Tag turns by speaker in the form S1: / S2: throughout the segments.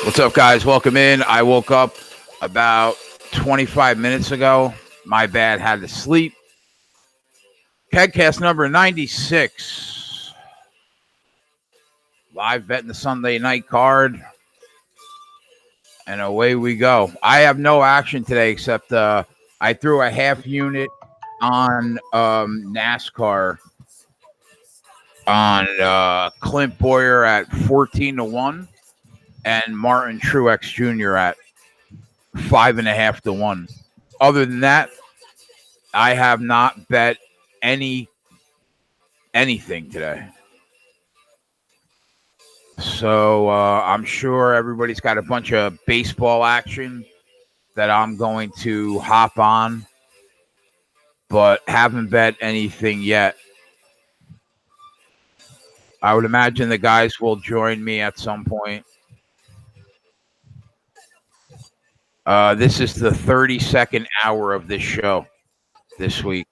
S1: What's up, guys? Welcome in. I woke up about 25 minutes ago. My bad, had to sleep. KegCast number 96. Live betting the Sunday night card. And away we go. I have no action today except I threw a half unit on NASCAR on Clint Boyer at 14-1 and Martin Truex Jr. at 5.5-1. Other than that, I have not bet anything today. So I'm sure everybody's got a bunch of baseball action that I'm going to hop on, but haven't bet anything yet. I would imagine the guys will join me at some point. This is the 32nd hour of this show this week.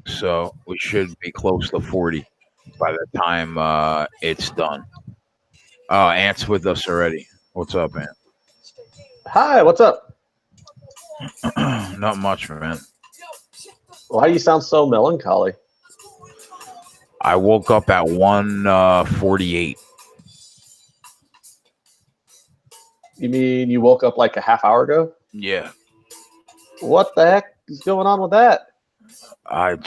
S1: So we should be close to 40 by the time it's done. Oh, Ant's with us already. What's up, Ant?
S2: Hi, what's up?
S1: Not much, man.
S2: Why do you sound so melancholy?
S1: I woke up at 1:48.
S2: You mean you woke up like a half hour ago?
S1: Yeah.
S2: What the heck is going on with that?
S1: I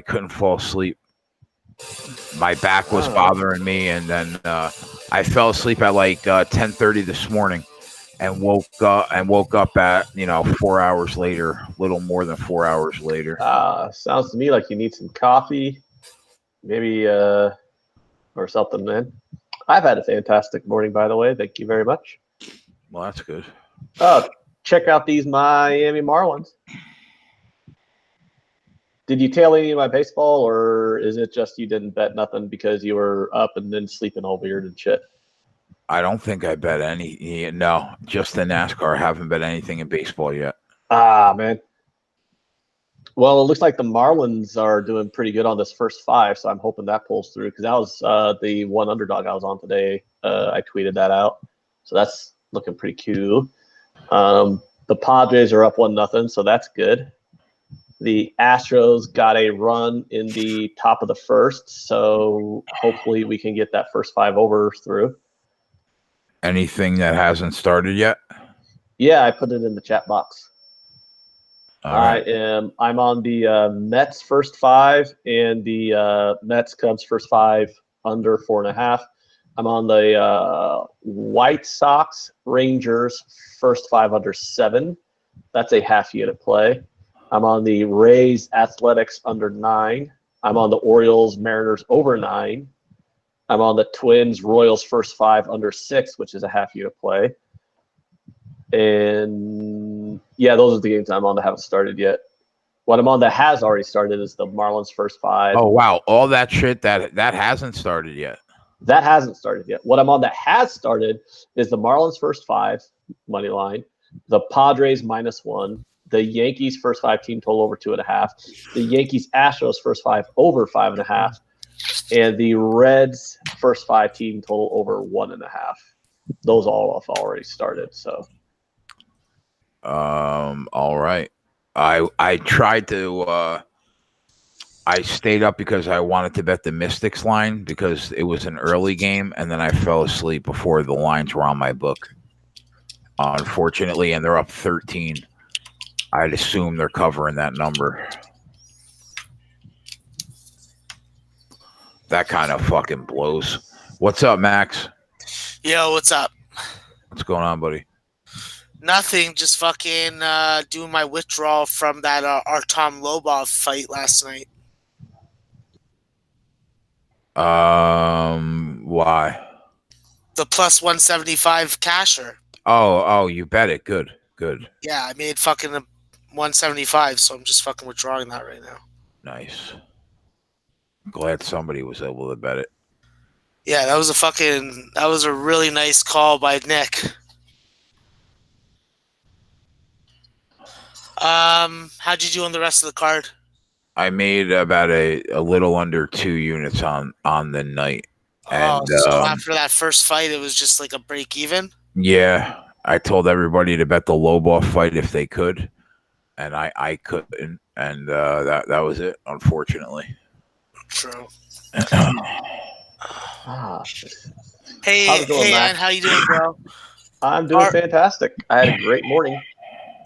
S1: couldn't fall asleep. My back was bothering me, and then I fell asleep at like 10:30 this morning, and woke up at 4 hours later, a little more than 4 hours later.
S2: Sounds to me like you need some coffee, maybe or something, man. I've had a fantastic morning, by the way. Thank you very much.
S1: Well, that's good.
S2: Check out these Miami Marlins. Did you tail any of my baseball, or is it just you didn't bet nothing because you were up and then sleeping all weird and shit?
S1: I don't think I bet any. No, just the NASCAR. I haven't bet anything in baseball yet.
S2: Man. Well, it looks like the Marlins are doing pretty good on this first five, so I'm hoping that pulls through because that was the one underdog I was on today. I tweeted that out, so that's looking pretty cool. The Padres are up 1-0, so that's good. The Astros got a run in the top of the first, so hopefully we can get that first five over through.
S1: Anything that hasn't started yet?
S2: Yeah, I put it in the chat box.
S1: All right.
S2: I'm on the Mets first five, and the Mets Cubs first five under 4.5. I'm on the White Sox Rangers first five under 7. That's a half unit play. I'm on the Rays Athletics under 9. I'm on the Orioles Mariners over 9. I'm on the Twins Royals first five under 6, which is a half unit play. And yeah, those are the games I'm on that haven't started yet. What I'm on that has already started is the Marlins first five.
S1: Oh wow, all that shit that hasn't started yet.
S2: That hasn't started yet. What I'm on that has started is the Marlins first five money line, the Padres -1, the Yankees first five team total over 2.5, the Yankees Astros first five over 5.5, and the Reds first five team total over 1.5. Those all have already started. So,
S1: all right. I tried to. I stayed up because I wanted to bet the Mystics line because it was an early game, and then I fell asleep before the lines were on my book. Unfortunately, and they're up 13. I'd assume they're covering that number. That kind of fucking blows. What's up, Max?
S3: Yo, what's up?
S1: What's going on, buddy?
S3: Nothing. Just fucking doing my withdrawal from that Artem Lobov fight last night.
S1: Why?
S3: The plus 175 casher.
S1: Oh, you bet it. Good.
S3: Yeah, I made fucking 175, so I'm just fucking withdrawing that right now.
S1: Nice. Glad somebody was able to bet it.
S3: Yeah, that was a really nice call by Nick. How'd you do on the rest of the card?
S1: I made about a little under 2 units on the night. And
S3: so after that first fight, it was just like a break even.
S1: yeah, I told everybody to bet the Lobov fight if they could, and I couldn't, and that was it, unfortunately.
S3: True.
S2: How's
S3: Hey,
S2: it going, Max?
S3: Ann, how you doing, bro?
S2: I'm doing fantastic. I had a great morning.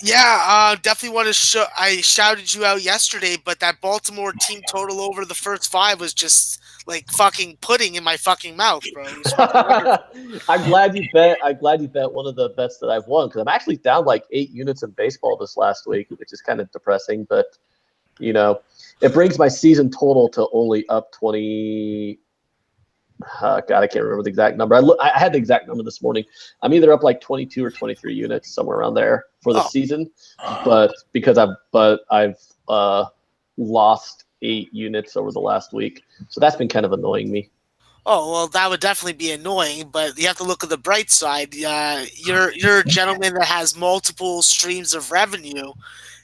S3: Yeah, definitely want to show. I shouted you out yesterday, but that Baltimore team total over the first 5 was just like fucking pudding in my fucking mouth, bro. It was fucking wonderful.
S2: I'm glad you bet. One of the bets that I've won because I'm actually down like 8 units in baseball this last week, which is kind of depressing. But it brings my season total to only up 20. God, I can't remember the exact number. I had the exact number this morning. I'm either up like 22 or 23 units, somewhere around there for the season. But because I've lost 8 units over the last week, so that's been kind of annoying me.
S3: Oh, well, that would definitely be annoying, but you have to look at the bright side. You're a gentleman that has multiple streams of revenue,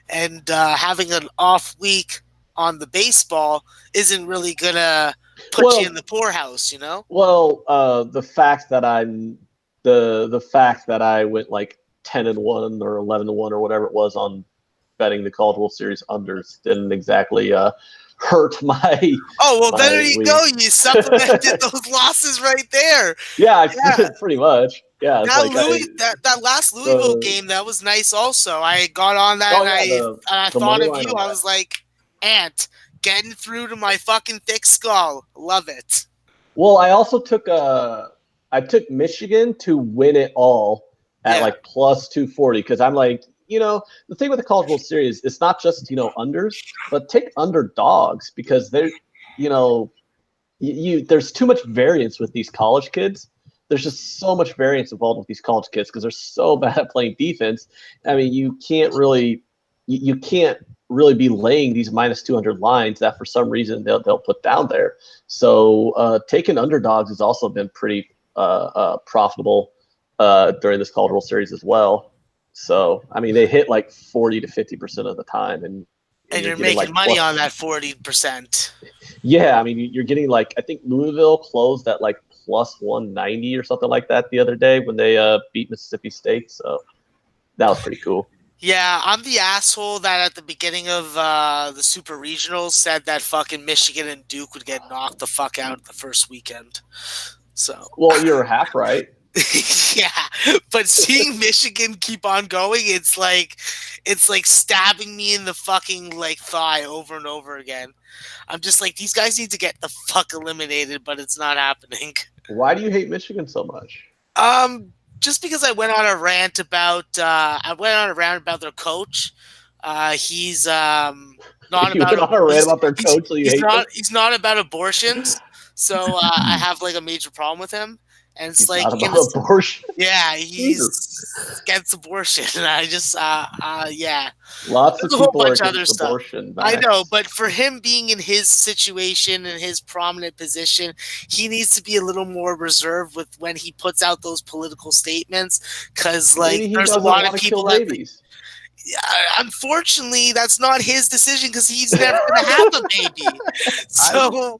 S3: and having an off week on the baseball isn't really gonna put you in the poorhouse, you know?
S2: Well, the fact that I went like 10-1 or 11-1 or whatever it was on betting the College World Series unders didn't exactly hurt my.
S3: Oh well,
S2: my
S3: there you
S2: week.
S3: go. You supplemented those losses right there.
S2: Yeah, pretty much. Yeah,
S3: that last Louisville game, that was nice. Also, I got on that and I thought of you. I was like, Ant, getting through to my fucking thick skull. Love it.
S2: Well, I also took Michigan to win it all at like plus 240 because I'm like, the thing with the College World Series, it's not just unders, but take underdogs because they're, there's too much variance with these college kids. There's just so much variance involved with these college kids because they're so bad at playing defense. I mean, you can't really be laying these minus 200 lines that for some reason they'll put down there. So taking underdogs has also been pretty profitable during this College World Series as well. So I mean, they hit like 40 to 50% of the time, and
S3: you're making like money on that 40%.
S2: Yeah, I mean, you're getting like, I think Louisville closed at like plus 190 or something like that the other day when they beat Mississippi State. So that was pretty cool.
S3: Yeah, I'm the asshole that at the beginning of the Super Regionals said that fucking Michigan and Duke would get knocked the fuck out the first weekend. So.
S2: Well, you're half right.
S3: Yeah, but seeing Michigan keep on going, it's like stabbing me in the fucking like thigh over and over again. I'm just like, these guys need to get the fuck eliminated, but it's not happening.
S2: Why do you hate Michigan so much?
S3: Just because I went on a rant about their coach. He's not about
S2: their coach.
S3: He's not about abortions, so I have like a major problem with him. And it's like
S2: not about abortion.
S3: Yeah, he's against abortion, and I just yeah.
S2: Lots of people are against abortion.
S3: I know, but for him being in his situation and his prominent position, he needs to be a little more reserved with when he puts out those political statements, because like there's a lot of people that. Unfortunately, that's not his decision because he's never going to have a baby. So,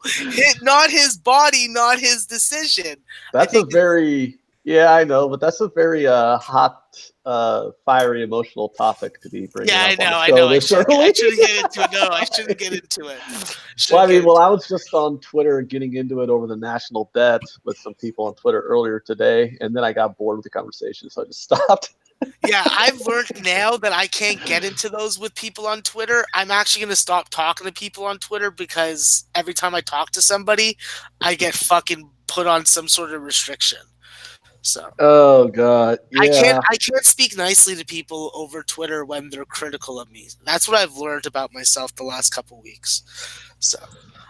S3: not his body, not his decision.
S2: That's I know, but that's a very hot, fiery, emotional topic to be bringing up.
S3: I know. I shouldn't get into it. No, I shouldn't get into it.
S2: I was just on Twitter getting into it over the national debt with some people on Twitter earlier today, and then I got bored with the conversation, so I just stopped.
S3: Yeah, I've learned now that I can't get into those with people on Twitter. I'm actually going to stop talking to people on Twitter because every time I talk to somebody, I get fucking put on some sort of restriction. So.
S2: Oh God, yeah.
S3: I can't speak nicely to people over Twitter when they're critical of me. That's what I've learned about myself the last couple weeks. So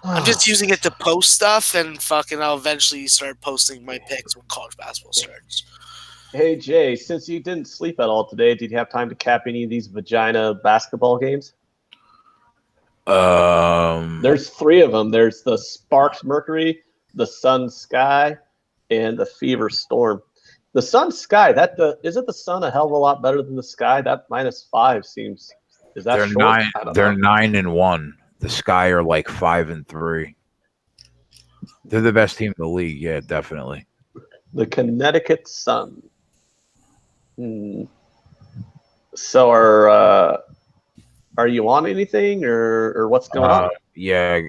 S3: I'm just using it to post stuff, and fucking I'll eventually start posting my picks when college basketball starts.
S2: Hey, Jay, since you didn't sleep at all today, did you have time to cap any of these vagina basketball games? There's 3 of them. There's the Sparks Mercury, the Sun Sky, and the Fever Storm. The Sun Sky, isn't the Sun a hell of a lot better than the Sky? That -5 seems. Is that
S1: they're
S2: short?
S1: They're 9-1. The Sky are like 5-3. They're the best team in the league. Yeah, definitely.
S2: The Connecticut Sun. So are you on anything or what's going on?
S1: Yeah,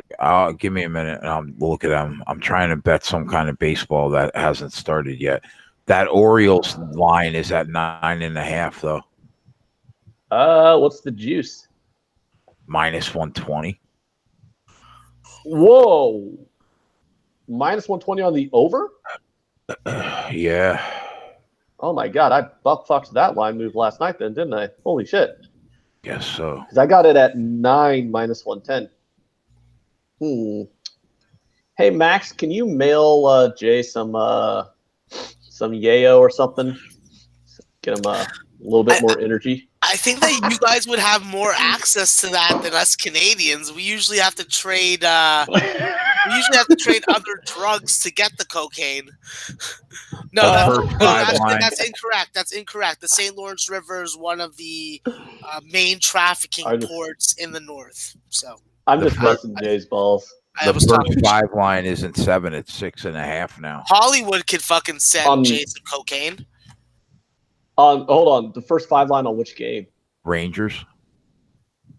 S1: give me a minute and I'll look at them. I'm trying to bet some kind of baseball that hasn't started yet. That Orioles line is at 9.5 though.
S2: What's the juice?
S1: -120.
S2: Whoa. -120 on the over?
S1: Yeah.
S2: Oh my god, I buck fucked that line move last night then, didn't I? Holy shit.
S1: Guess so.
S2: Because I got it at 9 -110. Hey Max, can you mail Jay some yayo or something? Get him a little bit more energy.
S3: I think that you guys would have more access to that than us Canadians. We usually have to trade. We usually have to trade other drugs to get the cocaine. No, that's incorrect. That's incorrect. The St. Lawrence River is one of the main trafficking ports in the north. So
S2: I'm just busting Jay's balls.
S1: The first 5 line isn't 7; it's 6.5 now.
S3: Hollywood could fucking send Jay some cocaine.
S2: Hold on. The first 5 line on which game?
S1: Rangers.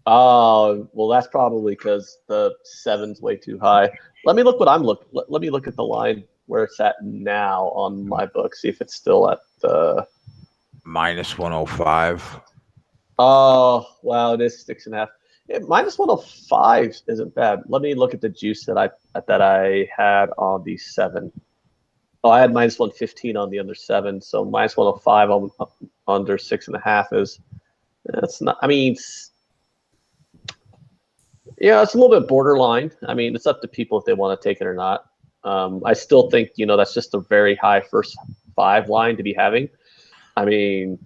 S2: Oh, well, that's probably because the 7's way too high. Let me look what I'm looking. Let me look at the line where it's at now on my book. See if it's still at the
S1: -105.
S2: Oh, wow, it is 6.5. -105 isn't bad. Let me look at the juice that I had on the 7. Oh, I had -115 on the under 7, so -105 on under 6.5 is that's not. I mean, it's a little bit borderline. I mean, it's up to people if they want to take it or not. I still think that's just a very high first 5 line to be having. I mean,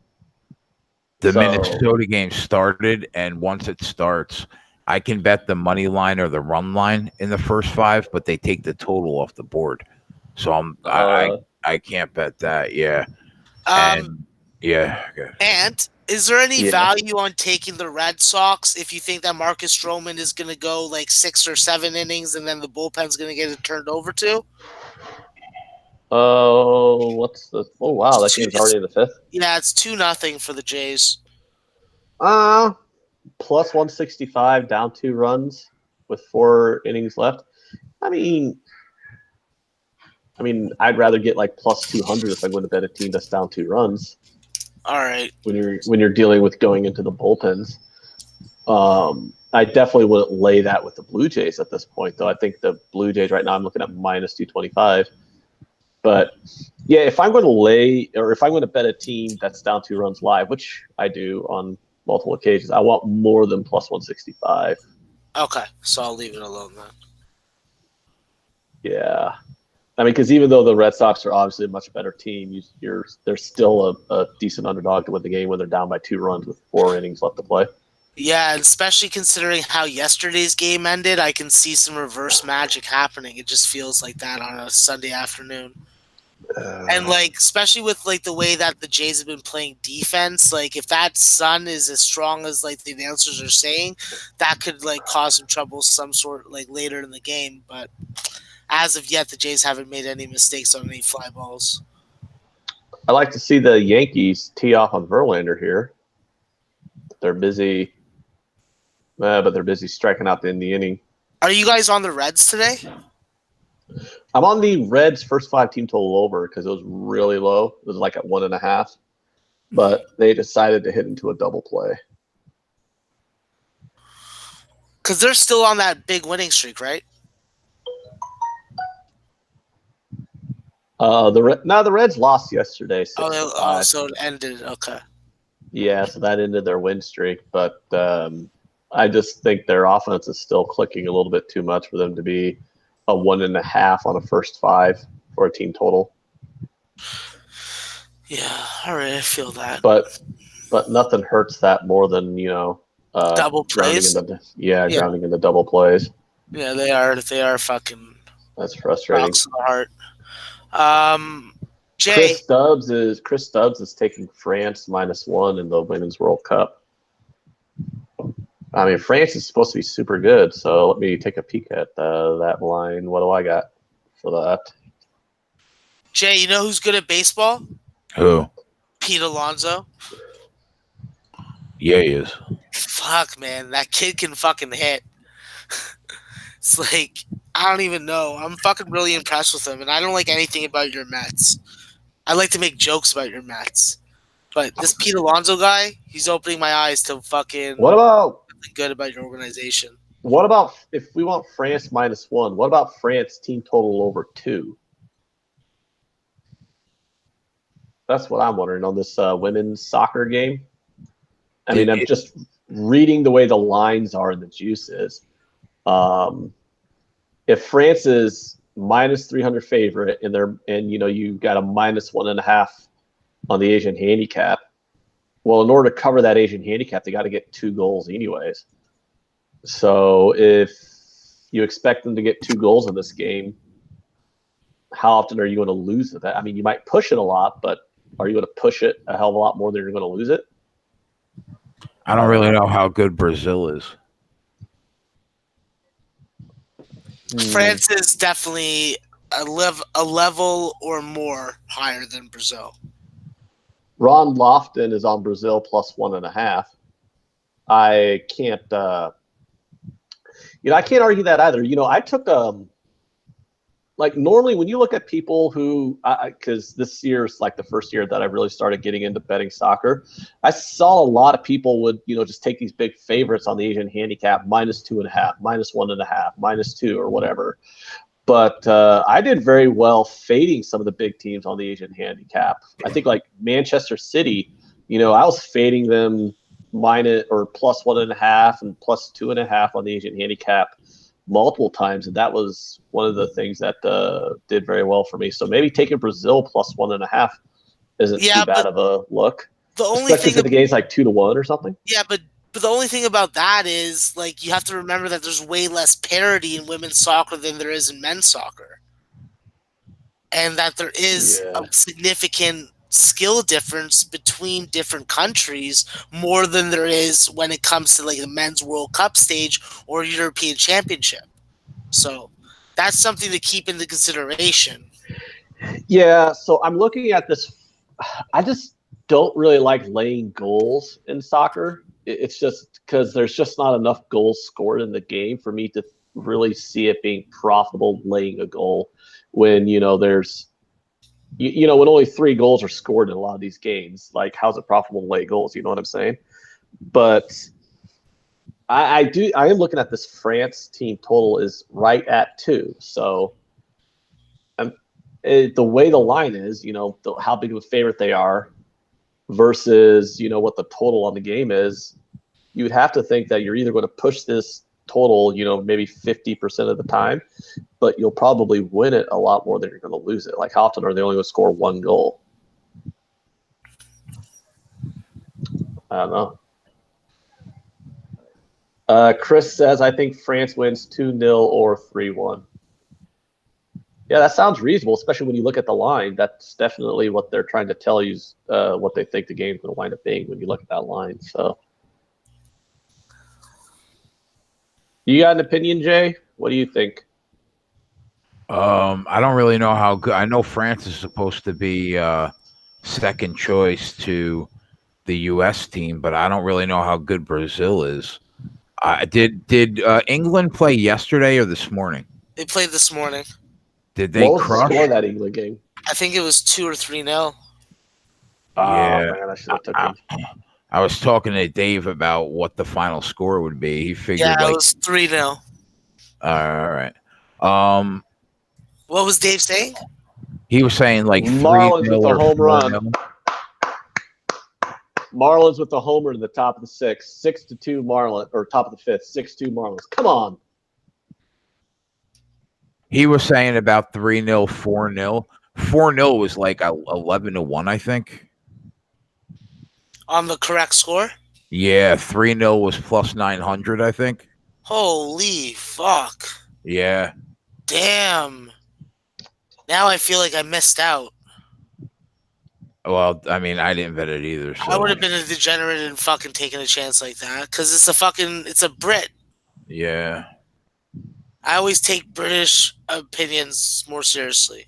S1: the Minnesota game started, and once it starts, I can bet the money line or the run line in the first 5, but they take the total off the board. So I can't bet that. Yeah. And
S3: is there any value on taking the Red Sox if you think that Marcus Stroman is going to go like 6 or 7 innings and then the bullpen's going to get it turned over to?
S2: Oh, wow, that game's already in the 5th?
S3: Yeah, it's 2-0 for the Jays.
S2: +165, down 2 runs with 4 innings left. I mean, I'd rather get like +200 if I'm going to bet a team that's down 2 runs.
S3: All right.
S2: When you're dealing with going into the bullpens, I definitely wouldn't lay that with the Blue Jays at this point, though. I think the Blue Jays right now, I'm looking at -225. But yeah, if I'm going to lay or if I'm going to bet a team that's down 2 runs live, which I do on multiple occasions, I want more than +165.
S3: Okay, so I'll leave it alone then.
S2: Yeah. I mean, because even though the Red Sox are obviously a much better team, they're still a decent underdog to win the game when they're down by 2 runs with 4 innings left to play.
S3: Yeah, and especially considering how yesterday's game ended, I can see some reverse magic happening. It just feels like that on a Sunday afternoon. And especially with the way that the Jays have been playing defense, if that Sun is as strong as the announcers are saying, that could cause some trouble some sort later in the game. But as of yet, the Jays haven't made any mistakes on any fly balls.
S2: I like to see the Yankees tee off on Verlander here. They're busy, but they're busy striking out in the inning.
S3: Are you guys on the Reds today?
S2: I'm on the Reds' first 5 team total over because it was really low. It was at 1.5, but they decided to hit into a double play.
S3: Because they're still on that big winning streak, right?
S2: The Reds lost yesterday.
S3: So it ended. Okay.
S2: Yeah, so that ended their win streak. But I just think their offense is still clicking a little bit too much for them to be a 1.5 on a first 5 for a team total.
S3: Yeah, all right, I feel that.
S2: But nothing hurts that more than
S3: double plays.
S2: Grounding into double plays.
S3: Yeah, they are fucking.
S2: That's frustrating.
S3: Rocks in the heart. Jay,
S2: Chris Stubbs is taking France -1 in the Women's World Cup. I mean, France is supposed to be super good, so let me take a peek at that line. What do I got? for that.
S3: Jay, you know who's good at baseball?
S1: Who?
S3: Pete Alonso.
S1: Yeah, he is.
S3: Fuck, man, that kid can fucking hit. It's like, I don't even know. I'm fucking really impressed with him, and I don't like anything about your Mets. I like to make jokes about your Mets, but this Pete Alonso guy, he's opening my eyes to fucking
S2: What about
S3: something good about your organization.
S2: if we want France -1? What about France team total over 2? That's what I'm wondering on this women's soccer game. I mean, I'm just reading the way the lines are and the juice is. If France is -300 favorite and you got a -1.5 on the Asian handicap, well, in order to cover that Asian handicap, they got to get 2 goals anyways. So if you expect them to get 2 goals in this game, how often are you going to lose that? I mean, you might push it a lot, but are you going to push it a hell of a lot more than you're going to lose it?
S1: I don't really know how good Brazil is.
S3: France is definitely a level or more higher than Brazil.
S2: Ron Lofton is on Brazil +1.5. I can't, I can't argue that either. I took like normally when you look at people who, because this year's like the first year that I really started getting into betting soccer, I saw a lot of people would, just take these big favorites on the Asian handicap, -2.5, -1.5, -2 or whatever. But I did very well fading some of the big teams on the Asian handicap. I think like Manchester City, I was fading them +1.5 and +2.5 on the Asian handicap multiple times, and that was one of the things that did very well for me. So maybe taking Brazil +1.5 isn't too bad of a look.
S3: The only
S2: especially if the game's like 2-1 or something.
S3: Yeah, but the only thing about that is like you have to remember that there's way less parity in women's soccer than there is in men's soccer, and that there is a significant skill difference between different countries more than there is when it comes to like the men's World Cup stage or European Championship. So that's something to keep into consideration.
S2: Yeah, so I'm looking at this. I just don't really like laying goals in soccer. It's just because there's just not enough goals scored in the game for me to really see it being profitable laying a goal when, there's when only 3 goals are scored in a lot of these games. Like, how's it profitable to lay goals? You know what I'm saying? But I am looking at this France team total is right at 2. So the way the line is, how big of a favorite they are versus, what the total on the game is, you would have to think that you're either going to push this total, maybe 50% of the time, but you'll probably win it a lot more than you're going to lose it. Like, how often are they only going to score 1 goal? I don't know. Chris says, I think France wins 2-0 or 3-1. Yeah, that sounds reasonable, especially when you look at the line. That's definitely what they're trying to tell you, what they think the game's going to wind up being when you look at that line. So, you got an opinion, Jay? What do you think?
S1: I don't really know how good. I know France is supposed to be second choice to the U.S. team, but I don't really know how good Brazil is. Did England play yesterday or this morning?
S3: They played this morning.
S1: Did they crush?
S2: What was the score of that England game?
S3: I think it was 2 or 3-0.
S1: Yeah,
S2: man, I should have took them.
S1: I was talking to Dave about what the final score would be. He figured
S3: it was 3-0.
S1: All right.
S3: What was Dave saying?
S1: He was saying like
S2: Marlins with the home run.
S1: 4-0.
S2: Marlins with the homer in the top of the 6th, 6-2 Marlins, or top of the 5th, 6-2 Marlins. Come on.
S1: He was saying about 3-0, 4-0. 4-0 was like 11-1, I think.
S3: On the correct score?
S1: Yeah, 3-0 was +900, I think.
S3: Holy fuck.
S1: Yeah.
S3: Damn. Now I feel like I missed out.
S1: Well, I mean, I didn't bet it either. So.
S3: I would have been a degenerate and fucking taking a chance like that because it's a Brit.
S1: Yeah.
S3: I always take British opinions more seriously.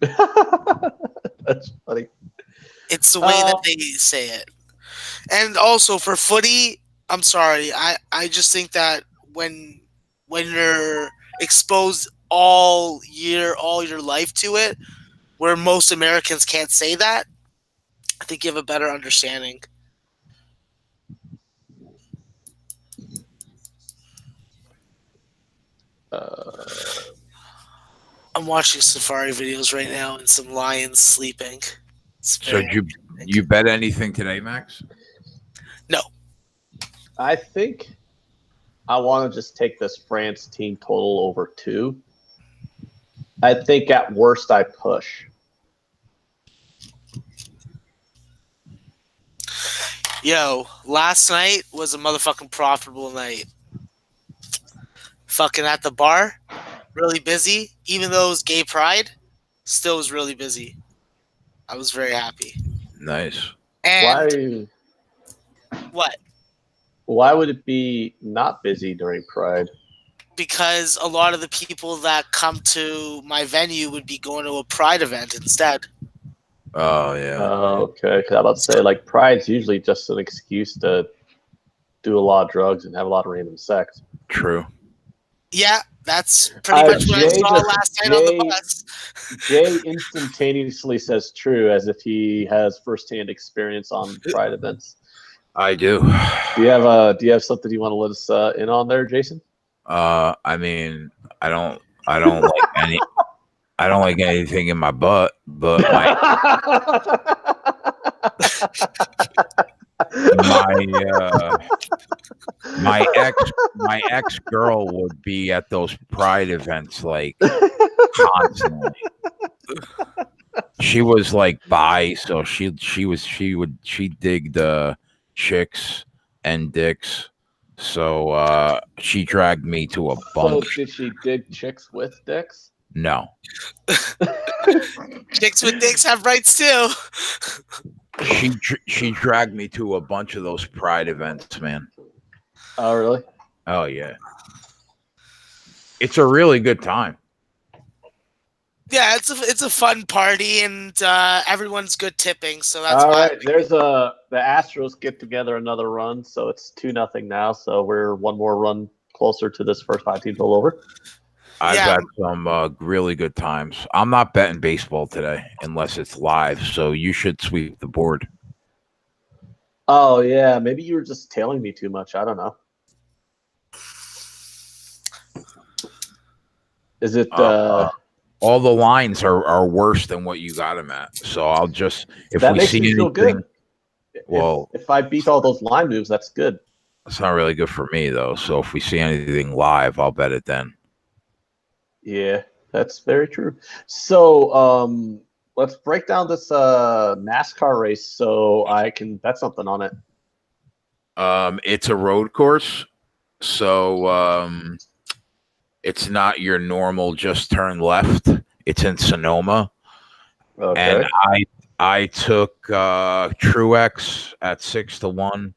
S2: That's funny.
S3: It's the way that they say it. And also for footy, I'm sorry. I just think that when you're exposed all year, all your life to it, where most Americans can't say that, I think you have a better understanding. I'm watching safari videos right now and some lions sleeping. It's
S1: So
S3: very
S1: you bet anything today, Max?
S3: no.
S2: I think I want to just take this France team total over 2. I think at worst I push.
S3: Yo, last night was a motherfucking profitable night. Fucking at the bar, really busy. Even though it was gay pride, still was really busy. I was very happy.
S1: Nice.
S3: And what?
S2: Why would it be not busy during Pride?
S3: Because a lot of the people that come to my venue would be going to a pride event instead.
S1: Oh yeah.
S2: Okay. 'Cause I was about to say, like, Pride's usually just an excuse to do a lot of drugs and have a lot of random sex.
S1: True.
S3: Yeah, that's pretty much what I saw
S2: Jay
S3: last night on the bus.
S2: Jay instantaneously says true as if he has firsthand experience on Pride events.
S1: I do.
S2: Do you have something you want to let us in on there, Jason?
S1: I mean, I don't like anything in my butt, but my ex girl would be at those pride events like constantly. She was like bi, so she dig the chicks and dicks. So she dragged me to a bunk.
S2: So did she dig chicks with dicks?
S1: No.
S3: Chicks with dicks have rights too.
S1: She dragged me to a bunch of those pride events, man.
S2: Oh, really?
S1: Oh yeah. It's a really good time.
S3: Yeah, it's a fun party and everyone's good tipping, so that's
S2: all
S3: why.
S2: right. There's the Astros get together another run, so it's 2-0 now. So we're one more run closer to this first 5 team total over.
S1: I've had some really good times. I'm not betting baseball today unless it's live, so you should sweep the board.
S2: Oh yeah, maybe you were just tailing me too much. I don't know. Is it?
S1: All the lines are worse than what you got them at. So I'll just if
S2: that
S1: we
S2: makes
S1: see
S2: me
S1: anything,
S2: feel good.
S1: Well,
S2: if I beat all those line moves, that's good.
S1: It's not really good for me though. So if we see anything live, I'll bet it then.
S2: Yeah, that's very true. So let's break down this NASCAR race so I can bet something on it.
S1: It's a road course, so it's not your normal just turn left. It's in Sonoma.
S2: Okay.
S1: And I took Truex at 6-1,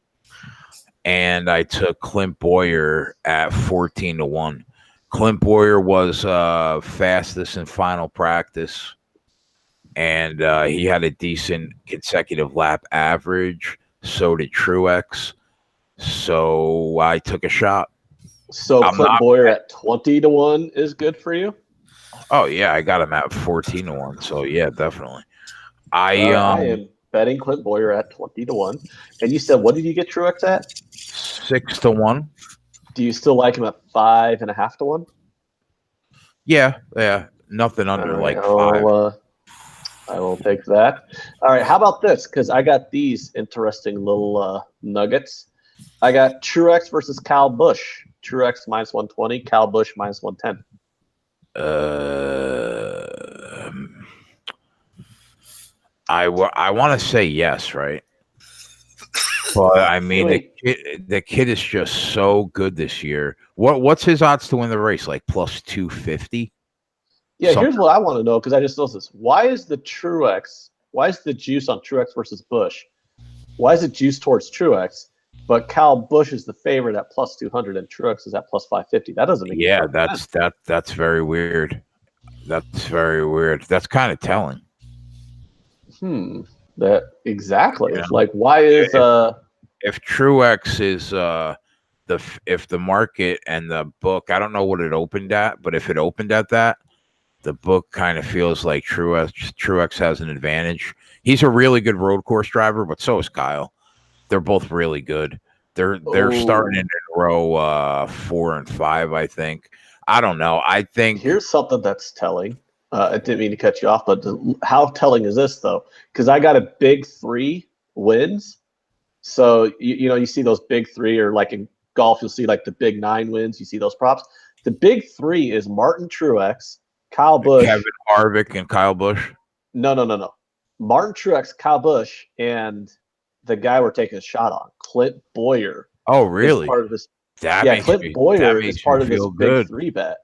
S1: and I took Clint Boyer at 14-1. Clint Boyer was fastest in final practice, and he had a decent consecutive lap average. So did Truex. So I took a shot.
S2: So Clint Boyer at 20-1 is good for you?
S1: Oh yeah, I got him at 14-1. So yeah, definitely. I
S2: am betting Clint Boyer at 20-1. And you said, what did you get Truex at?
S1: 6-1.
S2: Do you still like him at 5.5-1?
S1: Yeah. Nothing under like 5.
S2: I will take that. All right, how about this? Because I got these interesting little nuggets. I got Truex versus Kyle Busch. Truex -120, Kyle Busch -110.
S1: I want to say yes, right? But I mean, the kid is just so good this year. What's his odds to win the race? Like +250?
S2: Yeah, here's what I want to know because I just noticed this. Why is the juice on Truex versus Busch? Why is it juice towards Truex? But Kyle Busch is the favorite at plus 200, and Truex is at plus 550. That doesn't make any
S1: Yeah,
S2: sense.
S1: that's very weird. That's very weird. That's kind of telling.
S2: That exactly.
S1: Yeah.
S2: Like, why is
S1: If Truex is if the market and the book, I don't know what it opened at, but if it opened at that, the book kind of feels like Truex has an advantage. He's a really good road course driver, but so is Kyle. They're both really good. They're starting in row 4 and 5, I think. I don't know. I think
S2: here's something that's telling. I didn't mean to cut you off, but how telling is this though? Because I got a big 3 wins. So you see those big 3, or like in golf, you'll see like the big 9 wins. You see those props. The big 3 is Martin Truex, Kyle Busch,
S1: Kevin Harvick, and Kyle Busch.
S2: No. Martin Truex, Kyle Busch, and the guy we're taking a shot on, Clint Boyer.
S1: Oh, really?
S2: Part of this.
S1: Clint
S2: Boyer is part of this
S1: good.
S2: big 3 bet.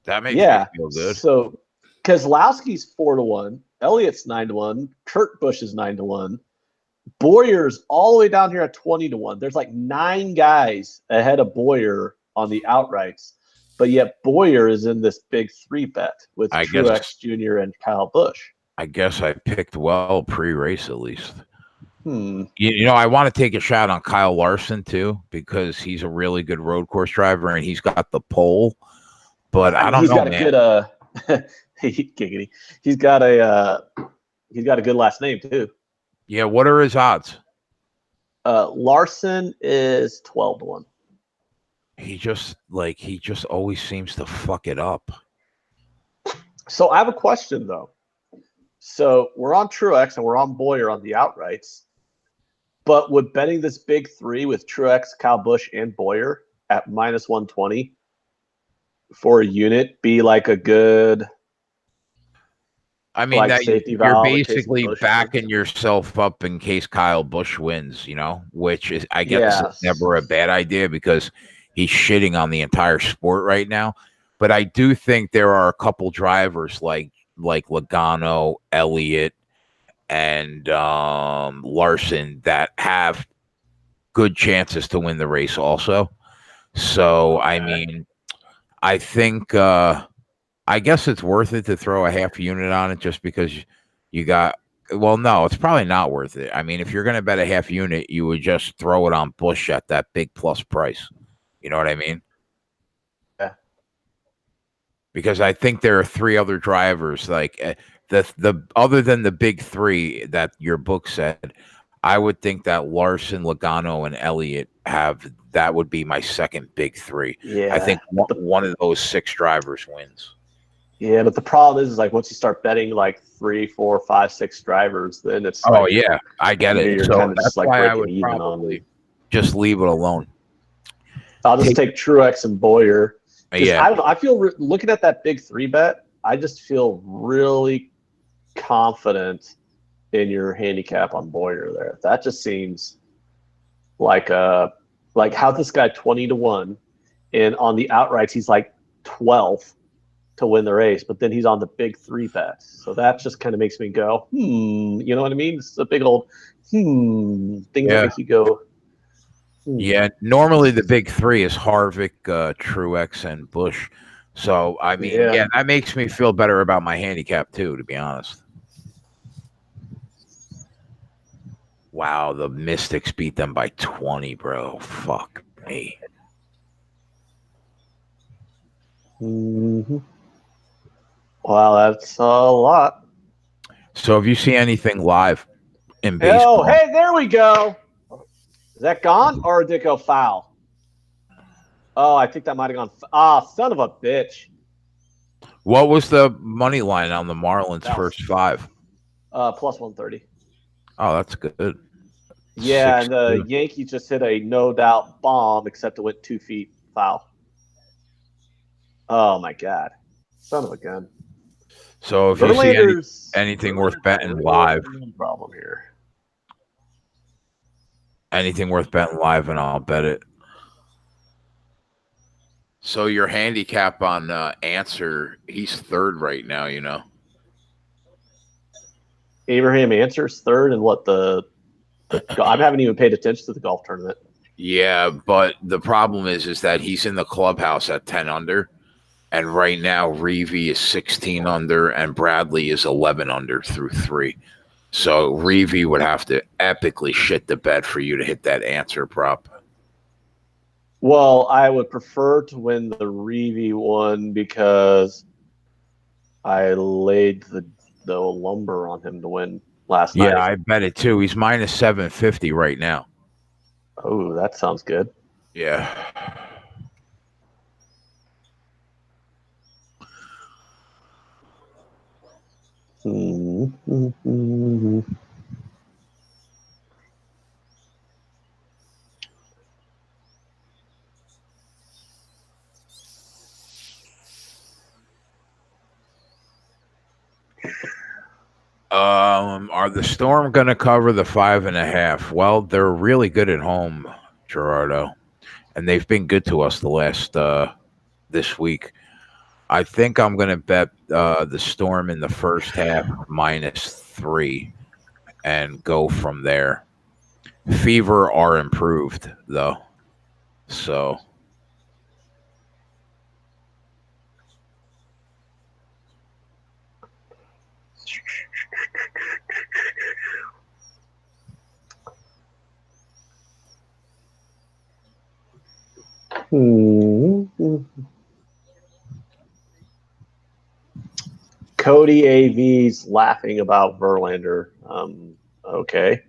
S1: That makes me feel good.
S2: So Keselowski's 4-1, Elliott's 9-1, Kurt Busch is 9-1, Boyer's all the way down here at 20-1. There's like 9 guys ahead of Boyer on the outrights, but yet Boyer is in this big 3 bet with Truex Jr. and Kyle Busch.
S1: I guess I picked well pre-race at least. I want to take a shot on Kyle Larson too, because he's a really good road course driver and he's got the pole. But I don't know, man.
S2: Giggity. He's got a good last name too.
S1: Yeah, what are his odds?
S2: Larson is 12-1.
S1: He just always seems to fuck it up.
S2: So I have a question though. So we're on Truex and we're on Boyer on the outrights, but would betting this big 3 with Truex, Kyle Busch, and Boyer at minus 120 for a unit be like a good?
S1: I mean, that you're basically backing yourself up in case Kyle Busch wins, which is, I guess, never a bad idea because he's shitting on the entire sport right now. But I do think there are a couple drivers like Logano, Elliott, and Larson that have good chances to win the race also. So, I mean, I think I guess it's worth it to throw a half unit on it just because you got – well, no, it's probably not worth it. I mean, if you're going to bet a half unit, you would just throw it on Busch at that big plus price. You know what I mean?
S2: Yeah.
S1: Because I think there are 3 other drivers, like the other than the big 3 that your book said, I would think that Larson, Logano, and Elliott that would be my second big 3.
S2: Yeah.
S1: I think one of those 6 drivers wins.
S2: Yeah, but the problem is like once you start betting like 3, 4, 5, 6 drivers, then it's
S1: I get it. So that's why I would probably just leave it alone.
S2: I'll just take Truex and Boyer.
S1: Yeah,
S2: I feel looking at that big 3 bet, I just feel really confident in your handicap on Boyer there. That just seems like how this guy 20-1, and on the outrights he's like 12th to win the race, but then he's on the big 3 bet. So that just kind of makes me go, you know what I mean? It's a big old thing that makes you go.
S1: Yeah, normally the big 3 is Harvick, Truex, and Busch. So I mean, that makes me feel better about my handicap too, to be honest. Wow, the Mystics beat them by 20, bro. Fuck me.
S2: Mm-hmm. Wow, that's a lot.
S1: So have you seen anything live in baseball?
S2: Oh, hey, there we go. Is that gone or did it go foul? Oh, I think that might have gone. Son of a bitch.
S1: What was the money line on the Marlins first 5?
S2: Plus 130.
S1: Oh, that's good.
S2: Yeah, and the Yankees just hit a no doubt bomb, except it went 2 feet foul. Oh my God, son of a gun.
S1: So if you see anything worth betting live,
S2: problem here.
S1: Anything worth betting live, and I'll bet it. So your handicap on Answer, he's 3rd right now.
S2: Abraham Answer's 3rd, and what I haven't even paid attention to the golf tournament.
S1: Yeah, but the problem is that he's in the clubhouse at 10 under, and right now Reeve is 16 under, and Bradley is 11 under through 3. So Reeve would have to epically shit the bed for you to hit that answer prop.
S2: Well, I would prefer to win the Reeve one because I laid the lumber on him to win last
S1: Yeah,
S2: night.
S1: I bet it too. He's minus 750 right now.
S2: Oh, that sounds good.
S1: Yeah.
S2: Mm-hmm.
S1: Are the Storm going to cover the 5.5? Well, they're really good at home, Gerardo, and they've been good to us the last this week. I think I'm going to bet the Storm in the first half -3 and go from there. Fever are improved though, so.
S2: Cody AV's laughing about Verlander. Okay.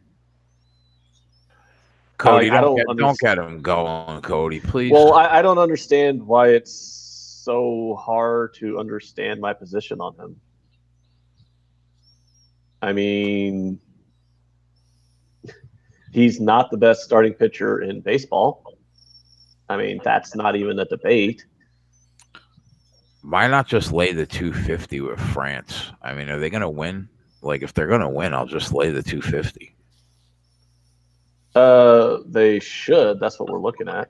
S1: Cody,
S2: I
S1: don't get him going, Cody, please.
S2: Well, I don't understand why it's so hard to understand my position on him. I mean, he's not the best starting pitcher in baseball. I mean, that's not even a debate.
S1: Why not just lay the 250 with France? I mean, are they going to win? Like, if they're going to win, I'll just lay the 250.
S2: They should. That's what we're looking at.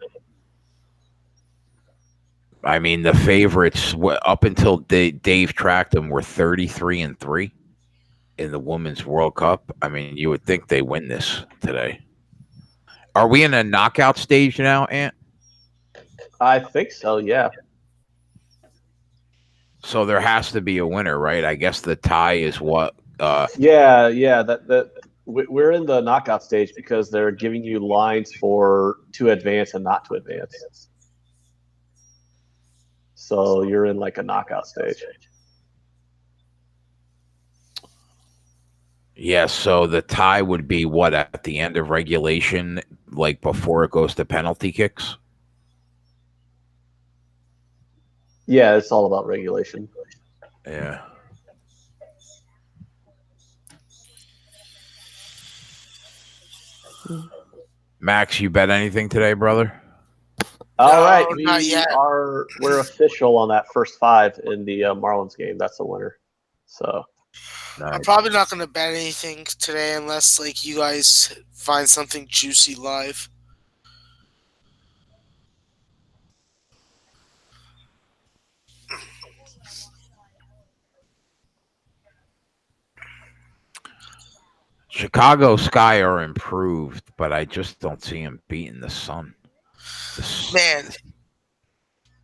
S1: I mean, the favorites up until Dave tracked them were 33-3 in the Women's World Cup. I mean, you would think they win this today. Are we in a knockout stage now, Ant?
S2: I think so. Yeah.
S1: So there has to be a winner, right? I guess the tie is what.
S2: Yeah. That we're in the knockout stage because they're giving you lines for to advance and not to advance. So you're in like a knockout stage.
S1: Yeah, so the tie would be what at the end of regulation, like before it goes to penalty kicks?
S2: Yeah, it's all about regulation.
S1: Yeah. Max, you bet anything today, brother?
S2: All right,
S3: not yet.
S2: We're official on that first 5 in the Marlins game. That's the winner. So
S1: Nice.
S3: I'm probably not going to bet anything today unless like you guys find something juicy live.
S1: Chicago Sky are improved, but I just don't see him beating the Sun.
S3: Man,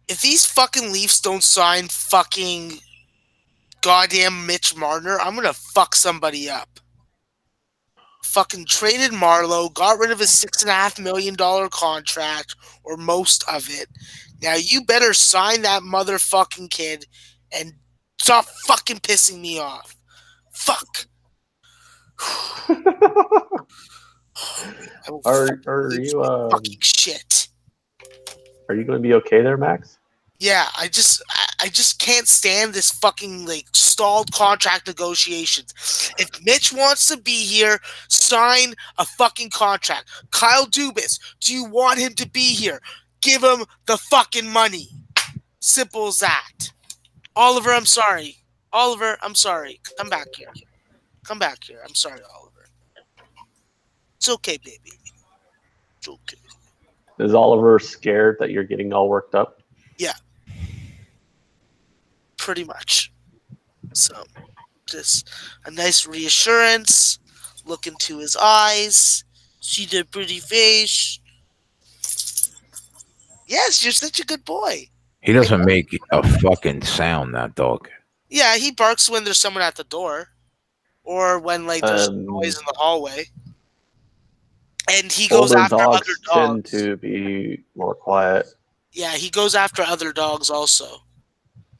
S3: if these fucking Leafs don't sign fucking goddamn Mitch Marner, I'm going to fuck somebody up. Fucking traded Marlowe, got rid of his $6.5 million contract, or most of it. Now you better sign that motherfucking kid and stop fucking pissing me off. Fuck.
S2: are you
S3: fucking shit?
S2: Are you going to be okay there, Max?
S3: Yeah, I just can't stand this fucking like stalled contract negotiations. If Mitch wants to be here, sign a fucking contract. Kyle Dubas, do you want him to be here? Give him the fucking money. Simple as that. Oliver, I'm sorry. Oliver, I'm sorry. Come back here. Come back here. I'm sorry, Oliver. It's okay, baby. It's okay.
S2: Is Oliver scared that you're getting all worked up?
S3: Yeah. Pretty much. So, just a nice reassurance. Look into his eyes. See their pretty face. Yes, you're such a good boy.
S1: He doesn't make a fucking sound, that dog.
S3: Yeah, he barks when there's someone at the door, or when like there's noise in the hallway. And he goes
S2: Older
S3: after other
S2: dogs tend
S3: dogs.
S2: to be more quiet.
S3: Yeah, he goes after other dogs also.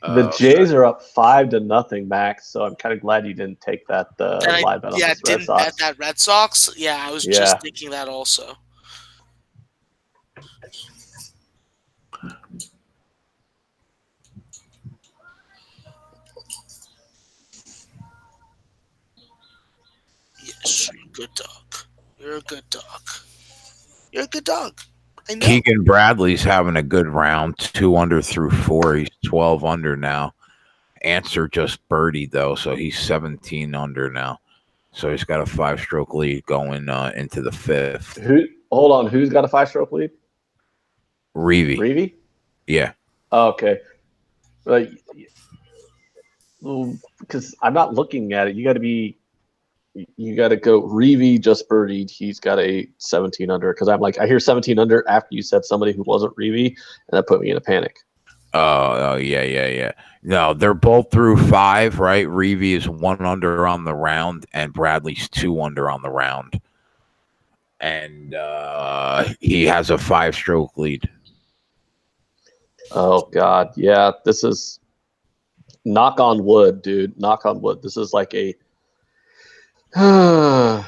S2: The Jays are up 5-0, Max. So I'm kind of glad you didn't take that live bet on this Red
S3: didn't
S2: Sox.
S3: bet that Red Sox. Yeah, I was just thinking that also. Yes, you're a good dog. You're a good dog. You're a good dog. I know.
S1: Keegan Bradley's having a good round, 2 under through 4. He's 12 under now. Answer just birdied though, so he's 17 under now. So he's got a 5-stroke lead going into the 5th.
S2: Hold on, who's got a 5-stroke lead?
S1: Reevy. Yeah.
S2: Oh, okay. Because I'm not looking at it. You got to go. Reevy just birdied. He's got a 17 under. Because I'm like, I hear 17 under after you said somebody who wasn't Reevy, and that put me in a panic.
S1: Oh, yeah. No, they're both through 5, right? Reevy is 1 under on the round, and Bradley's 2 under on the round. And he has a 5-stroke lead.
S2: Oh, God. Yeah, this is knock on wood, dude. Knock on wood. This is like a but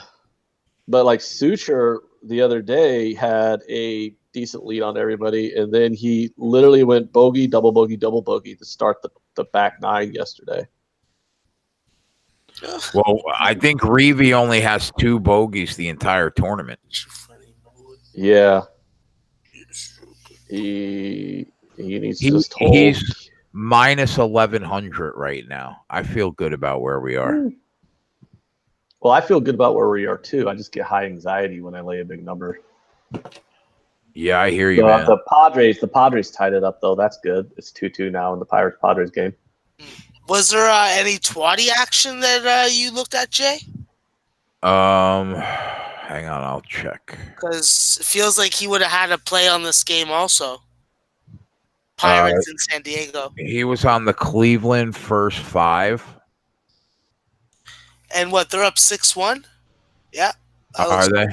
S2: like Suture the other day had a decent lead on everybody, and then he literally went bogey, double bogey to start the back 9 yesterday.
S1: Well, I think Reevy only has 2 bogeys the entire tournament.
S2: Yeah. He needs to just hold.
S1: He's minus 1,100 right now. I feel good about where we are.
S2: Well, I feel good about where we are too. I just get high anxiety when I lay a big number.
S1: Yeah, I hear you, man.
S2: The Padres tied it up though. That's good. It's 2-2 now in the Pirates-Padres game.
S3: Was there any Twatty action that you looked at, Jay?
S1: Hang on, I'll check.
S3: Because it feels like he would have had a play on this game also. Pirates in San Diego.
S1: He was on the Cleveland first 5.
S3: And what? They're up 6-1. Yeah.
S1: Are they?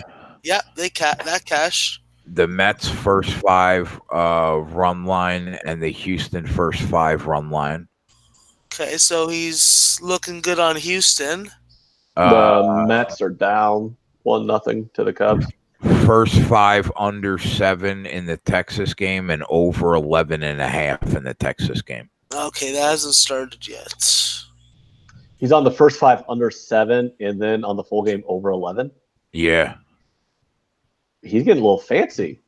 S3: Yeah, that cash.
S1: The Mets first 5 run line and the Houston first 5 run line.
S3: Okay, so he's looking good on Houston.
S2: The Mets are down 1-0 to the Cubs.
S1: First 5 under 7 in the Texas game and over 11.5 in the Texas game.
S3: Okay, that hasn't started yet.
S2: He's on the first 5 under 7 and then on the full game over 11.
S1: Yeah.
S2: He's getting a little fancy.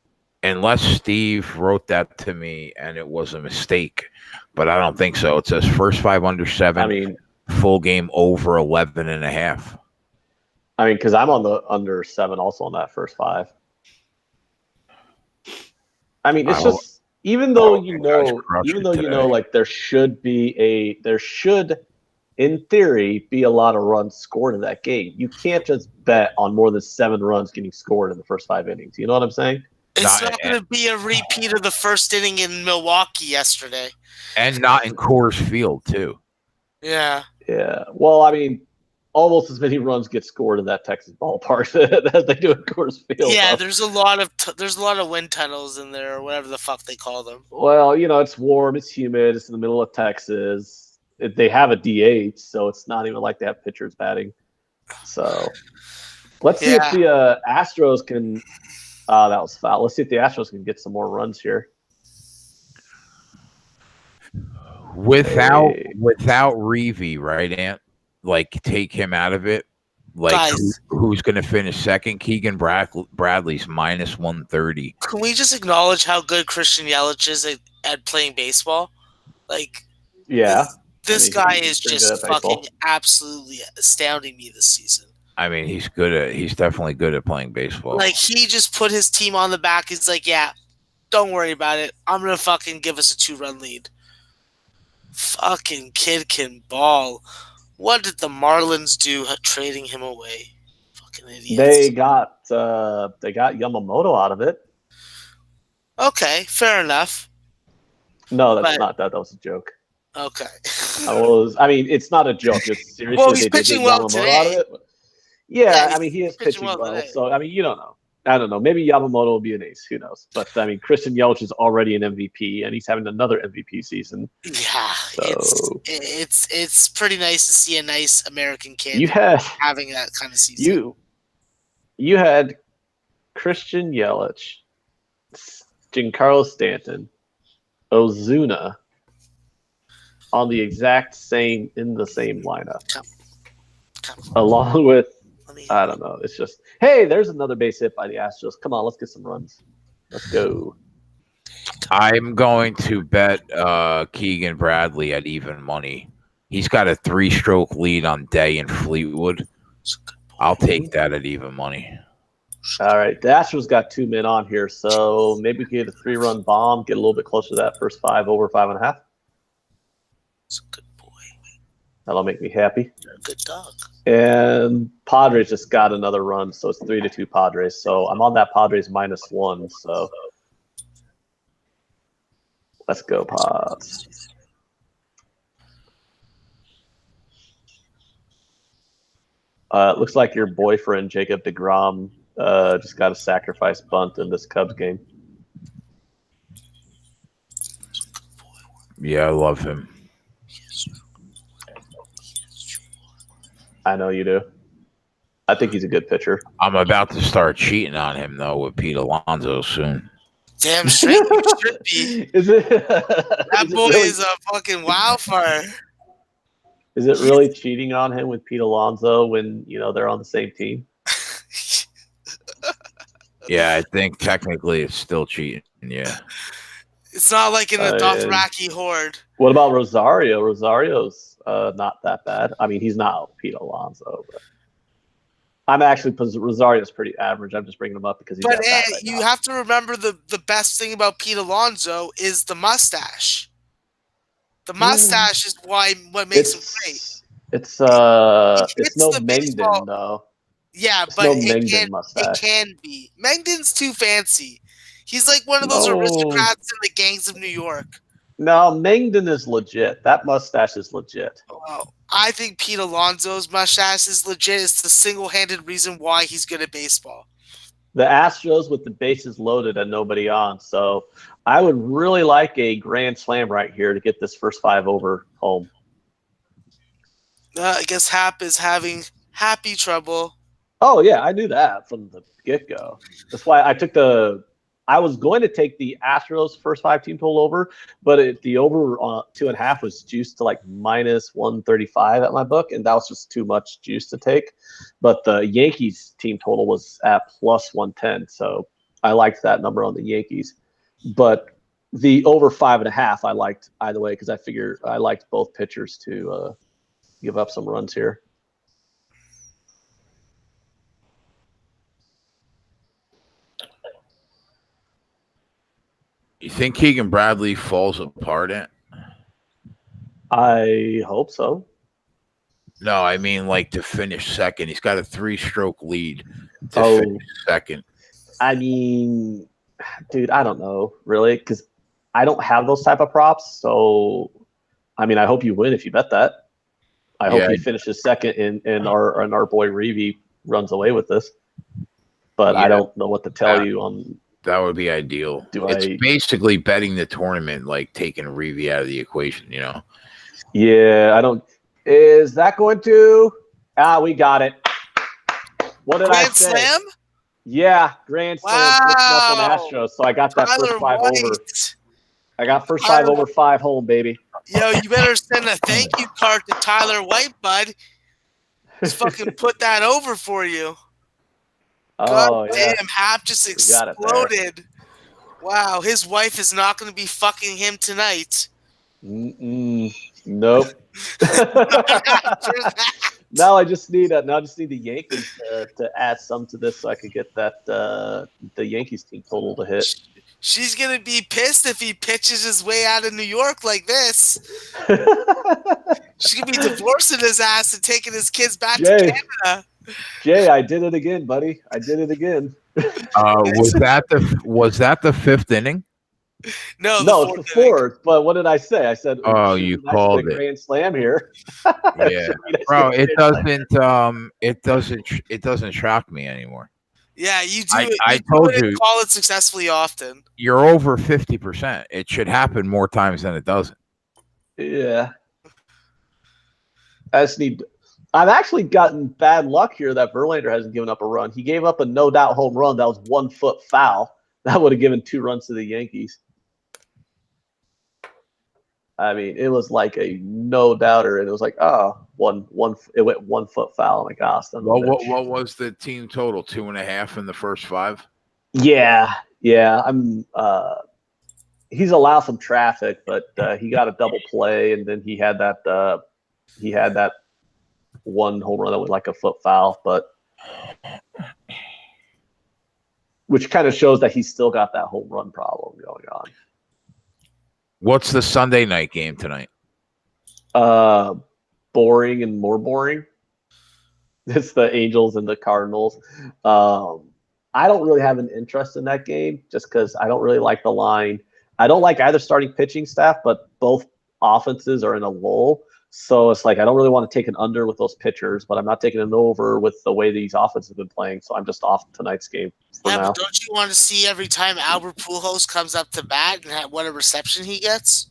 S1: Unless Steve wrote that to me and it was a mistake, but I don't think so. It says first 5 under 7.
S2: I mean,
S1: full game over 11.5.
S2: I mean, because I'm on the under 7 also on that first 5. I mean, it's just even though you know, like there should, in theory, be a lot of runs scored in that game. You can't just bet on more than 7 runs getting scored in the first 5 innings. You know what I'm saying?
S3: It's not going to be a repeat of the first inning in Milwaukee yesterday.
S1: And not in Coors Field, too.
S3: Yeah.
S2: Yeah. Well, I mean, almost as many runs get scored in that Texas ballpark as they do at Coors Field.
S3: Yeah, there's a lot of wind tunnels in there, or whatever the fuck they call them.
S2: Well, you know, it's warm, it's humid, it's in the middle of Texas. They have a DH, so it's not even like they have pitchers batting. So let's see if the Astros can. That was foul. Let's see if the Astros can get some more runs here.
S1: Without Reevy, right, Ant? Like, take him out of it. Like, who's going to finish second? Keegan Bradley's minus 130.
S3: Can we just acknowledge how good Christian Yelich is at playing baseball? Like,
S2: yeah,
S3: this guy is just fucking absolutely astounding me this season.
S1: I mean, he's definitely good at playing baseball.
S3: Like, he just put his team on the back. He's like, yeah, don't worry about it. I'm going to fucking give us a 2-run lead. Fucking kid can ball. What did the Marlins do trading him away? Fucking idiots.
S2: They got Yamamoto out of it.
S3: Okay, fair enough.
S2: No, that's
S3: But
S2: not that. That was a joke.
S3: okay.
S2: I mean, it's not a joke. It's
S3: Well,
S2: seriously
S3: he's
S2: they did
S3: pitching
S2: get
S3: well
S2: Yamamoto out of
S3: today.
S2: it. Yeah,
S3: Yeah,
S2: I mean, he
S3: he's
S2: is
S3: pitching
S2: pitching
S3: well
S2: well.
S3: today.
S2: So, I mean, you don't know. I don't know. Maybe Yamamoto will be an ace. Who knows? But, I mean, Christian Yelich is already an MVP, and he's having another MVP season.
S3: Yeah,
S2: So
S3: it's pretty nice to see a nice American kid
S2: you had
S3: having that kind of season.
S2: you had Christian Yelich, Giancarlo Stanton, Ozuna on the exact same in the same lineup,
S3: Come
S2: along with
S3: let me.
S2: I don't know. It's just hey, there's another base hit by the Astros. Come on, let's get some runs. Let's go.
S1: I'm going to bet Keegan Bradley at even money. He's got a 3-stroke lead on Day and Fleetwood. I'll take that at even money.
S2: All right, the Astros got 2 men on here, so maybe we can get a 3-run bomb, get a little bit closer to that first 5 over 5.5.
S3: It's a good boy.
S2: That'll make me happy.
S3: You're a good dog.
S2: And Padres just got another run, so it's 3-2 Padres. So I'm on that Padres -1. So let's go, Pods. Looks like your boyfriend Jacob deGrom just got a sacrifice bunt in this Cubs game.
S1: Yeah, I love him.
S2: I know you do. I think he's a good pitcher.
S1: I'm about to start cheating on him though with Pete Alonso soon.
S3: Damn straight you should be.
S2: Is it?
S3: That boy
S2: really,
S3: is a fucking wildfire.
S2: Is it really cheating on him with Pete Alonso when they're on the same team?
S1: Yeah, I think technically it's still cheating. Yeah.
S3: It's not like in the Dothraki horde.
S2: What about Rosario? Rosario's not that bad. I mean, he's not Pete Alonso, but I'm actually because Rosario's pretty average. I'm just bringing him up because he's.
S3: But you have to remember the best thing about Pete Alonso is the mustache. The mustache is what makes him great.
S2: It's no Mengden though.
S3: Yeah,
S2: it's
S3: but
S2: no
S3: it can be. Mengden's too fancy. He's like one of those aristocrats in the gangs of New York.
S2: No, Mengden is legit. That mustache is legit.
S3: Well, I think Pete Alonso's mustache is legit. It's the single-handed reason why he's good at baseball.
S2: The Astros with the bases loaded and nobody on. So I would really like a grand slam right here to get this first 5 over home.
S3: I guess Hap is having happy trouble.
S2: Oh, yeah, I knew that from the get-go. That's why I was going to take the Astros first 5 team total over, but the over 2.5 was juiced to like -135 at my book, and that was just too much juice to take. But the Yankees team total was at +110, so I liked that number on the Yankees. But the over 5.5 I liked either way because I figured I liked both pitchers to give up some runs here.
S1: You think Keegan Bradley falls apart in?
S2: I hope so.
S1: No, I mean like to finish second. He's got a 3-stroke lead to finish second.
S2: I mean, dude, I don't know really because I don't have those type of props. So, I mean, I hope you win if you bet that. I hope he finishes second and our boy Reevy runs away with this. But I don't know what to tell you on.
S1: That would be ideal. It's basically betting the tournament, like taking Reevy out of the equation,
S2: Yeah, I don't. Is that going to? We got it. What did I say?
S3: Grand Slam?
S2: Yeah, Grand Slam.
S3: Wow.
S2: Astros. So I got that
S3: Tyler
S2: first 5
S3: White.
S2: over. I got first 5 over 5 home, baby.
S3: Yo, you better send a thank you card to Tyler White, bud. Just fucking put that over for you. God damn, Hap just exploded. Wow, his wife is not going to be fucking him tonight.
S2: Nope. Now I just need the Yankees to add some to this so I could get that the Yankees team total to hit.
S3: She's going to be pissed if he pitches his way out of New York like this. She's going to be divorcing his ass and taking his kids back to Canada.
S2: Jay, I did it again, buddy. I did it again.
S1: Was that the fifth inning?
S3: No, the
S2: No, it's
S3: fourth
S2: the
S3: inning.
S2: fourth. But what did I say? I said,
S1: Oh,
S2: should
S1: you
S2: be nice to get
S1: called
S2: a
S1: it.
S2: grand slam here.
S1: Yeah,
S2: Should be nice to
S1: bro.
S2: get a
S1: It
S2: grand slam.
S1: doesn't shock me anymore.
S3: Yeah, you do
S1: I
S3: it.
S1: I
S3: You do
S1: told
S3: it and
S1: you
S3: call it successfully often.
S1: you're over 50%. It should happen more times than it doesn't.
S2: Yeah. I just need. I've actually gotten bad luck here that Verlander hasn't given up a run. He gave up a no doubt home run. That was 1 foot foul. That would have given 2 runs to the Yankees. I mean, it was like a no doubter, and it was like, it went 1 foot foul. I'm like, son of a bitch.
S1: What was the team total? 2.5 in the first 5.
S2: Yeah. I'm. He's allowed some traffic, but he got a double play, and then he had that. One home run that was like a foot foul, but which kind of shows that he's still got that home run problem going on.
S1: What's the Sunday night game tonight?
S2: Boring and more boring. It's the Angels and the Cardinals. I don't really have an interest in that game just because I don't really like the line. I don't like either starting pitching staff, but both offenses are in a lull. So it's like I don't really want to take an under with those pitchers, but I'm not taking an over with the way these offenses have been playing. So I'm just off tonight's game for now.
S3: But don't you want to see every time Albert Pujols comes up to bat and what a reception he gets?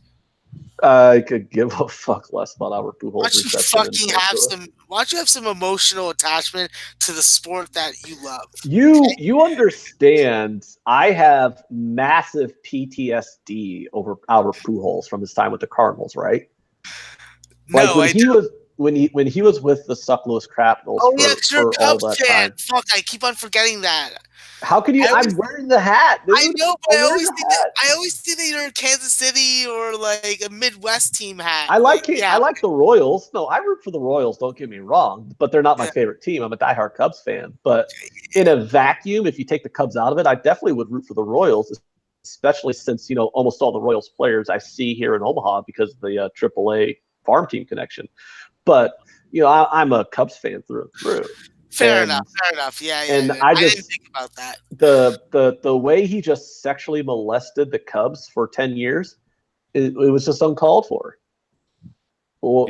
S2: I could give a fuck less about Albert Pujols.
S3: Why don't you have some emotional attachment to the sport that you love?
S2: You understand? I have massive PTSD over Albert Pujols from his time with the Cardinals, right? Like when he was with the St. Louis Cardinals.
S3: Oh yeah, you're a Cubs fan. Fuck, I keep on forgetting that.
S2: How can you? I'm wearing the hat, dude.
S3: I know, but I always see that you're a Kansas City or like a Midwest team hat.
S2: I like the Royals. No, I root for the Royals. Don't get me wrong, but they're not my favorite team. I'm a diehard Cubs fan. But in a vacuum, if you take the Cubs out of it, I definitely would root for the Royals, especially since almost all the Royals players I see here in Omaha because of the AAA farm team connection. But I'm a Cubs fan through and through.
S3: Fair enough. Yeah.
S2: And I didn't think about that. The way he just sexually molested the Cubs for 10 years, it was just uncalled for. Well,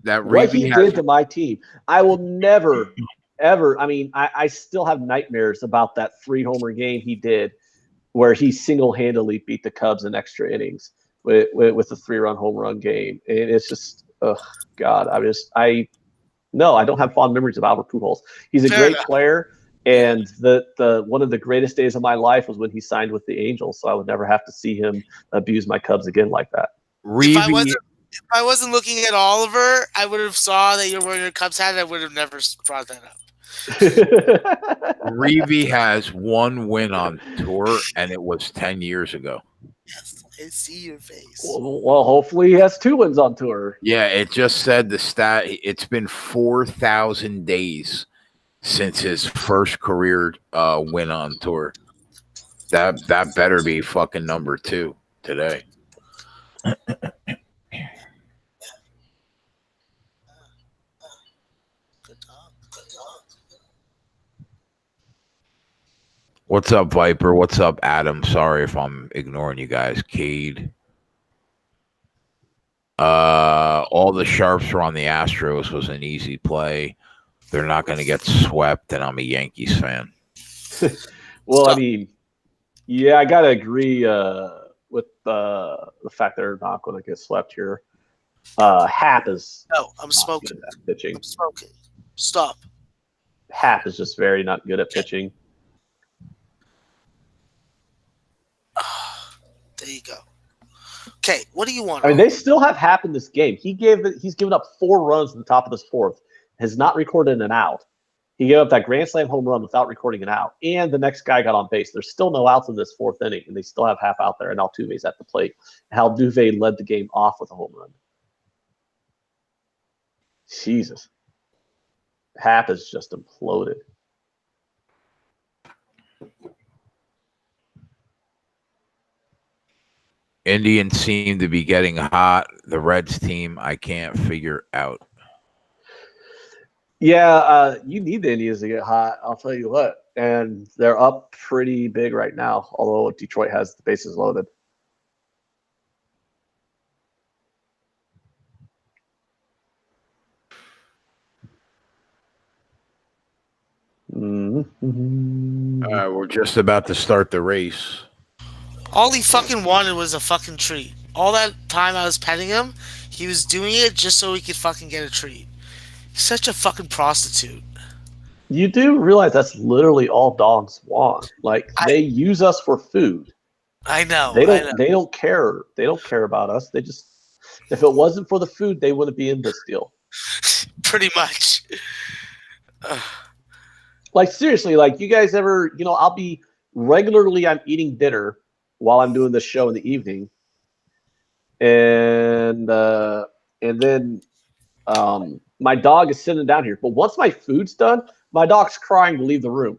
S1: that
S2: what he did to my team, I will never, ever. I mean, I still have nightmares about that 3-homer game he did, where he single-handedly beat the Cubs in extra innings with a 3-run home run game. And it's just, God, No, I don't have fond memories of Albert Pujols. He's a great player, and the one of the greatest days of my life was when he signed with the Angels. So I would never have to see him abuse my Cubs again like that.
S3: If I wasn't looking at Oliver, I would have saw that you're wearing a Cubs hat. And I would have never brought that up.
S1: Reeve has 1 win on tour, and it was 10 years ago.
S3: Yes, I see your face.
S2: Well, hopefully he has 2 wins on tour.
S1: Yeah, it just said the stat. It's been 4,000 days since his first career win on tour. That better be fucking number 2 today. What's up, Viper? What's up, Adam? Sorry if I'm ignoring you guys. Cade. All the sharps were on the Astros was an easy play. They're not going to get swept, and I'm a Yankees fan.
S2: Well, I mean, yeah, I got to agree with the fact they're not going to get swept here. Happ is.
S3: No, I'm smoking.
S2: Pitching.
S3: I'm smoking. Stop.
S2: Happ is just very not good at pitching.
S3: There you go. Okay, what do you want?
S2: I mean, they still have Happ in this game. He's given up 4 runs in the top of this 4th. Has not recorded an out. He gave up that grand slam home run without recording an out. And the next guy got on base. There's still no outs in this 4th inning, and they still have Happ out there, and Altuve's at the plate. Altuve led the game off with a home run. Jesus. Happ is just imploded.
S1: Indians seem to be getting hot. The Reds team, I can't figure out.
S2: Yeah, you need the Indians to get hot. I'll tell you what. And they're up pretty big right now, although Detroit has the bases loaded.
S1: We're just about to start the race.
S3: All he fucking wanted was a fucking treat. All that time I was petting him, he was doing it just so he could fucking get a treat. He's such a fucking prostitute.
S2: You do realize that's literally all dogs want. Like
S3: I
S2: they use us for food.
S3: I know,
S2: They
S3: I know.
S2: don't. They don't care. They don't care about us. They just. If it wasn't for the food, they wouldn't be in this deal.
S3: Pretty much.
S2: Like seriously, like you guys ever? I'll be regularly. I'm eating dinner while I'm doing this show in the evening, and then my dog is sitting down here. But once my food's done, my dog's crying to leave the room.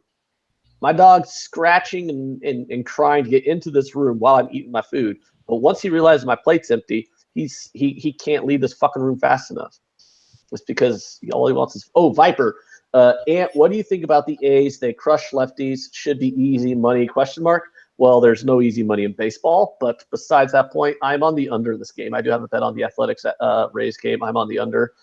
S2: My dog's scratching and crying to get into this room while I'm eating my food. But once he realizes my plate's empty, he can't leave this fucking room fast enough. It's because all he wants is Viper. Ant, what do you think about the A's? They crush lefties. Should be easy money? ? Well, there's no easy money in baseball. But besides that point, I'm on the under this game. I do have a bet on the Athletics Rays game. I'm on the under.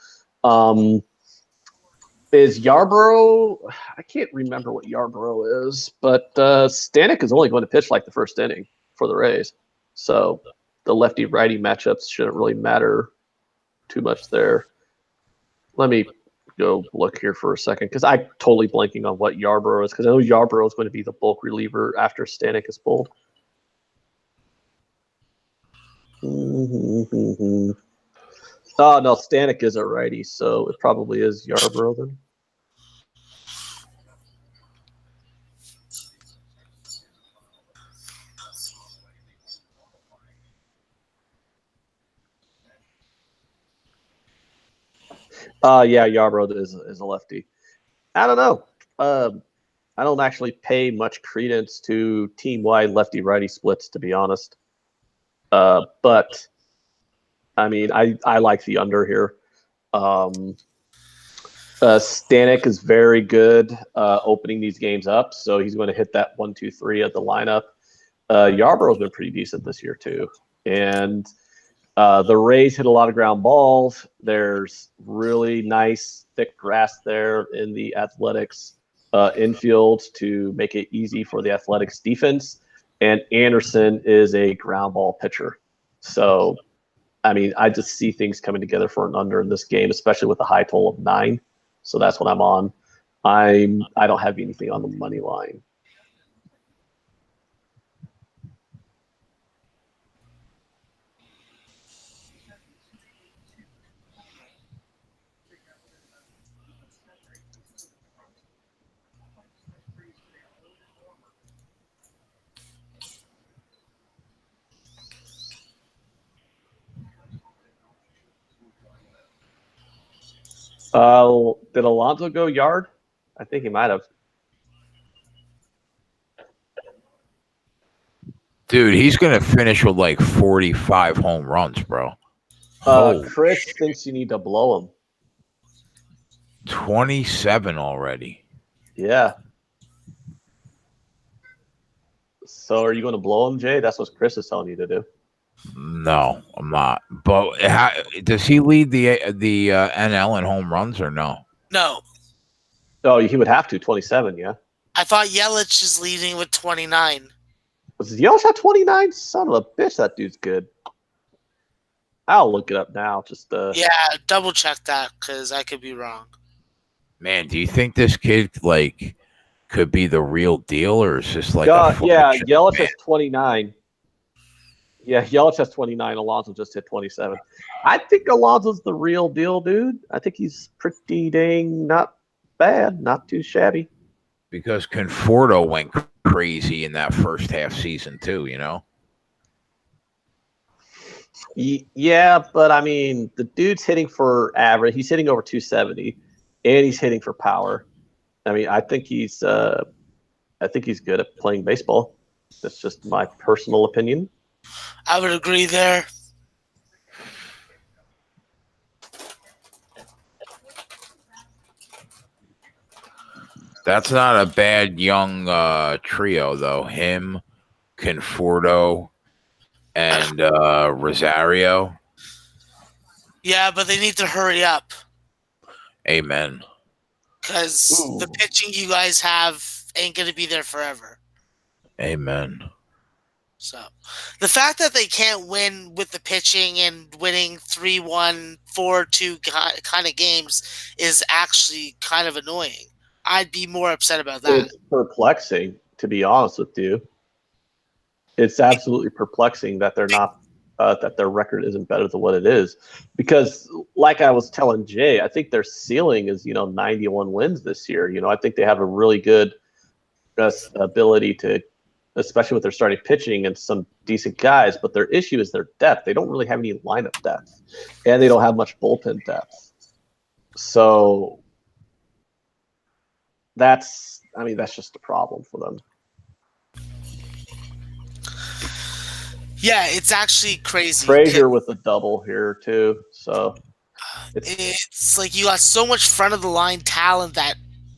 S2: Is Yarbrough? I can't remember what Yarbrough is, but Stanek is only going to pitch like the first inning for the Rays. So the lefty-righty matchups shouldn't really matter too much there. Let me go look here for a second because I'm totally blanking on what Yarbrough is because I know Yarbrough is going to be the bulk reliever after Stanek is pulled. Oh, no, Stanek is a righty, so it probably is Yarbrough then. Yeah, Yarbrough is a lefty. I don't know. I don't actually pay much credence to team-wide lefty-righty splits, to be honest. But I mean, I like the under here. Stanek is very good opening these games up, so he's going to hit that 1, 2, 3 of the lineup. Yarbrough's been pretty decent this year too, and the Rays hit a lot of ground balls. There's really nice thick grass there in the Athletics infield to make it easy for the Athletics defense. And Anderson is a ground ball pitcher. So, I mean, I just see things coming together for an under in this game, especially with a high total of 9. So that's what I'm on. I don't have anything on the money line. Did Alonso go yard? I think he might have.
S1: Dude, he's going to finish with like 45 home runs, bro.
S2: Chris thinks you need to blow him.
S1: 27 already.
S2: Yeah. So are you going to blow him, Jay? That's what Chris is telling you to do.
S1: No, I'm not. But does he lead the NL in home runs or no?
S3: No.
S2: Oh, he would have to. 27, yeah.
S3: I thought Yelich is leading with 29.
S2: Was Yelich at 29? Son of a bitch, that dude's good. I'll look it up now. Just
S3: Yeah, double check that because I could be wrong.
S1: Man, do you think this kid could be the real deal, or is this like
S2: Yelich has 29. Yeah, Yelich has 29. Alonso just hit 27. I think Alonso's the real deal, dude. I think he's pretty dang not bad, not too shabby.
S1: Because Conforto went crazy in that first half season too, you know?
S2: Yeah, but I mean, the dude's hitting for average. He's hitting over 270, and he's hitting for power. I mean, I think he's good at playing baseball. That's just my personal opinion.
S3: I would agree there.
S1: That's not a bad young trio, though. Him, Conforto, and Rosario.
S3: Yeah, but they need to hurry up
S1: Amen.
S3: because the
S2: Ooh.
S3: pitching you guys have ain't going to be there forever.
S1: Amen.
S3: So the fact that they can't win with the pitching and winning 3-1, 4-2 kind of games is actually kind of annoying. I'd be more upset about that.
S2: It's perplexing, to be honest with you. It's absolutely perplexing that they're not that their record isn't better than what it is. Because, like I was telling Jay, I think their ceiling is 91 wins this year. I think they have a really good ability to, especially with their starting pitching and some decent guys. But their issue is their depth. They don't really have any lineup depth, and they don't have much bullpen depth. So that's just a problem for them.
S3: Yeah, it's actually crazy.
S2: Frazier with a double here too. So
S3: it's like you got so much front of the line talent that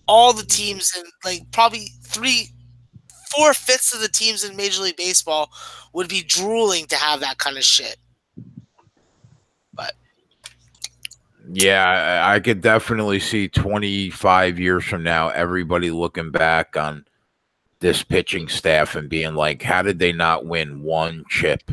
S3: all the teams and like probably 4/5 of the teams in Major League Baseball would be drooling to have that kind of shit. But
S1: yeah, I could definitely see 25 years from now, everybody looking back on this pitching staff and being like, how did they not win one chip?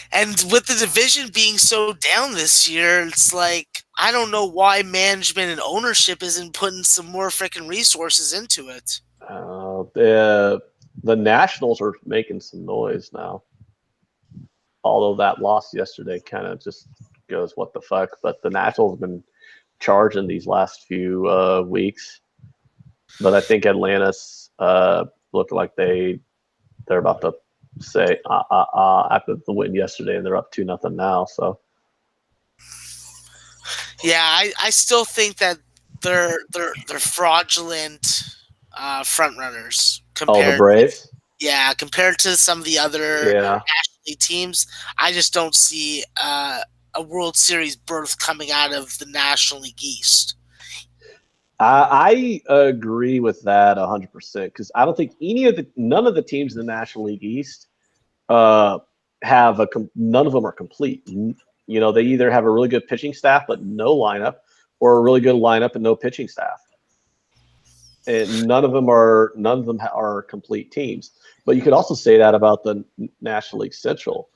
S3: And with the division being so down this year, it's like, I don't know why management and ownership isn't putting some more freaking resources into it.
S2: The Nationals are making some noise now. Although that loss yesterday kind of just goes, what the fuck? But the Nationals have been charging these last few weeks. But I think Atlanta's look like they're about to say after the win yesterday, and they're up 2-0 now. So
S3: yeah, I still think that they're fraudulent front runners compared.
S2: Oh, the Braves.
S3: Compared to some of the other
S2: Yeah.
S3: National League teams, I just don't see a World Series berth coming out of the National League East.
S2: I agree with that 100% because I don't think none of the teams in the National League East none of them are complete. They either have a really good pitching staff but no lineup, or a really good lineup and no pitching staff. And none of them are complete teams. But you could also say that about the National League Central.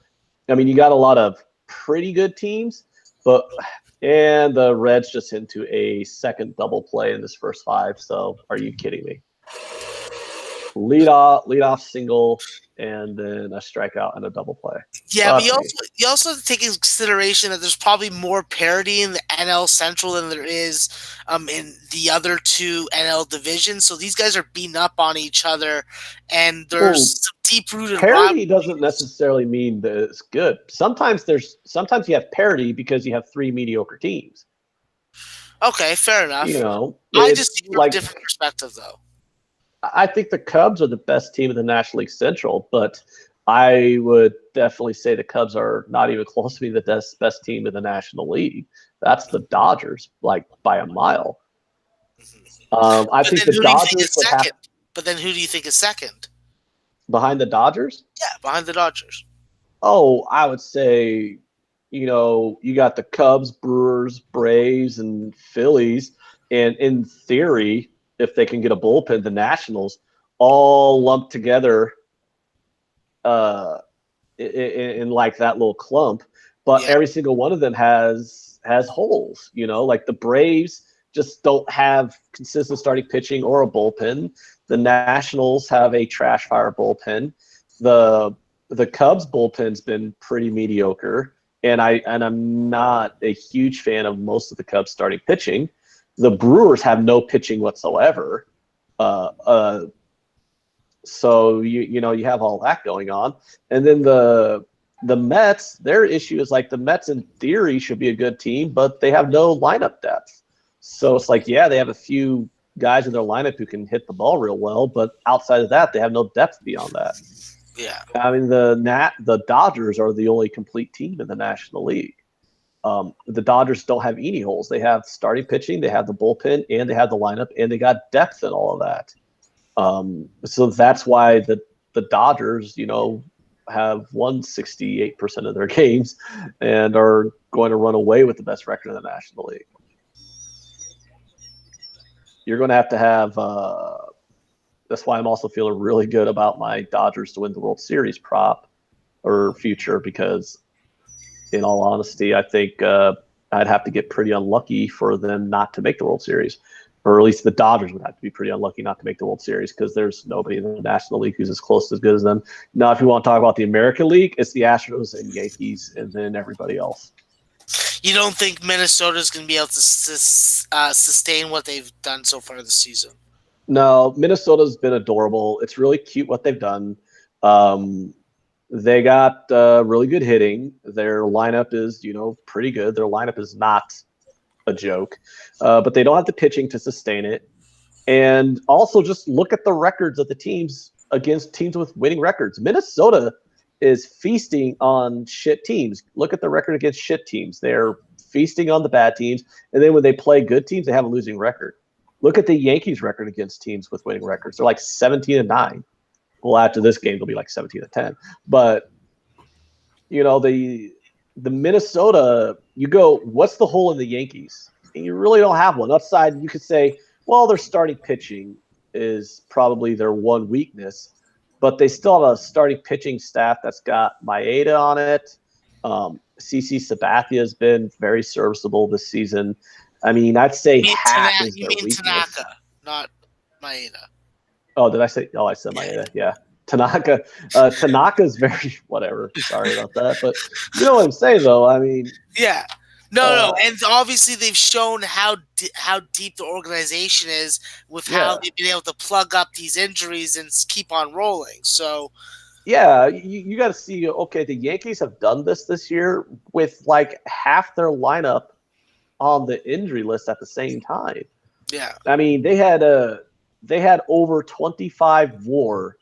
S2: I mean, you got a lot of pretty good teams, and the Reds just into a second double play in this first 5. So are you kidding me? Lead off single, and then a strikeout and a double play.
S3: Yeah, but you also have to take into consideration that there's probably more parity in the NL Central than there is in the other 2 NL divisions. So these guys are beating up on each other, and there's some deep-rooted
S2: parity doesn't necessarily mean that it's good. Sometimes you have parity because you have 3 mediocre teams.
S3: Okay, fair enough. I just see from a different perspective, though.
S2: I think the Cubs are the best team in the National League Central, but I would definitely say the Cubs are not even close to being the best team in the National League. That's the Dodgers, like by a mile. I think the Dodgers would have.
S3: But then who do you think is second?
S2: Behind the Dodgers?
S3: Yeah, behind the Dodgers.
S2: Oh, I would say, you got the Cubs, Brewers, Braves, and Phillies. And in theory, if they can get a bullpen, the Nationals all lumped together in like that little clump. But every single one of them has holes. Like the Braves just don't have consistent starting pitching or a bullpen. The Nationals have a trash fire bullpen. The Cubs bullpen's been pretty mediocre, and I'm not a huge fan of most of the Cubs starting pitching. The Brewers have no pitching whatsoever. So you have all that going on. And then the Mets, their issue is like the Mets in theory should be a good team, but they have no lineup depth. So it's like, yeah, they have a few guys in their lineup who can hit the ball real well, but outside of that, they have no depth beyond that.
S3: Yeah.
S2: I mean, the Dodgers are the only complete team in the National League. The Dodgers don't have any holes. They have starting pitching, they have the bullpen, and they have the lineup, and they got depth and all of that. So that's why the Dodgers, have won 68% of their games and are going to run away with the best record in the National League. You're going to have that's why I'm also feeling really good about my Dodgers to win the World Series prop or future, because in all honesty, I think I'd have to get pretty unlucky for them not to make the World Series. Or at least the Dodgers would have to be pretty unlucky not to make the World Series, because there's nobody in the National League who's as close as good as them. Now, if you want to talk about the American League, it's the Astros and Yankees, and then everybody else.
S3: You don't think Minnesota's going to be able to sustain what they've done so far this season?
S2: No, Minnesota's been adorable. It's really cute what they've done. They got really good hitting. Their lineup is, pretty good. Their lineup is not a joke, but they don't have the pitching to sustain it. And also just look at the records of the teams against teams with winning records. Minnesota is feasting on shit teams. Look at the record against shit teams. They're feasting on the bad teams. And then when they play good teams, they have a losing record. Look at the Yankees record against teams with winning records. They're like 17-9. Well, after this game, they'll be like 17-10. But, the Minnesota, you go, what's the hole in the Yankees? And you really don't have one. Upside, you could say, well, their starting pitching is probably their one weakness, but they still have a starting pitching staff that's got Maeda on it. CC Sabathia has been very serviceable this season. I mean, I'd say half is their weakness.
S3: Tanaka, not Maeda.
S2: Oh, did I say? Oh, I said Maeda. Yeah. Tanaka. Tanaka's very whatever. Sorry about that, but you know what I'm saying, though. I mean,
S3: yeah, no, and obviously they've shown how deep the organization is with how they've been able to plug up these injuries and keep on rolling. So,
S2: yeah, you got to see. Okay, the Yankees have done this year with like half their lineup on the injury list at the same time.
S3: Yeah,
S2: I mean they had over 25 WAR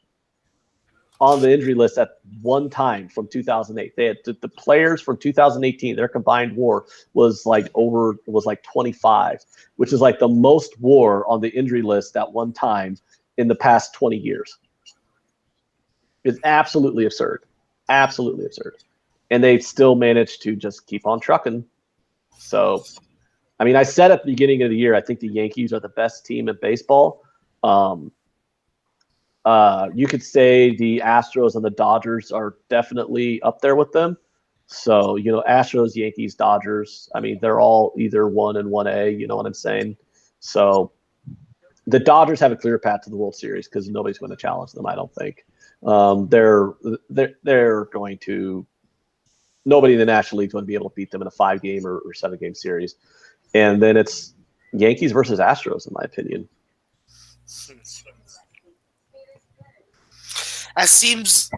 S2: on the injury list at one time from 2008. They had the players from 2018. Their combined WAR was like 25, which is like the most WAR on the injury list at one time in the past 20 years. It's absolutely absurd, and they still managed to just keep on trucking. So, I mean, I said at the beginning of the year, I think the Yankees are the best team in baseball. You could say the Astros and the Dodgers are definitely up there with them. So, Astros, Yankees, Dodgers, I mean, they're all either 1 and 1A, you know what I'm saying? So the Dodgers have a clear path to the World Series because nobody's going to challenge them, I don't think. They're going to – nobody in the National League is going to be able to beat them in a 5-game or 7-game series. And then it's Yankees versus Astros, in my opinion.
S3: That seems,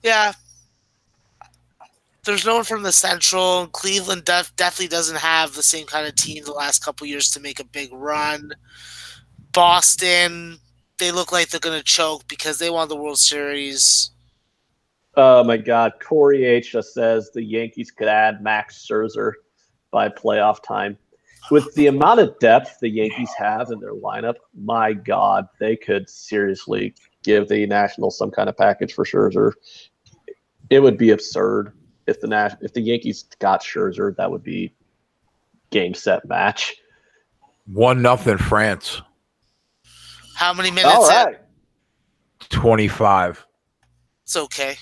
S3: yeah. There's no one from the Central. Cleveland definitely doesn't have the same kind of team the last couple of years to make a big run. Boston, they look like they're going to choke because they won the World Series.
S2: Oh, my God. Corey H. just says the Yankees could add Max Scherzer by playoff time. With the amount of depth the Yankees have in their lineup, my God, they could seriously give the Nationals some kind of package for Scherzer. It would be absurd if the Yankees got Scherzer. That would be game, set, match.
S1: 1-0 France.
S3: How many minutes?
S2: All right.
S1: 25.
S3: It's okay.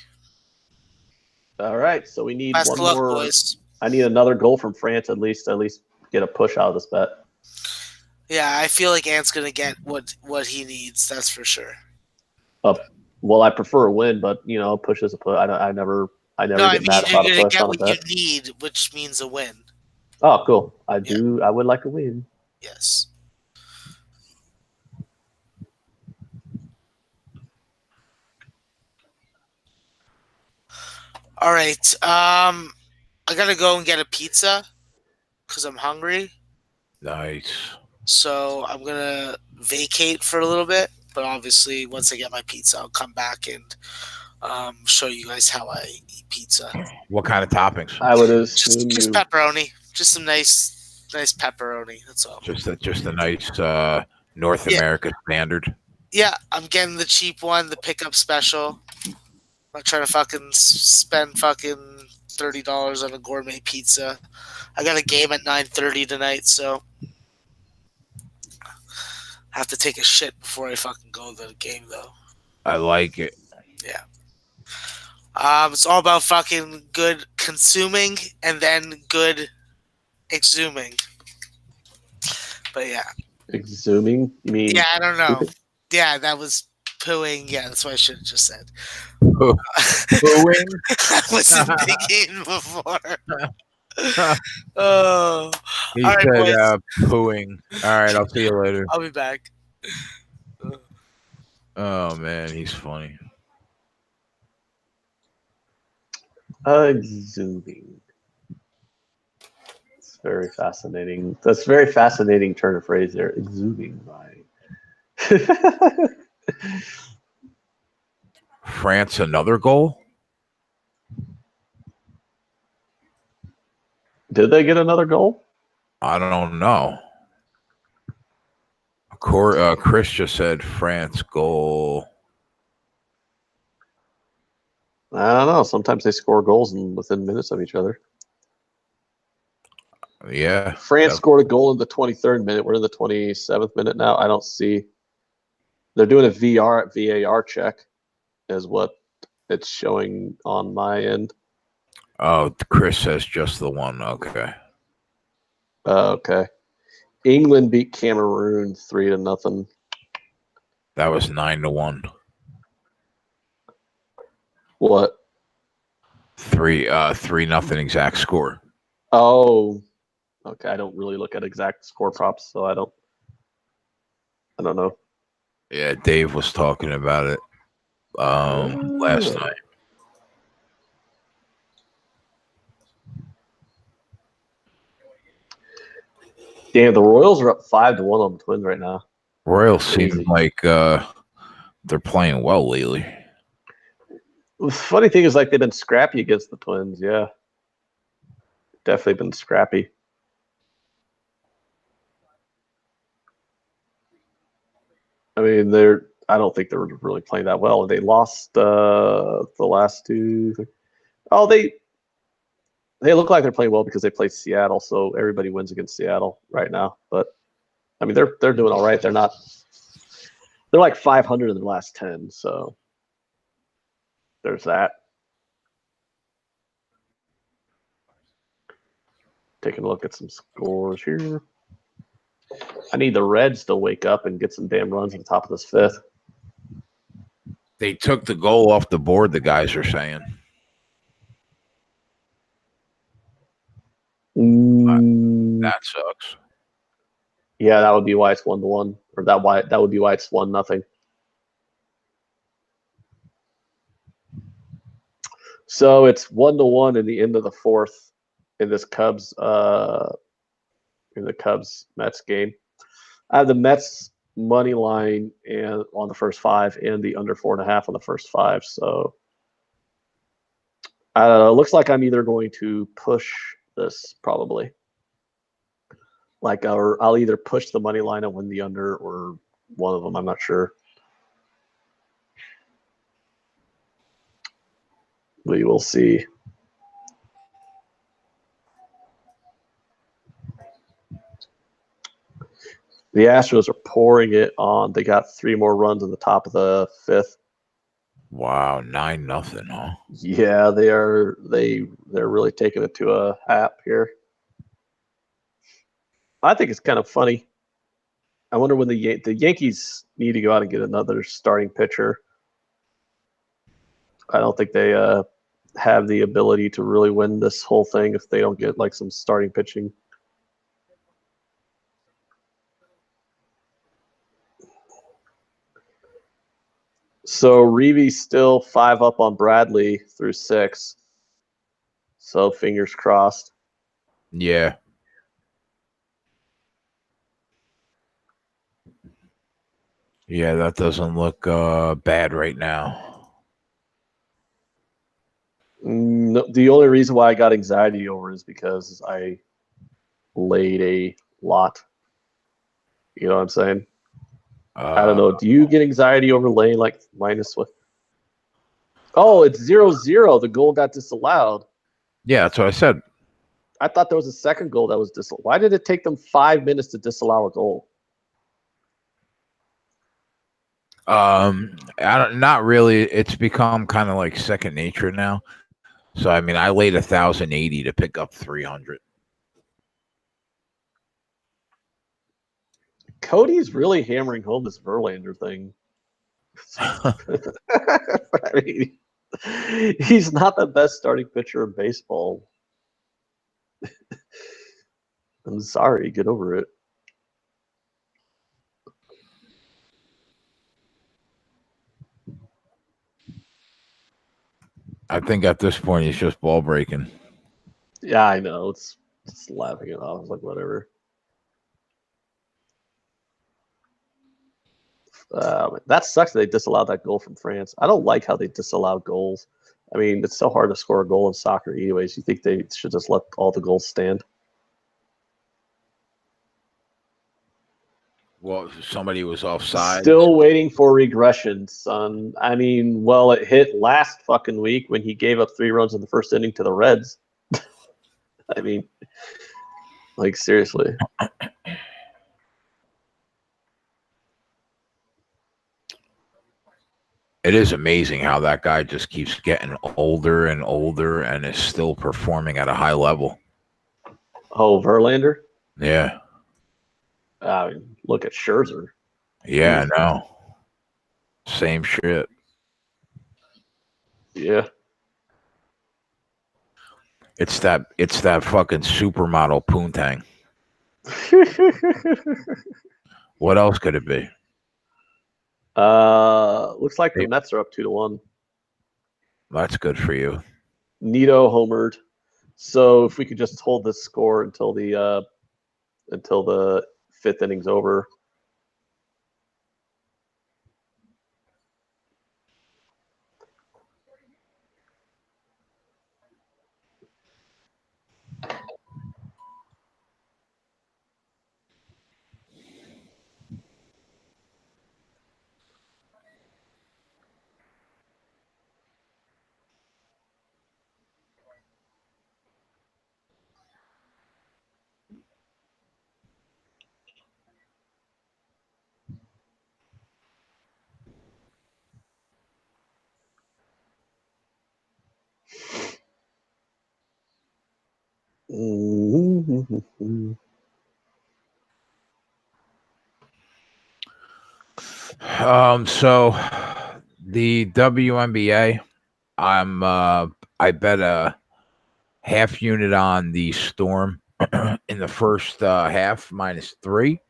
S2: All right. So we need
S3: Best
S2: one
S3: luck,
S2: more.
S3: boys.
S2: I need another goal from France at least get a push out of this bet.
S3: Yeah, I feel like Ant's going to get what he needs. That's for sure.
S2: Well, I prefer a win, but push is a push. I never get mad about a push on a bet.
S3: What you need, which means a win.
S2: Oh, cool. I would like a win.
S3: Yes. All right. I gotta go and get a pizza because I'm hungry.
S1: Nice.
S3: So I'm gonna vacate for a little bit, but obviously once I get my pizza, I'll come back and Show you guys how I eat pizza.
S1: What kind of toppings?
S2: I would assume
S3: Just
S2: you.
S3: pepperoni. Just some nice pepperoni. That's all.
S1: Just a nice North
S3: Yeah.
S1: America standard.
S3: Yeah, I'm getting the cheap one, the pickup special. I'm not trying to fucking spend fucking $30 on a gourmet pizza. I got a game at 9:30 tonight, so I have to take a shit before I fucking go to the game, though.
S1: I like it.
S3: Yeah. It's all about fucking good consuming and then good exhuming. But yeah.
S2: Exhuming? You mean
S3: Yeah, I don't know. Yeah, that was pooing. Yeah, that's what I should have just said.
S1: Booing.
S3: I wasn't thinking before. Oh,
S1: He
S3: all right,
S1: said
S3: boys.
S1: pooing. All right, I'll see you later.
S3: I'll be back.
S1: Oh man, he's funny.
S2: exhuming? It's very fascinating. That's a very fascinating turn of phrase there. Exhuming, right?
S1: France another goal?
S2: Did they get another goal?
S1: I don't know. Chris just said France goal.
S2: I don't know. Sometimes they score goals within minutes of each other.
S1: Yeah.
S2: France scored a goal in the 23rd minute. We're in the 27th minute now. I don't see. They're doing a VAR check, is what it's showing on my end.
S1: Oh, Chris says just the one. Okay.
S2: Okay. England beat Cameroon 3-0.
S1: That was 9-1.
S2: What?
S1: 3-0 exact score.
S2: Oh, okay. I don't really look at exact score props, so I don't know.
S1: Yeah, Dave was talking about it last night.
S2: Damn, the Royals are up 5-1 on the Twins right now.
S1: Royals
S2: Crazy.
S1: seem like they're playing well lately.
S2: The funny thing is, like, they've been scrappy against the Twins. Yeah, definitely been scrappy. I mean, I don't think they're really playing that well. They lost the last two. Oh, they look like they're playing well because they played Seattle, so everybody wins against Seattle right now. But I mean, they're doing all right. They're like 500 in their last 10. So there's that. Taking a look at some scores here. I need the Reds to wake up and get some damn runs at the top of this fifth.
S1: They took the goal off the board, the guys are saying. That sucks.
S2: Yeah, that would be why it's 1-1, or that would be why it's 1-0. So it's 1-1 in the end of the fourth in this Cubs Mets game. I have the Mets money line and on the first 5 and the under 4.5 on the first 5. So looks like I'm either going to push this probably. Like, or I'll either push the money line and win the under, or one of them. I'm not sure. We will see. The Astros are pouring it on. They got 3 more runs in the top of the fifth.
S1: Wow, 9-0, huh?
S2: Yeah, they're really taking it to a hap here. I think it's kind of funny. I wonder when the Yankees need to go out and get another starting pitcher. I don't think they have the ability to really win this whole thing if they don't get like some starting pitching. So Reevy's still 5 up on Bradley through 6. So fingers crossed.
S1: Yeah. Yeah, that doesn't look bad right now.
S2: No, the only reason why I got anxiety over is because I laid a lot. You know what I'm saying? I don't know. Do you get anxiety over laying like minus what? Oh, it's 0-0. The goal got disallowed.
S1: Yeah, that's what I said.
S2: I thought there was a second goal that was disallowed. Why did it take them 5 minutes to disallow a goal?
S1: Not really. It's become kind of like second nature now. So I mean, I laid 1,080 to pick up 300.
S2: Cody's really hammering home this Verlander thing. I mean, he's not the best starting pitcher in baseball. I'm sorry. Get over it.
S1: I think at this point he's just ball breaking.
S2: Yeah, I know. It's just laughing it off. Like, whatever. That sucks that they disallowed that goal from France. I don't like how they disallow goals. I mean, it's so hard to score a goal in soccer anyways. You think they should just let all the goals stand?
S1: Well, somebody was offside.
S2: Still waiting for regression, son. I mean, well, it hit last fucking week when he gave up 3 runs in the first inning to the Reds. I mean, like, seriously.
S1: It is amazing how that guy just keeps getting older and older and is still performing at a high level.
S2: Oh, Verlander?
S1: Yeah.
S2: I mean, look at Scherzer.
S1: Yeah, I know. Same shit.
S2: Yeah.
S1: It's that fucking supermodel poontang. What else could it be?
S2: Looks like the Mets are up 2-1.
S1: That's good for you.
S2: Nito homered. So if we could just hold this score until the 5th inning's over.
S1: So the WNBA, I bet a half unit on the Storm in the first half -3.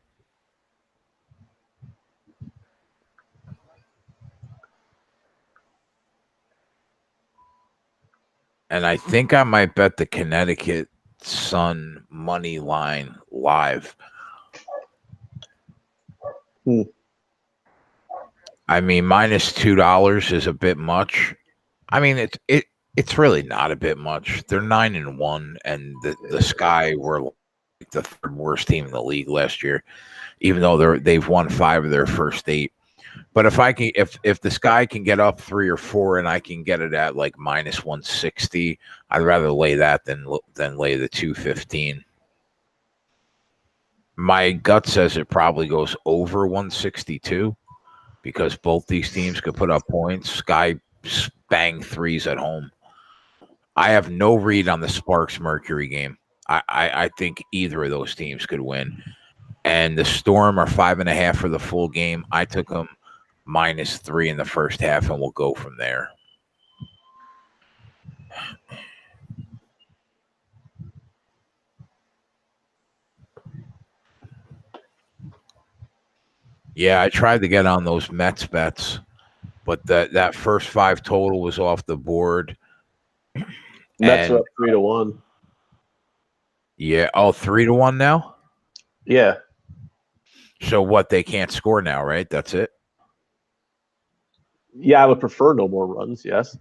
S1: And I think I might bet the Connecticut Sun money line live. I mean, -$2 is a bit much. I mean, it's really not a bit much. They're 9-1, and the Sky were like the 3rd worst team in the league last year, even though they've won 5 of their first 8. But if the Sky can get up 3 or 4, and I can get it at like -160, I'd rather lay that than lay the 215. My gut says it probably goes over 162 because both these teams could put up points. Sky bang 3s at home. I have no read on the Sparks Mercury game. I think either of those teams could win. And the Storm are 5.5 for the full game. I took them -3 in the first half, and we'll go from there. Yeah, I tried to get on those Mets bets, but that first 5 total was off the board.
S2: Mets are up 3-1.
S1: Yeah. Oh, 3-1 now?
S2: Yeah.
S1: So what? They can't score now, right? That's it?
S2: Yeah, I would prefer no more runs, yes.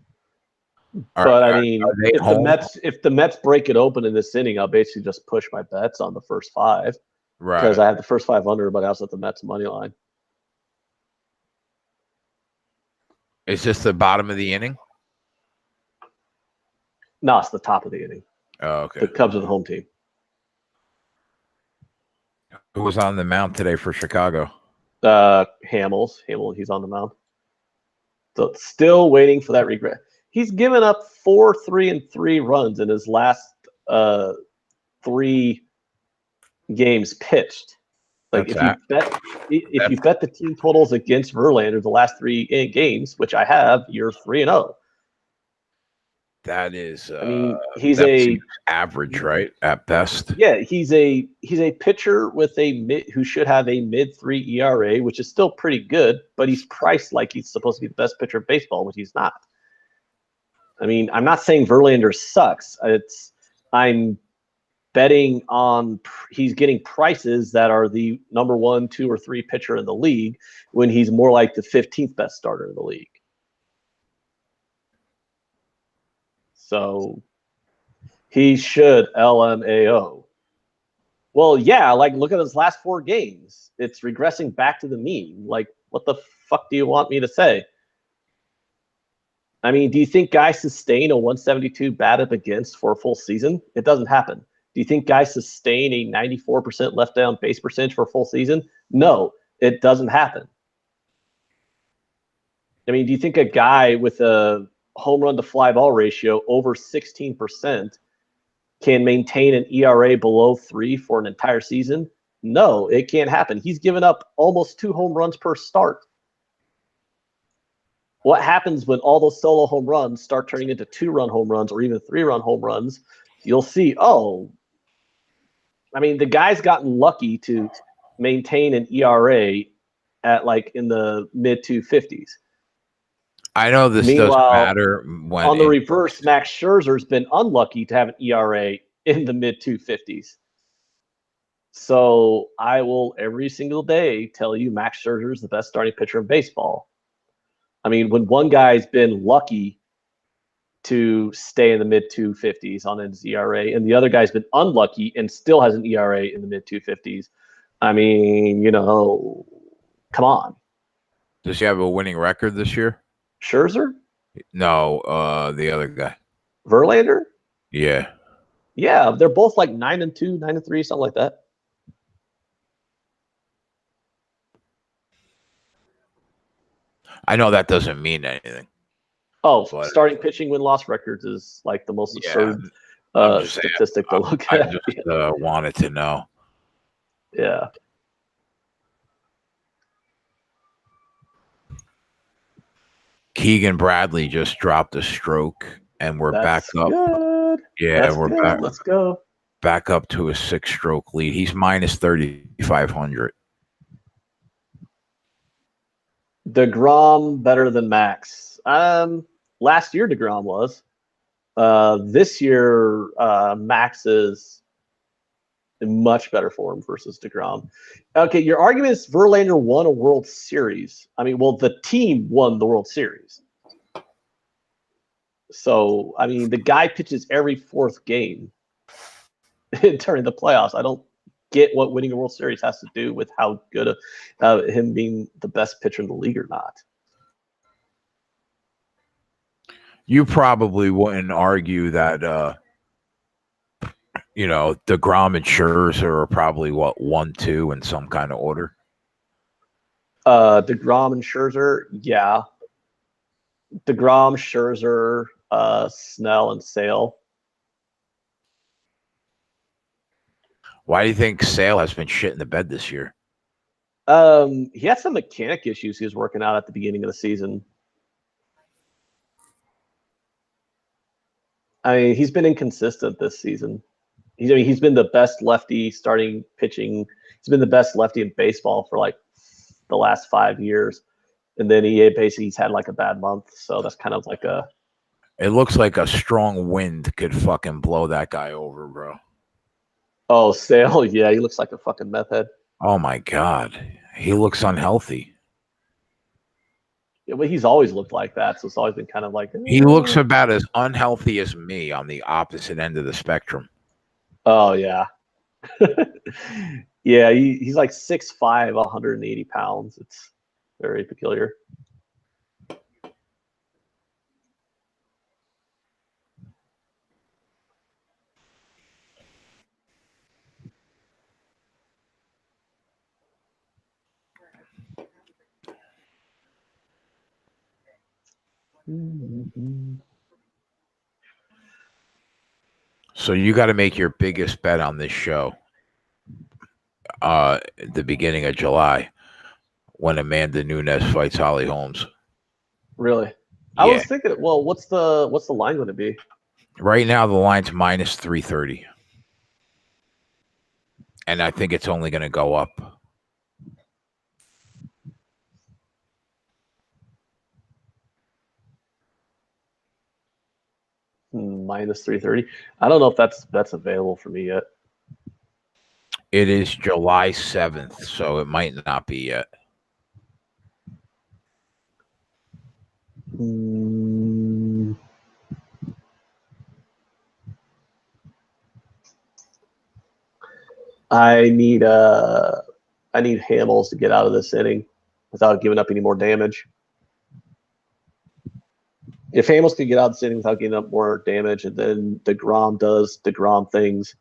S2: But I mean,
S1: are they home?
S2: if the Mets break it open in this inning, I'll basically just push my bets on the first five because
S1: Right.
S2: I have the first five under, but I also have the Mets money line.
S1: Is this the bottom of the inning?
S2: No, it's the top of the inning.
S1: Oh, okay.
S2: The Cubs are the home team.
S1: Who was on the mound today for Chicago?
S2: Hamels, he's on the mound. So still waiting for that regret. He's given up 4, 3, and 3 runs in his last 3 games pitched. Like if you bet the team totals against Verlander the last 3 games, which I have, you're 3-0.
S1: That is.
S2: I mean, he's a
S1: average, right? At best.
S2: Yeah, he's a pitcher with who should have a mid-3 ERA, which is still pretty good, but he's priced like he's supposed to be the best pitcher in baseball, which he's not. I mean, I'm not saying Verlander sucks. I'm betting on he's getting prices that are the number 1, 2, or 3 pitcher in the league when he's more like the 15th best starter in the league. So he should LMAO. Well, yeah, like look at his last 4 games. It's regressing back to the mean. Like, what the fuck do you want me to say? I mean, do you think guys sustain a 172 batted against for a full season? It doesn't happen. Do you think guys sustain a 94% left down base percentage for a full season? No, it doesn't happen. I mean, do you think a guy with a home run to fly ball ratio over 16% can maintain an ERA below 3 for an entire season? No, it can't happen. He's given up almost 2 home runs per start. What happens when all those solo home runs start turning into 2-run home runs or even 3-run home runs? You'll see, I mean, the guy's gotten lucky to maintain an ERA at like in the mid-250s.
S1: I know this doesn't matter. When
S2: on the reverse, Max Scherzer's been unlucky to have an ERA in the mid-250s. So I will every single day tell you Max Scherzer is the best starting pitcher in baseball. I mean, when one guy's been lucky to stay in the mid-250s on his ERA, and the other guy's been unlucky and still has an ERA in the mid-250s, I mean, come on.
S1: Does he have a winning record this year?
S2: Scherzer?
S1: No, the other guy.
S2: Verlander?
S1: Yeah.
S2: Yeah, they're both like 9-2, 9-3, something like that.
S1: I know that doesn't mean anything.
S2: Oh, but starting pitching win-loss records is like the most absurd statistic to look at.
S1: I just wanted to know.
S2: Yeah.
S1: Keegan Bradley just dropped a stroke, and we're back up.
S2: Good.
S1: Yeah, we're back.
S2: Let's go.
S1: Back up to a 6-stroke lead. He's minus 3,500.
S2: DeGrom better than Max. Last year DeGrom was. This year Max is in much better form versus DeGrom. Okay, your argument is Verlander won a World Series. I mean, well, the team won the World Series. So, I mean, the guy pitches every 4th game during the playoffs. I don't get what winning a World Series has to do with how good him being the best pitcher in the league or not.
S1: You probably wouldn't argue that, DeGrom and Scherzer are probably 1-2 in some kind of order.
S2: DeGrom and Scherzer, yeah. DeGrom, Scherzer, Snell, and Sale.
S1: Why do you think Sale has been shit in the bed this year?
S2: He had some mechanic issues he was working out at the beginning of the season. I mean, he's been inconsistent this season. He's been the best lefty starting pitching. He's been the best lefty in baseball for like the last 5 years. And then he's had like a bad month. So that's kind of like a.
S1: It looks like a strong wind could fucking blow that guy over, bro.
S2: Oh, Sale. Yeah, he looks like a fucking meth head.
S1: Oh my God. He looks unhealthy.
S2: Yeah, but he's always looked like that, so it's always been kind of like
S1: He looks about as unhealthy as me on the opposite end of the spectrum.
S2: Oh yeah. Yeah, he's like 6'5", 180 pounds. It's very peculiar.
S1: So you got to make your biggest bet on this show the beginning of July when Amanda Nunes fights Holly Holmes.
S2: Really? I
S1: Yeah.
S2: was thinking, well, what's the line going to be?
S1: Right now, the line's minus 330. And I think it's only going to go up.
S2: Minus 330. I don't know if that's available for me yet.
S1: It is July 7th, so it might not be yet.
S2: I need Hamels to get out of this inning without giving up any more damage. If Hamels can get out of this inning without giving up more damage, and then DeGrom does DeGrom things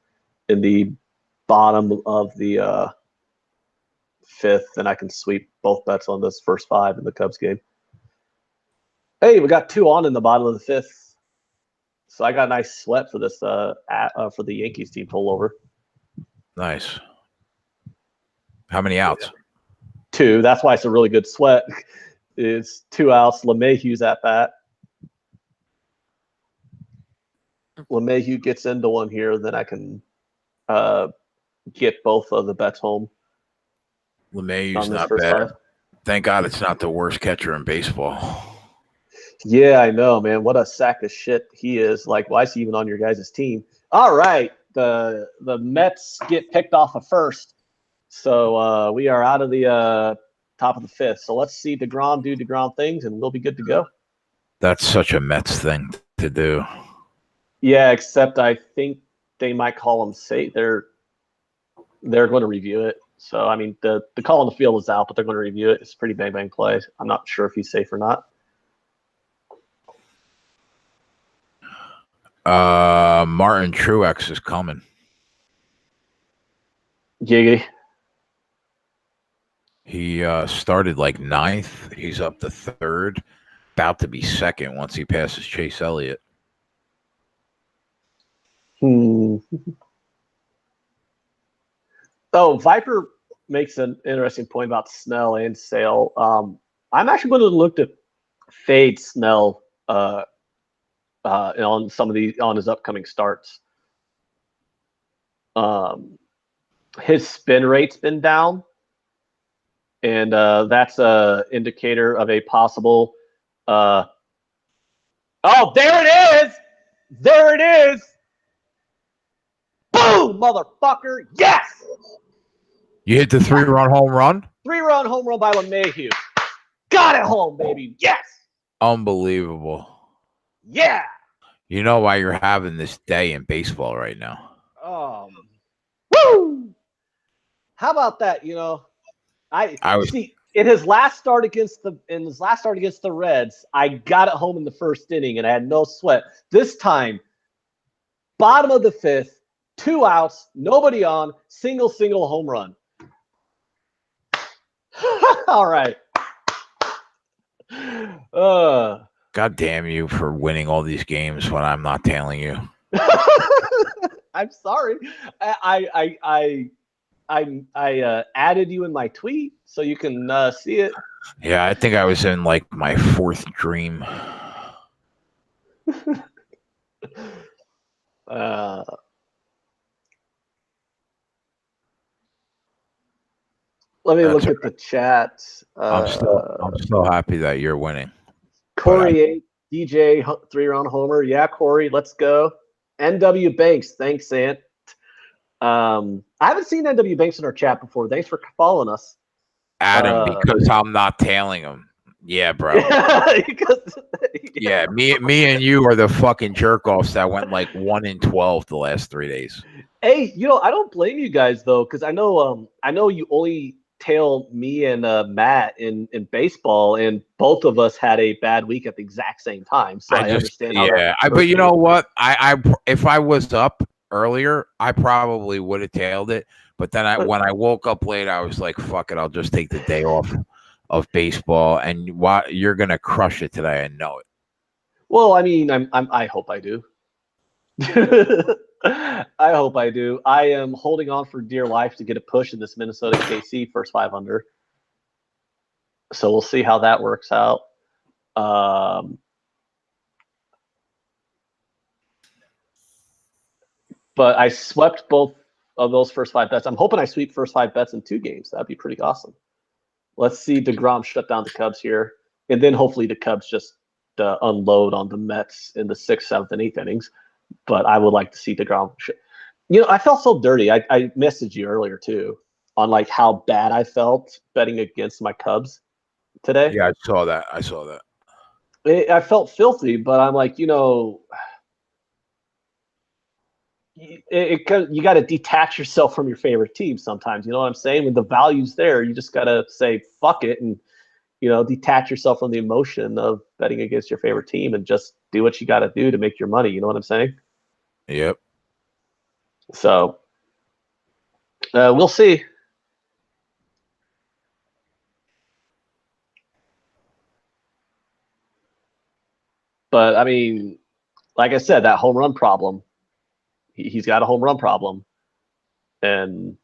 S2: in the bottom of the fifth, then I can sweep both bets on this first 5 in the Cubs game. Hey, we got 2 on in the bottom of the fifth, so I got a nice sweat for this for the Yankees team pullover.
S1: Nice. How many outs?
S2: 2. That's why it's a really good sweat. It's 2 outs. LeMahieu's at bat. LeMahieu gets into one here, then I can get both of the bets home.
S1: LeMahieu's not bad. 5. Thank God it's not the worst catcher in baseball.
S2: Yeah, I know, man. What a sack of shit he is. Like, why is he even on your guys' team? All right. The Mets get picked off of first. So we are out of the top of the fifth. So let's see DeGrom do DeGrom things, and we'll be good to go.
S1: That's such a Mets thing to do.
S2: Yeah, except I think they might call him safe. They're going to review it. So, I mean, the call on the field is out, but they're going to review it. It's a pretty bang play. I'm not sure if he's safe or not.
S1: Martin Truex is coming.
S2: Giggity.
S1: He started like 9th. He's up to 3rd. About to be 2nd once he passes Chase Elliott.
S2: Oh, Viper makes an interesting point about Snell and Sale. I'm actually going to look to fade Snell on his upcoming starts. His spin rate's been down, and that's a indicator of a possible. Oh, there it is! There it is! Boom, motherfucker! Yes!
S1: You hit the 3-run home run?
S2: 3-run home run by LeMahieu. Got it home, baby. Yes!
S1: Unbelievable.
S2: Yeah!
S1: You know why you're having this day in baseball right now.
S2: Woo! How about that? You know, I see in his last start against the Reds, I got it home in the first inning and I had no sweat. This time, bottom of the fifth, 2 outs, nobody on, single home run. All right.
S1: God damn you for winning all these games when I'm not tailing you.
S2: I'm sorry. I added you in my tweet so you can see it.
S1: Yeah, I think I was in like my 4th dream.
S2: Let me look at the chat.
S1: I'm still happy that you're winning.
S2: Corey DJ 3-run homer. Yeah, Corey, let's go. NW Banks, thanks, Ant. I haven't seen NW Banks in our chat before. Thanks for following us.
S1: Adam, because I'm not tailing him. Yeah, bro.
S2: Because,
S1: Yeah, me and you are the fucking jerk offs that went like 1-12 the last 3 days.
S2: Hey, I don't blame you guys though, because I know you only tail me and Matt in baseball, and both of us had a bad week at the exact same time. So I understand how that
S1: But you
S2: works.
S1: know what? I if I was up earlier, I probably would have tailed it. But then when I woke up late, I was like, "Fuck it, I'll just take the day off of baseball." And you're gonna crush it today, I know it.
S2: Well, I mean, I hope I do. I hope I do. I am holding on for dear life to get a push in this Minnesota KC first 5 under. So we'll see how that works out. But I swept both of those first 5 bets. I'm hoping I sweep first 5 bets in 2 games. That'd be pretty awesome. Let's see DeGrom shut down the Cubs here. And then hopefully the Cubs just unload on the Mets in the 6th, 7th, and 8th innings. But I would like to see DeGrom. I felt so dirty. I messaged you earlier, too, on like how bad I felt betting against my Cubs today.
S1: Yeah, I saw that.
S2: I felt filthy, but I'm like, you got to detach yourself from your favorite team sometimes. You know what I'm saying? When the value's there, you just got to say fuck it and detach yourself from the emotion of betting against your favorite team and just do what you got to do to make your money. You know what I'm saying?
S1: Yep.
S2: So we'll see. But I mean, like I said, that home run problem. He's got a home run problem, and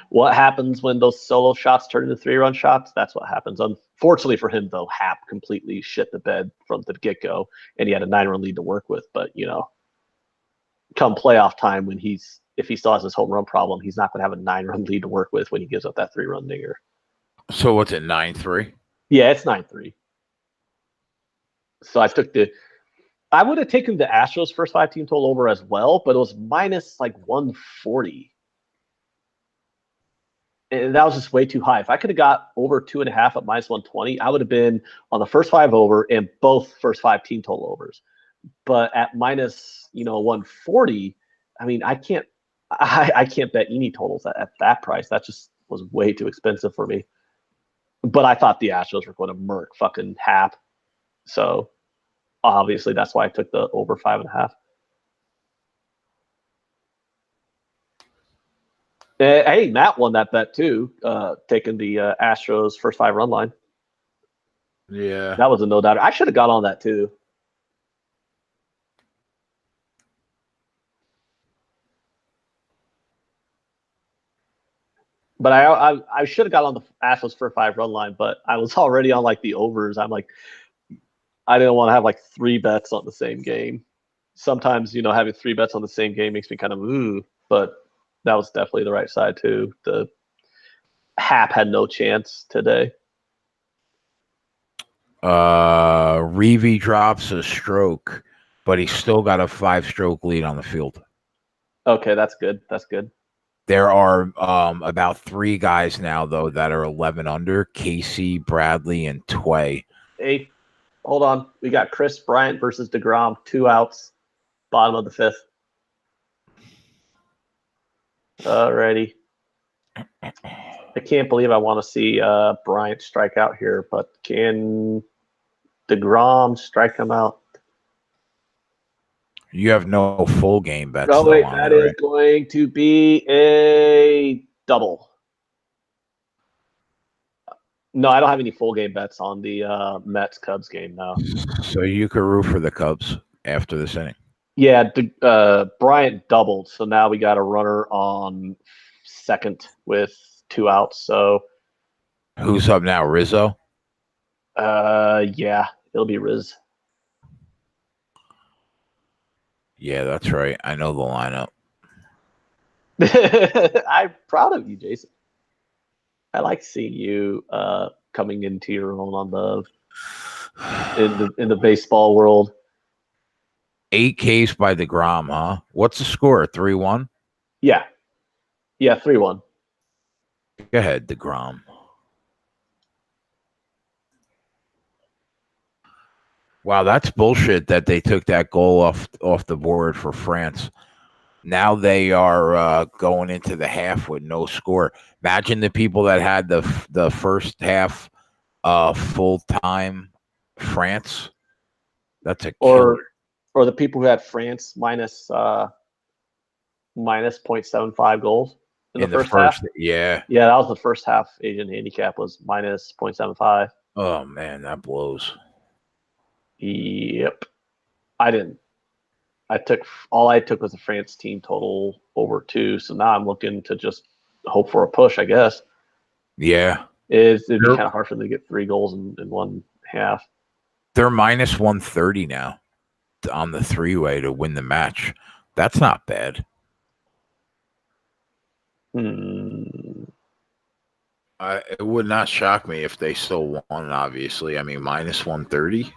S2: what happens when those solo shots turn into 3-run shots? That's what happens. Unfortunately for him, though, Hap completely shit the bed from the get-go, and he had a 9-run lead to work with. But, come playoff time, if he still has his home run problem, he's not going to have a 9-run lead to work with when he gives up that 3-run dinger.
S1: So what's it, 9-3?
S2: Yeah, it's 9-3. So I would have taken the Astros first 5 team total over as well, but it was minus like 140. And that was just way too high. If I could have got over 2.5 at minus 120, I would have been on the first 5 over and both first 5 team total overs. But at minus 140, I mean, I can't bet any totals at that price. That just was way too expensive for me. But I thought the Astros were going to murk fucking Hap. So obviously that's why I took the over 5.5. Hey, Matt won that bet too, taking the Astros first 5 run line.
S1: Yeah.
S2: That was a no doubter. I should have got on that too. But I should have got on the Astros for 5 run line, but I was already on like the overs. I'm like, I didn't want to have like 3 bets on the same game. Sometimes, having 3 bets on the same game makes me kind of ooh, but that was definitely the right side too. The Hap had no chance today.
S1: Reeve drops a stroke, but he's still got a 5-stroke lead on the field.
S2: Okay, that's good. That's good.
S1: There are about 3 guys now, though, that are 11 under: Casey, Bradley, and Tway.
S2: Hey, hold on. We got Chris Bryant versus DeGrom, 2 outs, bottom of the 5th. Alrighty. I can't believe I want to see Bryant strike out here, but can DeGrom strike him out?
S1: You have no full game bets.
S2: Oh, wait, that is going to be a double. No, I don't have any full game bets on the Mets-Cubs game now.
S1: So you could root for the Cubs after this inning.
S2: Yeah, Bryant doubled, so now we got a runner on second with 2 outs. So
S1: who's up now? Rizzo?
S2: Yeah, it'll be Riz.
S1: Yeah, that's right. I know the lineup.
S2: I'm proud of you, Jason. I like seeing you coming into your own on in the baseball world.
S1: 8 Ks by DeGrom, huh? What's the score? 3-1?
S2: Yeah, 3-1.
S1: Go ahead, DeGrom. Wow, that's bullshit that they took that goal off the board for France. Now they are going into the half with no score. Imagine the people that had the first half full time France. That's a killer.
S2: Or the people who had France minus 0.75 goals in the first half.
S1: Yeah.
S2: Yeah, that was the first half. Asian handicap was minus 0.75.
S1: Oh man, that blows.
S2: Yep. I didn't. I took was the France team total over 2. So now I'm looking to just hope for a push, I guess.
S1: Yeah.
S2: It'd be kind of hard for them to get 3 goals in one half.
S1: They're minus 130 now on the 3-way to win the match. That's not bad. It would not shock me if they still won, obviously. I mean, minus 130.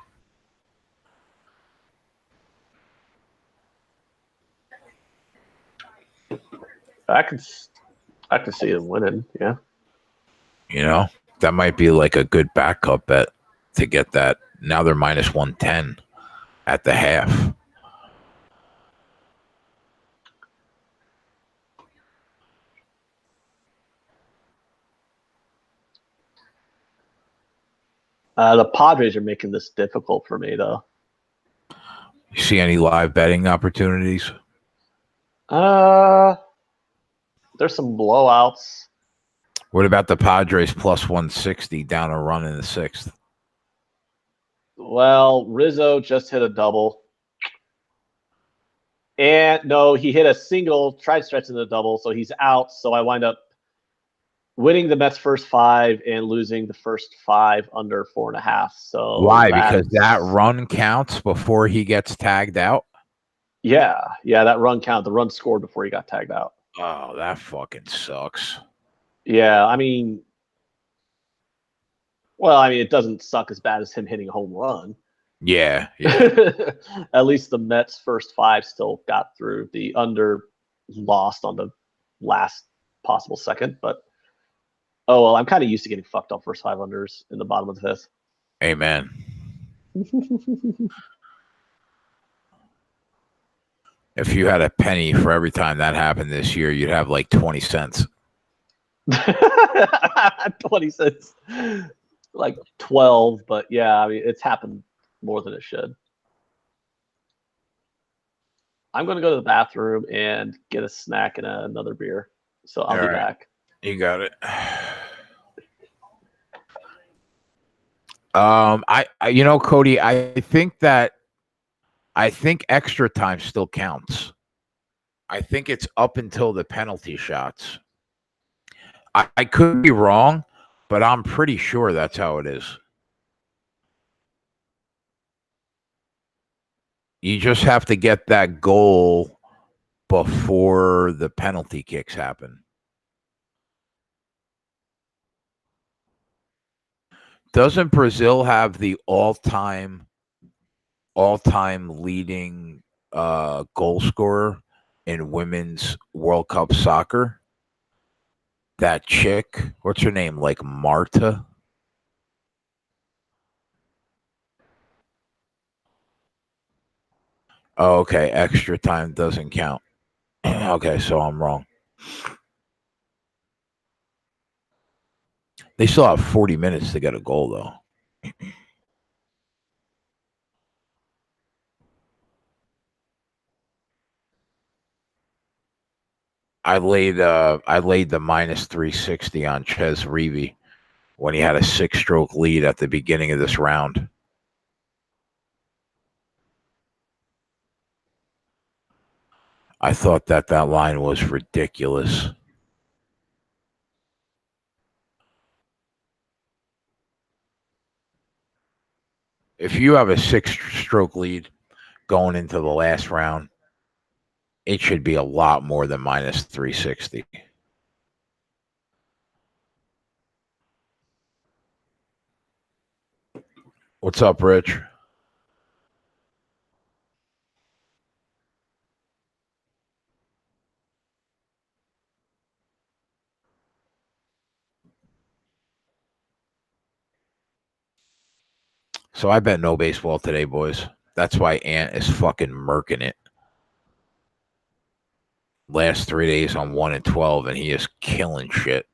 S2: I could see them winning, yeah.
S1: You know, that might be like a good backup bet to get that. Now they're minus 110 at the half.
S2: The Padres are making this difficult for me, though.
S1: You see any live betting opportunities?
S2: There's some blowouts.
S1: What about the Padres plus 160 down a run in the 6th?
S2: Well, Rizzo just hit a double. And no, he hit a single, tried stretching the double, so he's out. So I wind up winning the Mets' first 5 and losing the first 5 under 4.5. So
S1: why? Because that run counts before he gets tagged out.
S2: Yeah, that run count. The run scored before he got tagged out.
S1: Oh, that fucking sucks.
S2: Yeah, I mean, it doesn't suck as bad as him hitting a home run.
S1: Yeah.
S2: At least the Mets' first 5 still got through. The under lost on the last possible second, but oh well. I'm kind of used to getting fucked up first 5 unders in the bottom of the 5th.
S1: Amen. If you had a penny for every time that happened this year, you'd have like 20 cents.
S2: 20 cents, like 12, but yeah, I mean, it's happened more than it should. I'm going to go to the bathroom and get a snack and another beer. So I'll be back.
S1: You got it. Cody, I think extra time still counts. I think it's up until the penalty shots. I could be wrong, but I'm pretty sure that's how it is. You just have to get that goal before the penalty kicks happen. Doesn't Brazil have the all-time leading goal scorer in women's World Cup soccer? That chick, what's her name? Like Marta? Oh, okay. Extra time doesn't count. Okay, so I'm wrong. They still have 40 minutes to get a goal, though. I laid the minus 360 on Ches Reavie when he had a 6-stroke lead at the beginning of this round. I thought that line was ridiculous. If you have a 6-stroke lead going into the last round, it should be a lot more than minus 360. What's up, Rich? So I bet no baseball today, boys. That's why Ant is fucking murking it. Last 3 days on 1-12, and he is killing shit.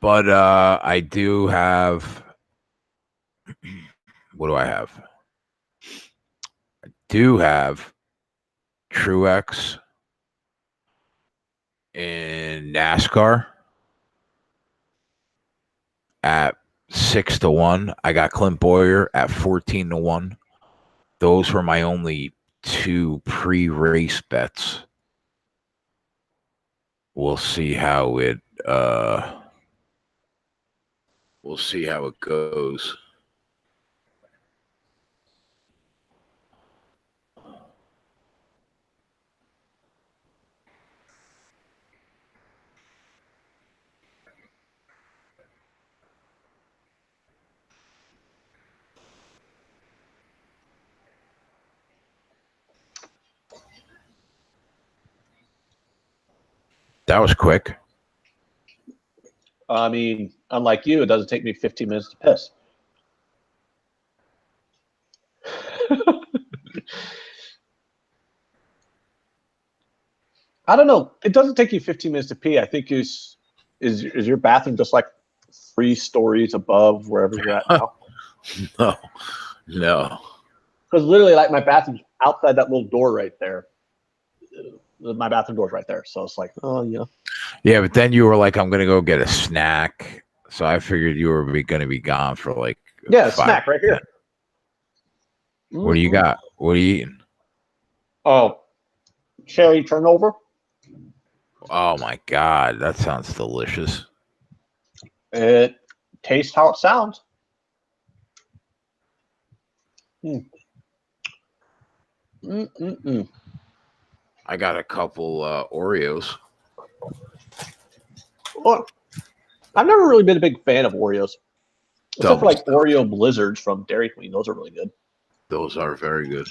S1: But I do have. What do I have? I do have Truex in NASCAR at 6-1. I got Clint Boyer at 14-1. Those were my only 2 pre-race bets. We'll see how it goes. That was quick.
S2: I mean, unlike you, it doesn't take me 15 minutes to piss. I don't know. It doesn't take you 15 minutes to pee. I think is your bathroom just like 3 stories above wherever you're at now?
S1: No.
S2: Because literally, like, my bathroom's outside that little door right there. My bathroom door's right there. So it's like, oh, yeah.
S1: Yeah, but then you were like, I'm going to go get a snack. So I figured you were going to be gone for like
S2: a snack right here.
S1: What do you got? What are you eating?
S2: Oh, cherry turnover.
S1: Oh, my God. That sounds delicious.
S2: It tastes how it sounds.
S1: I got a couple Oreos.
S2: Well, I've never really been a big fan of Oreos. Except for like Oreo Blizzards from Dairy Queen. Those are really good.
S1: Those are very good.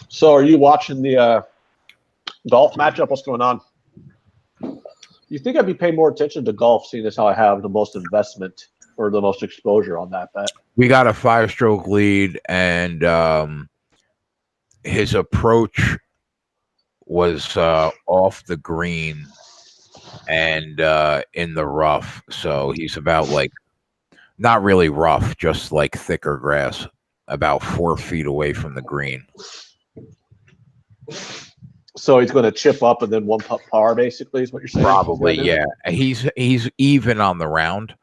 S2: So are you watching the golf matchup? What's going on? You think I'd be paying more attention to golf, seeing as how I have the most investment or the most exposure on that bet?
S1: We got a 5-stroke lead, and his approach was off the green and in the rough. So he's about like not really rough, just like thicker grass, about 4 feet away from the green.
S2: So he's going to chip up and then one putt par, basically, is what you're saying?
S1: Probably, yeah. He's even on the round,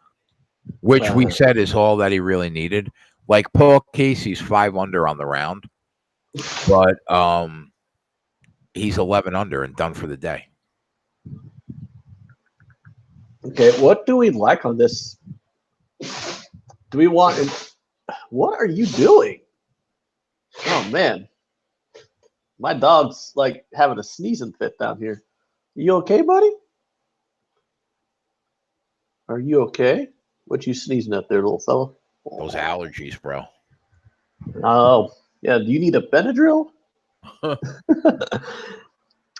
S1: which we said is all that he really needed. Like Paul Casey's 5 under on the round, but he's 11 under and done for the day.
S2: Okay, what do we like on this? Do we want? What are you doing? Oh man, my dog's like having a sneezing fit down here. You okay, buddy? Are you okay? What you sneezing at there, little fella?
S1: Those allergies, bro.
S2: Oh, yeah. Do you need a Benadryl?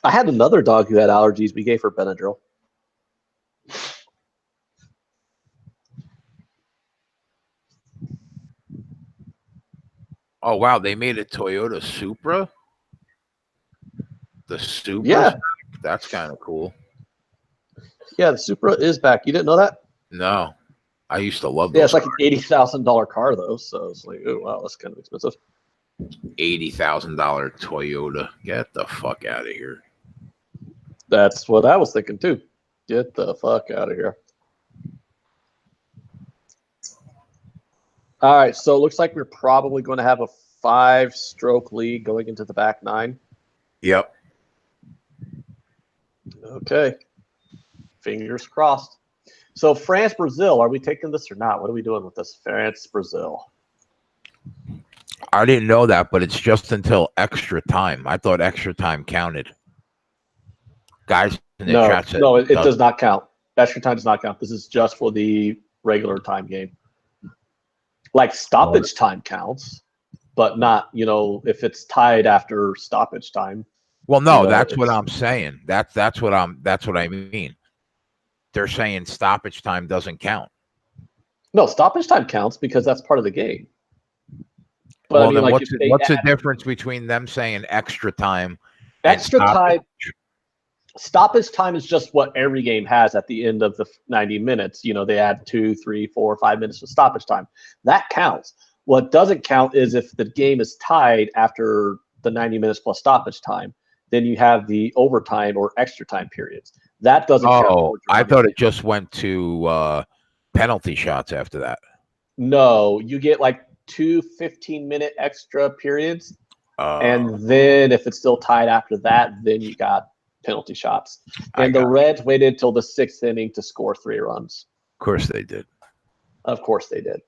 S2: I had another dog who had allergies. We gave her Benadryl.
S1: Oh wow, they made a Toyota Supra. The Supra,
S2: yeah,
S1: that's kind of cool.
S2: Yeah, the Supra is back. You didn't know that?
S1: No, I used to love those.
S2: Yeah, it's like an $80,000 car though, so it's like, oh wow, that's kind of expensive.
S1: $80,000 Toyota. Get the fuck out of here.
S2: That's what I was thinking too. Get the fuck out of here. All right, so it looks like we're probably going to have a 5-stroke lead going into the back 9.
S1: Yep.
S2: Okay. Fingers crossed. So France, Brazil, are we taking this or not? What are we doing with this? France, Brazil.
S1: I didn't know that, but it's just until extra time. I thought extra time counted. Guys in the chat said
S2: it does not count. Extra time does not count. This is just for the regular time game. Like stoppage time counts, but not, if it's tied after stoppage time.
S1: Well, no, that's what I'm saying. That's what I mean. They're saying stoppage time doesn't count.
S2: No, stoppage time counts because that's part of the game. But
S1: well, then what's the difference between them saying extra time?
S2: Extra time. Stoppage time is just what every game has at the end of the 90 minutes. They add 2, 3, 4, 5 minutes of stoppage time. That counts. What doesn't count is if the game is tied after the 90 minutes plus stoppage time, then you have the overtime or extra time periods. That doesn't count.
S1: Oh, I thought it just went to penalty shots after that.
S2: No, you get like 2 15-minute extra periods. And then if it's still tied after that, then you got penalty shots. And the Reds waited till the 6th inning to score 3 runs.
S1: Of course they did.
S2: Of course they did.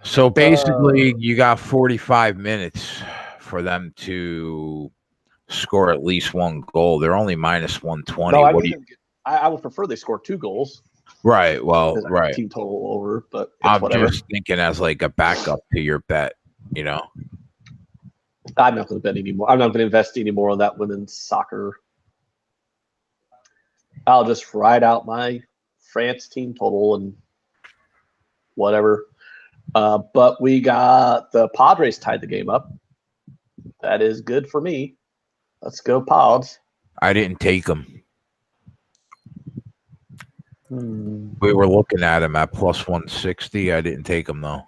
S1: So basically, you got 45 minutes for them to score at least 1 goal. They're only minus 120.
S2: No, I would prefer they score 2 goals.
S1: Right. Well, right.
S2: Team total over, but
S1: I'm
S2: whatever.
S1: just thinking as like a backup to your bet.
S2: I'm not going to bet anymore. I'm not going to invest anymore on that women's soccer. I'll just ride out my France team total and whatever. But we got the Padres tied the game up. That is good for me. Let's go Pods.
S1: I didn't take them. We were looking at him at plus 160. I didn't take him though.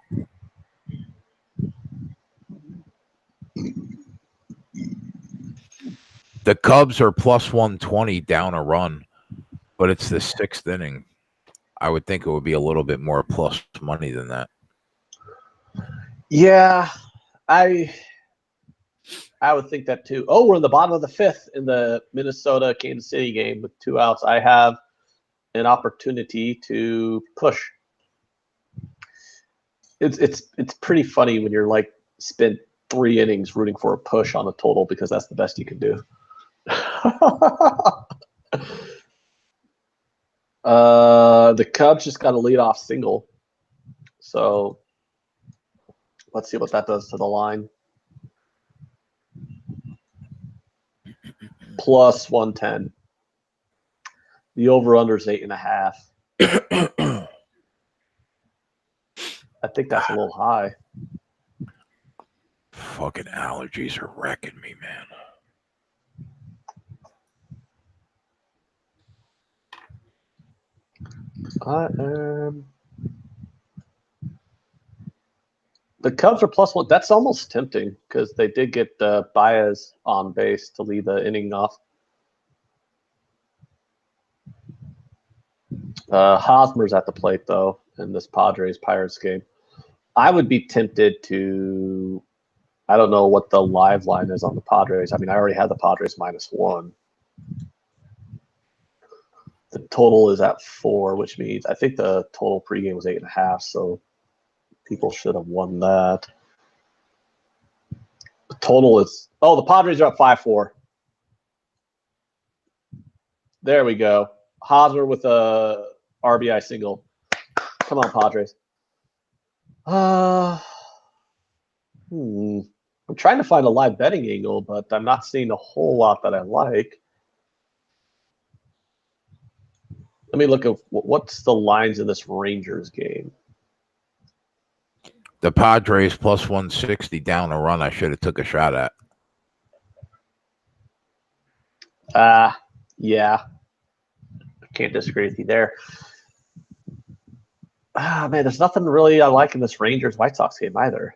S1: The Cubs are plus 120 down a run, but it's the 6th inning. I would think it would be a little bit more plus money than that.
S2: Yeah, I would think that too. Oh, we're in the bottom of the 5th in the Minnesota-Kansas City game with 2 outs. I have an opportunity to push. It's pretty funny when you're like spent 3 innings rooting for a push on a total because that's the best you can do. The Cubs just got a leadoff single, so let's see what that does to the line. Plus 110. The over/under is 8.5. I think that's a little high.
S1: Fucking allergies are wrecking me, man.
S2: The Cubs are plus 1. That's almost tempting because they did get Baez on base to lead the inning off. Hosmer's at the plate, though, in this Padres-Pirates game. I would be tempted to – I don't know what the live line is on the Padres. I mean, I already had the Padres minus 1. The total is at 4, which means I think the total pregame was 8.5, so people should have won that. The total is – oh, the Padres are up 5-4. There we go. Hosmer with a RBI single. Come on, Padres. I'm trying to find a live betting angle, but I'm not seeing a whole lot that I like. Let me look at what's the lines in this Rangers game.
S1: The Padres plus 160 down a run. I should have took a shot at.
S2: Yeah. Can't disagree with you there. Man, there's nothing really I like in this Rangers-White Sox game either.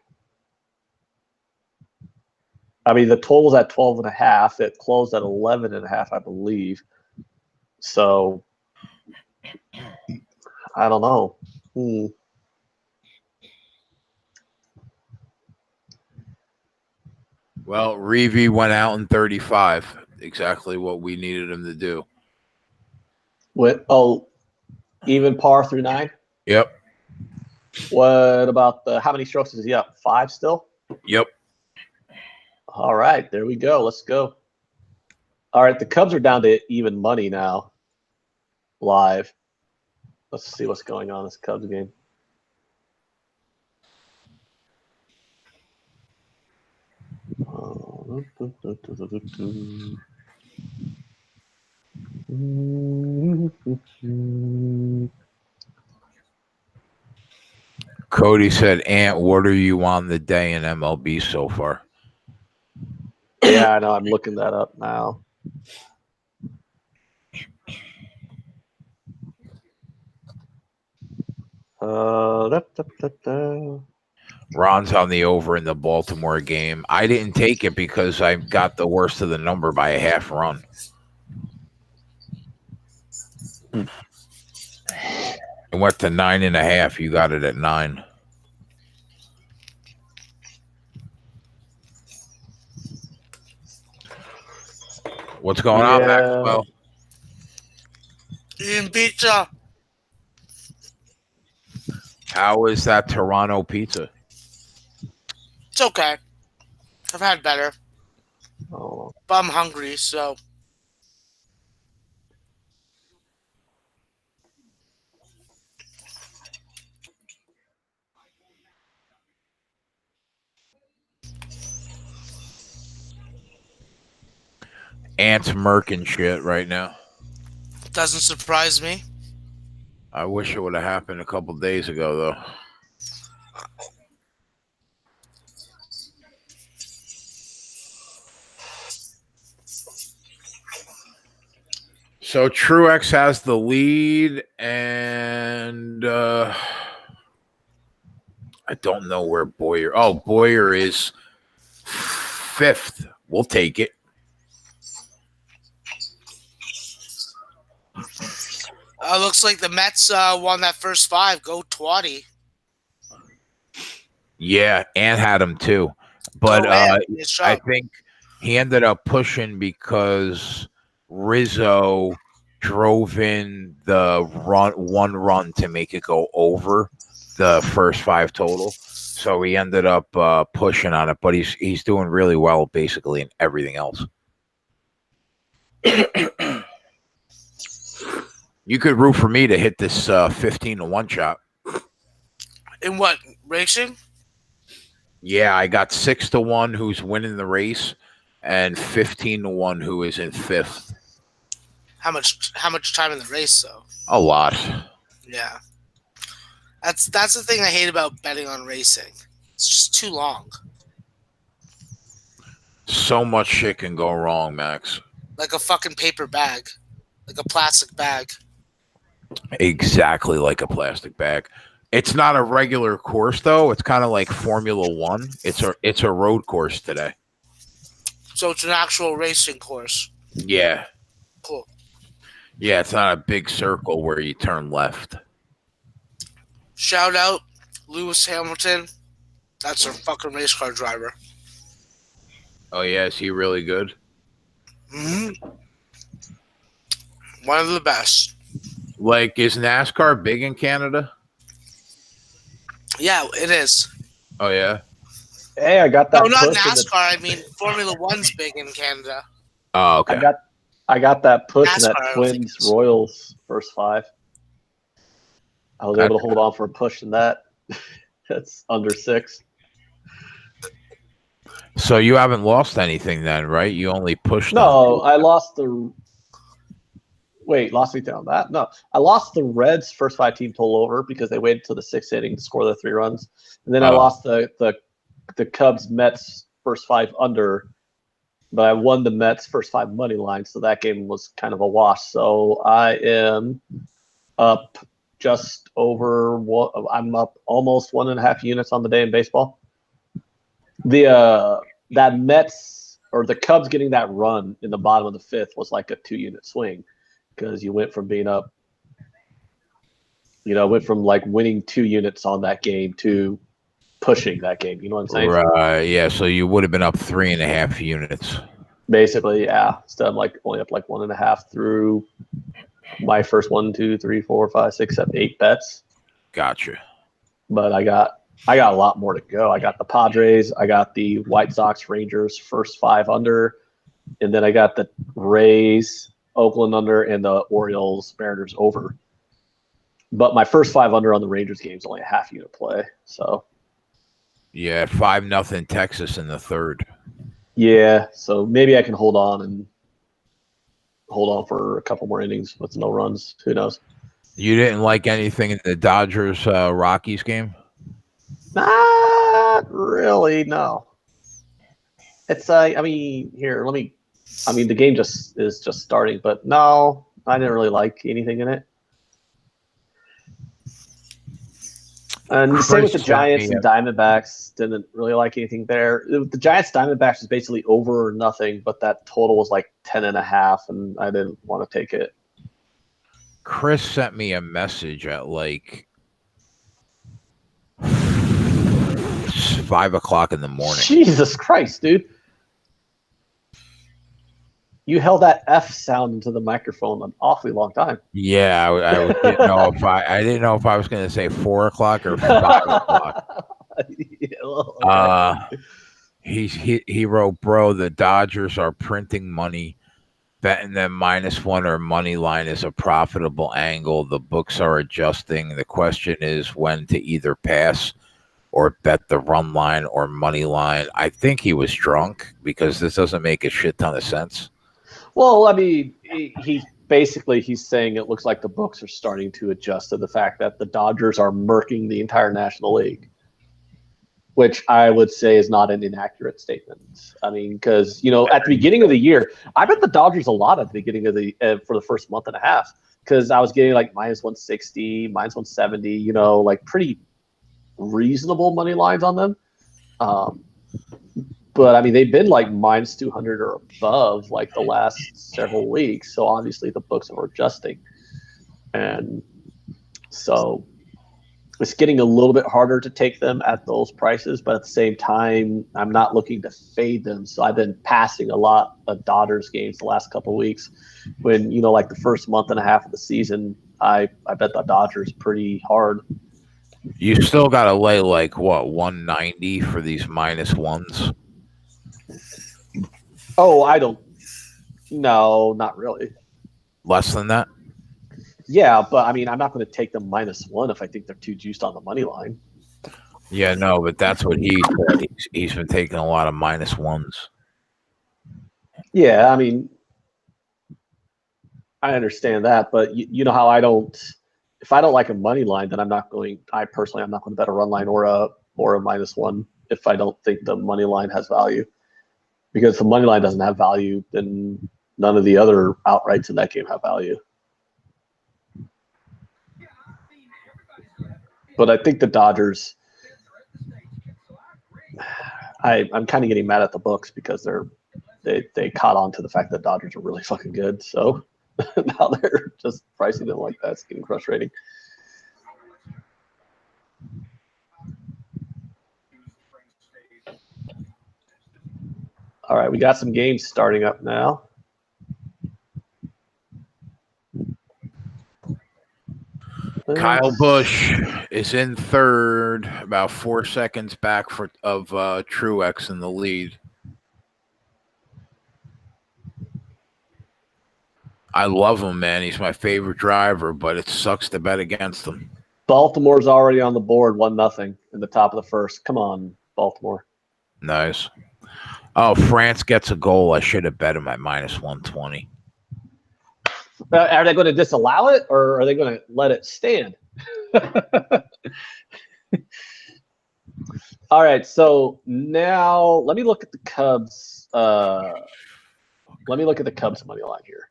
S2: I mean, the total's at 12.5. It closed at 11.5, I believe. So, I don't know.
S1: Well, Reeve went out in 35. exactly what we needed him to do.
S2: Even par through 9?
S1: Yep.
S2: What about how many strokes is he up? 5 still?
S1: Yep.
S2: All right, there we go. Let's go. All right, the Cubs are down to even money now. Live. Let's see what's going on in this Cubs game.
S1: Cody said, "Ant, what are you on the day in MLB so far?"
S2: Yeah, I know. I'm looking that up now.
S1: Ron's on the over in the Baltimore game. I didn't take it because I got the worst of the number by a half run. It went to 9.5. You got it at 9. What's going on, Maxwell?
S3: Eating pizza.
S1: How is that Toronto pizza?
S3: It's okay. I've had better.
S2: Oh.
S3: But I'm hungry, so.
S1: Ant's murking shit right now.
S3: Doesn't surprise me.
S1: I wish it would have happened a couple days ago, though. So Truex has the lead, and I don't know where Boyer. Oh, Boyer is 5th. We'll take it.
S3: Looks like the Mets won that first 5. Go 20.
S1: Yeah, Ant had him too, but I think he ended up pushing because Rizzo drove in the one run to make it go over the first 5 total. So he ended up pushing on it, but he's doing really well basically in everything else. You could root for me to hit this 15-1 shot.
S3: In what, racing?
S1: Yeah, I got 6-1 who's winning the race, and 15-1 who is in 5th.
S3: How much time in the race though?
S1: A lot.
S3: Yeah. That's the thing I hate about betting on racing. It's just too long.
S1: So much shit can go wrong, Max.
S3: Like a fucking paper bag. Like a plastic bag.
S1: Exactly like a plastic bag. It's not a regular course though. It's kind of like Formula 1. It's a road course today.
S3: So it's an actual racing course.
S1: Yeah.
S3: Cool.
S1: Yeah, it's not a big circle where you turn left.
S3: Shout out Lewis Hamilton. That's our fucking race car driver.
S1: Oh yeah, is he really good?
S3: Mm-hmm. One of the best.
S1: Like, is NASCAR big in Canada?
S3: Yeah, it is.
S1: Oh yeah.
S2: Hey, I got that.
S3: No, not NASCAR. I mean, Formula One's big in Canada.
S1: Oh, okay.
S2: I got that push
S3: NASCAR,
S2: in that Twins Royals first 5. I was able to hold on for a push in that. That's under 6.
S1: So you haven't lost anything then, right? You only pushed.
S2: No, I lost the. Wait, lost me down that? No, I lost the Reds' first 5 team total over because they waited till the 6th inning to score their 3 runs, and then I lost the Cubs Mets first 5 under, but I won the Mets first 5 money line, so that game was kind of a wash. So I am up just over. I'm up almost 1.5 units on the day in baseball. That Mets or the Cubs getting that run in the bottom of the 5th was like a 2-unit swing. Because you went from being up, went from like winning 2 units on that game to pushing that game. You know what I'm saying?
S1: Right. Yeah. So you would have been up 3.5 units.
S2: Basically, yeah. Instead, I'm like only up like 1.5 through my first 1, 2, 3, 4, 5, 6, 7, 8 bets.
S1: Gotcha.
S2: But I got a lot more to go. I got the Padres, I got the White Sox, Rangers first 5 under, and then I got the Rays, Oakland under, and the Orioles, Mariners over. But my first 5 under on the Rangers game is only a half unit play. So
S1: Yeah, 5-0 Texas in the third.
S2: yeah, so maybe I can hold on for a couple more innings with no runs. Who knows?
S1: You didn't like anything in the Dodgers Rockies game?
S2: Not really, no. It's I mean, the game is just starting, but no, I didn't really like anything in it. And the same with the Giants and Diamondbacks. Didn't really like anything there. The Giants Diamondbacks was basically over or nothing, but that total was like 10.5, and I didn't want to take it.
S1: Chris sent me a message at like 5:00 in the morning.
S2: Jesus Christ, dude! You held that F sound into the microphone an awfully long time.
S1: Yeah, I didn't know if I didn't know if I was going to say 4:00 or 5:00.
S2: Yeah, okay.
S1: He wrote, bro, the Dodgers are printing money. Betting them -1 or money line is a profitable angle. The books are adjusting. The question is when to either pass or bet the run line or money line. I think he was drunk because this doesn't make a shit ton of sense.
S2: Well, I mean, he's saying it looks like the books are starting to adjust to the fact that the Dodgers are murking the entire National League, which I would say is not an inaccurate statement. I mean, because, at the beginning of the year, I bet the Dodgers a lot at the beginning of the for the first month and a half because I was getting like -160, -170, like pretty reasonable money lines on them. But I mean, they've been like -200 or above like the last several weeks. So obviously the books are adjusting. And so it's getting a little bit harder to take them at those prices. But at the same time, I'm not looking to fade them. So I've been passing a lot of Dodgers games the last couple of weeks when, like the first month and a half of the season, I bet the Dodgers pretty hard.
S1: You still got to lay like, what, 190 for these -1s?
S2: Oh, no, not really.
S1: Less than that?
S2: Yeah, but I mean, I'm not going to take them -1 if I think they're too juiced on the money line.
S1: Yeah, no, but that's what he said. He's been taking a lot of -1s.
S2: Yeah, I mean, I understand that, but you know how if I don't like a money line, then I'm not going to bet a run line or a -1 if I don't think the money line has value. Because if the money line doesn't have value, then none of the other outrights in that game have value. But I think the Dodgers, I'm kind of getting mad at the books because they caught on to the fact that Dodgers are really fucking good. So now they're just pricing them like that. It's getting frustrating. All right, we got some games starting up now.
S1: Kyle Busch is in third, about 4 seconds back of Truex in the lead. I love him, man. He's my favorite driver, but it sucks to bet against him.
S2: Baltimore's already on the board, 1-0 in the top of the first. Come on, Baltimore.
S1: Nice. Oh, France gets a goal. I should have bet him at -120.
S2: Are they going to disallow it, or are they going to let it stand? All right, so now let me look at the Cubs. Let me look at the Cubs money line here,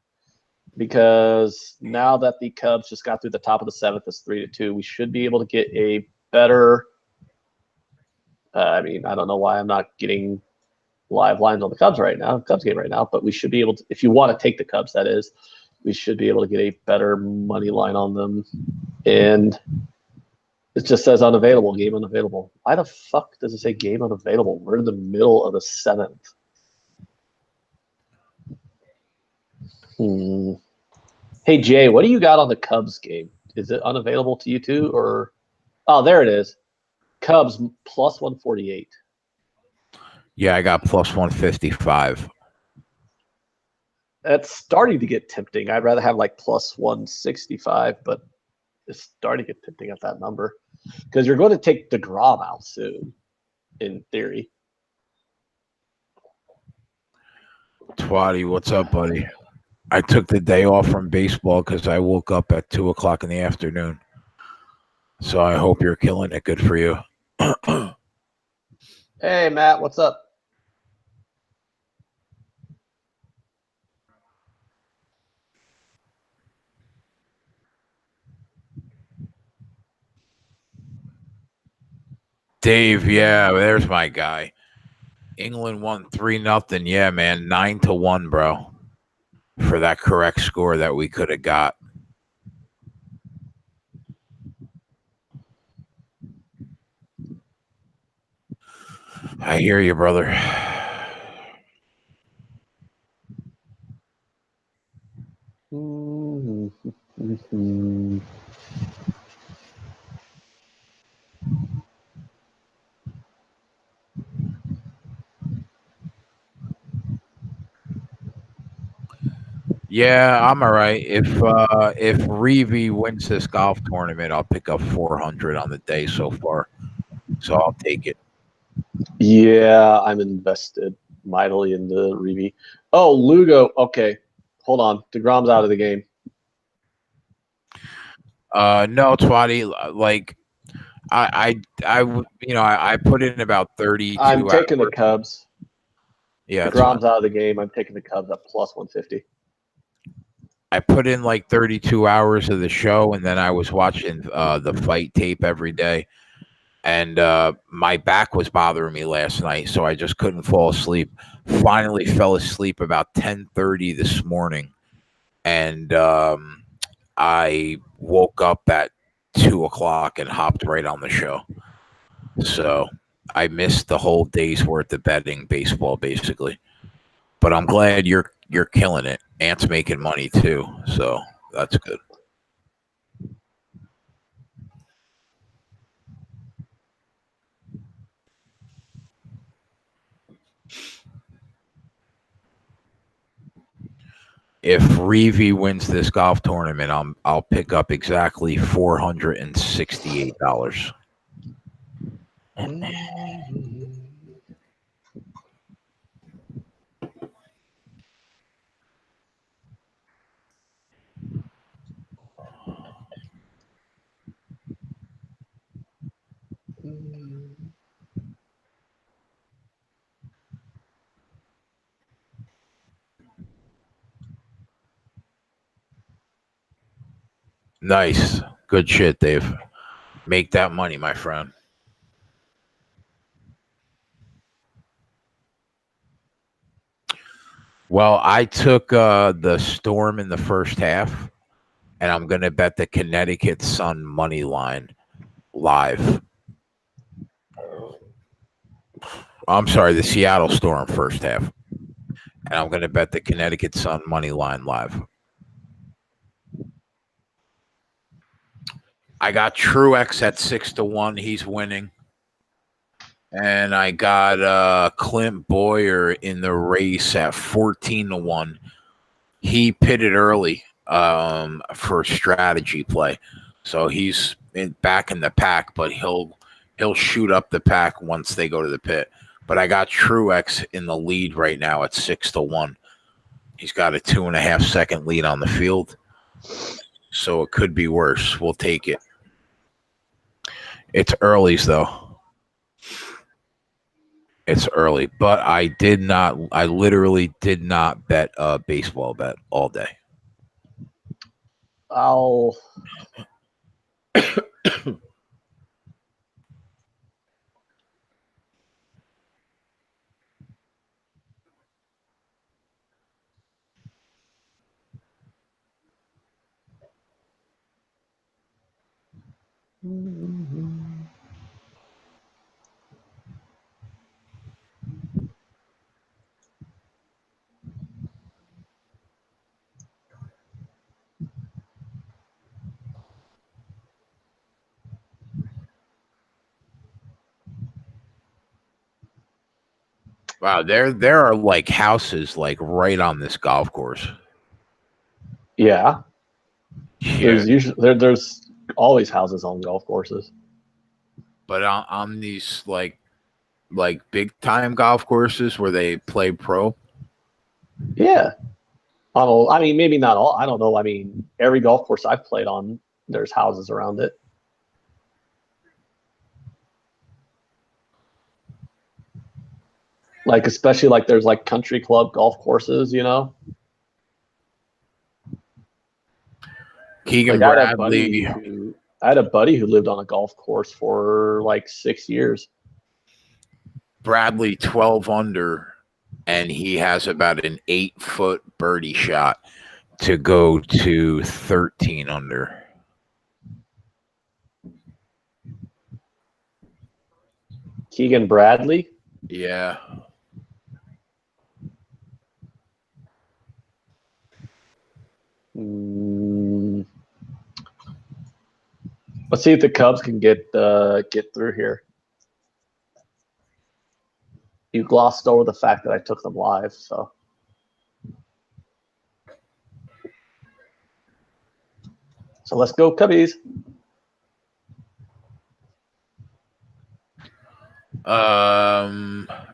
S2: because now that the Cubs just got through the top of the seventh, it's 3-2. We should be able to get a better. I mean, I don't know why I'm not getting live lines on the Cubs game right now, but we should be able to, if you want to take the Cubs, that is, we should be able to get a better money line on them. And it just says unavailable, game unavailable. Why the fuck does it say game unavailable? We're in the middle of the seventh. Hey, Jay, what do you got on the Cubs game? Is it unavailable to you too? Or oh, there it is. Cubs plus 148.
S1: Yeah, I got plus 155.
S2: That's starting to get tempting. I'd rather have like plus 165, but it's starting to get tempting at that number because you're going to take DeGrom out soon, in theory.
S1: Twatty, what's up, buddy? I took the day off from baseball because I woke up at 2 o'clock in the afternoon. So I hope you're killing it. Good for you.
S2: Hey, Matt, what's up?
S1: Dave, yeah, there's my guy. England won 3-0. Yeah, man, 9-1, bro. For that correct score that we could have got. I hear you, brother. Yeah, I'm all right. If Reeve wins this golf tournament, I'll pick up 400 on the day so far. So I'll take it.
S2: Yeah, I'm invested mightily in the Reeve. Oh, Lugo. Okay, hold on. DeGrom's out of the game.
S1: No, Twatty. Like I put in about 32
S2: I'm taking the
S1: hours.
S2: Cubs.
S1: Yeah,
S2: DeGrom's out of the game. I'm taking the Cubs at plus 150.
S1: I put in like 32 hours of the show, and then I was watching the fight tape every day. And my back was bothering me last night, so I just couldn't fall asleep. Finally fell asleep about 10:30 this morning, and I woke up at 2 o'clock and hopped right on the show. So I missed the whole day's worth of betting baseball, basically. But I'm glad you're killing it. Ant's making money too, so that's good. If Reeve wins this golf tournament, I'll pick up exactly $468. Nice, good shit, Dave. Make that money, my friend. Well, I took the Storm in the first half, and I'm going to bet the Connecticut Sun money line live. I'm sorry, the Seattle Storm first half, and I'm going to bet the Connecticut Sun money line live. I got Truex at 6-1. He's winning. And I got Clint Boyer in the race at 14-1. He pitted early for strategy play, so he's back in the pack. But he'll shoot up the pack once they go to the pit. But I got Truex in the lead right now at 6-1. He's got a 2.5-second lead on the field, so it could be worse. We'll take it. It's early's though. It's early, but I literally did not bet a baseball bet all day.
S2: I'll.
S1: Wow, there are like houses like right on this golf course.
S2: Yeah,
S1: Yeah,
S2: there's always houses on golf courses.
S1: but on these like big time golf courses where they play pro.
S2: Yeah, I mean, maybe not all. I don't know. I mean, every golf course I've played on, there's houses around it. Like especially like there's like country club golf courses, you know.
S1: Keegan
S2: Like
S1: Bradley,
S2: I had a buddy who lived on a golf course for like 6 years.
S1: 12 under, and he has about an 8-foot birdie shot to go to 13 under.
S2: Keegan Bradley.
S1: Yeah.
S2: Let's see if the Cubs can get through here. You glossed over the fact that I took them live, so. So let's go Cubbies.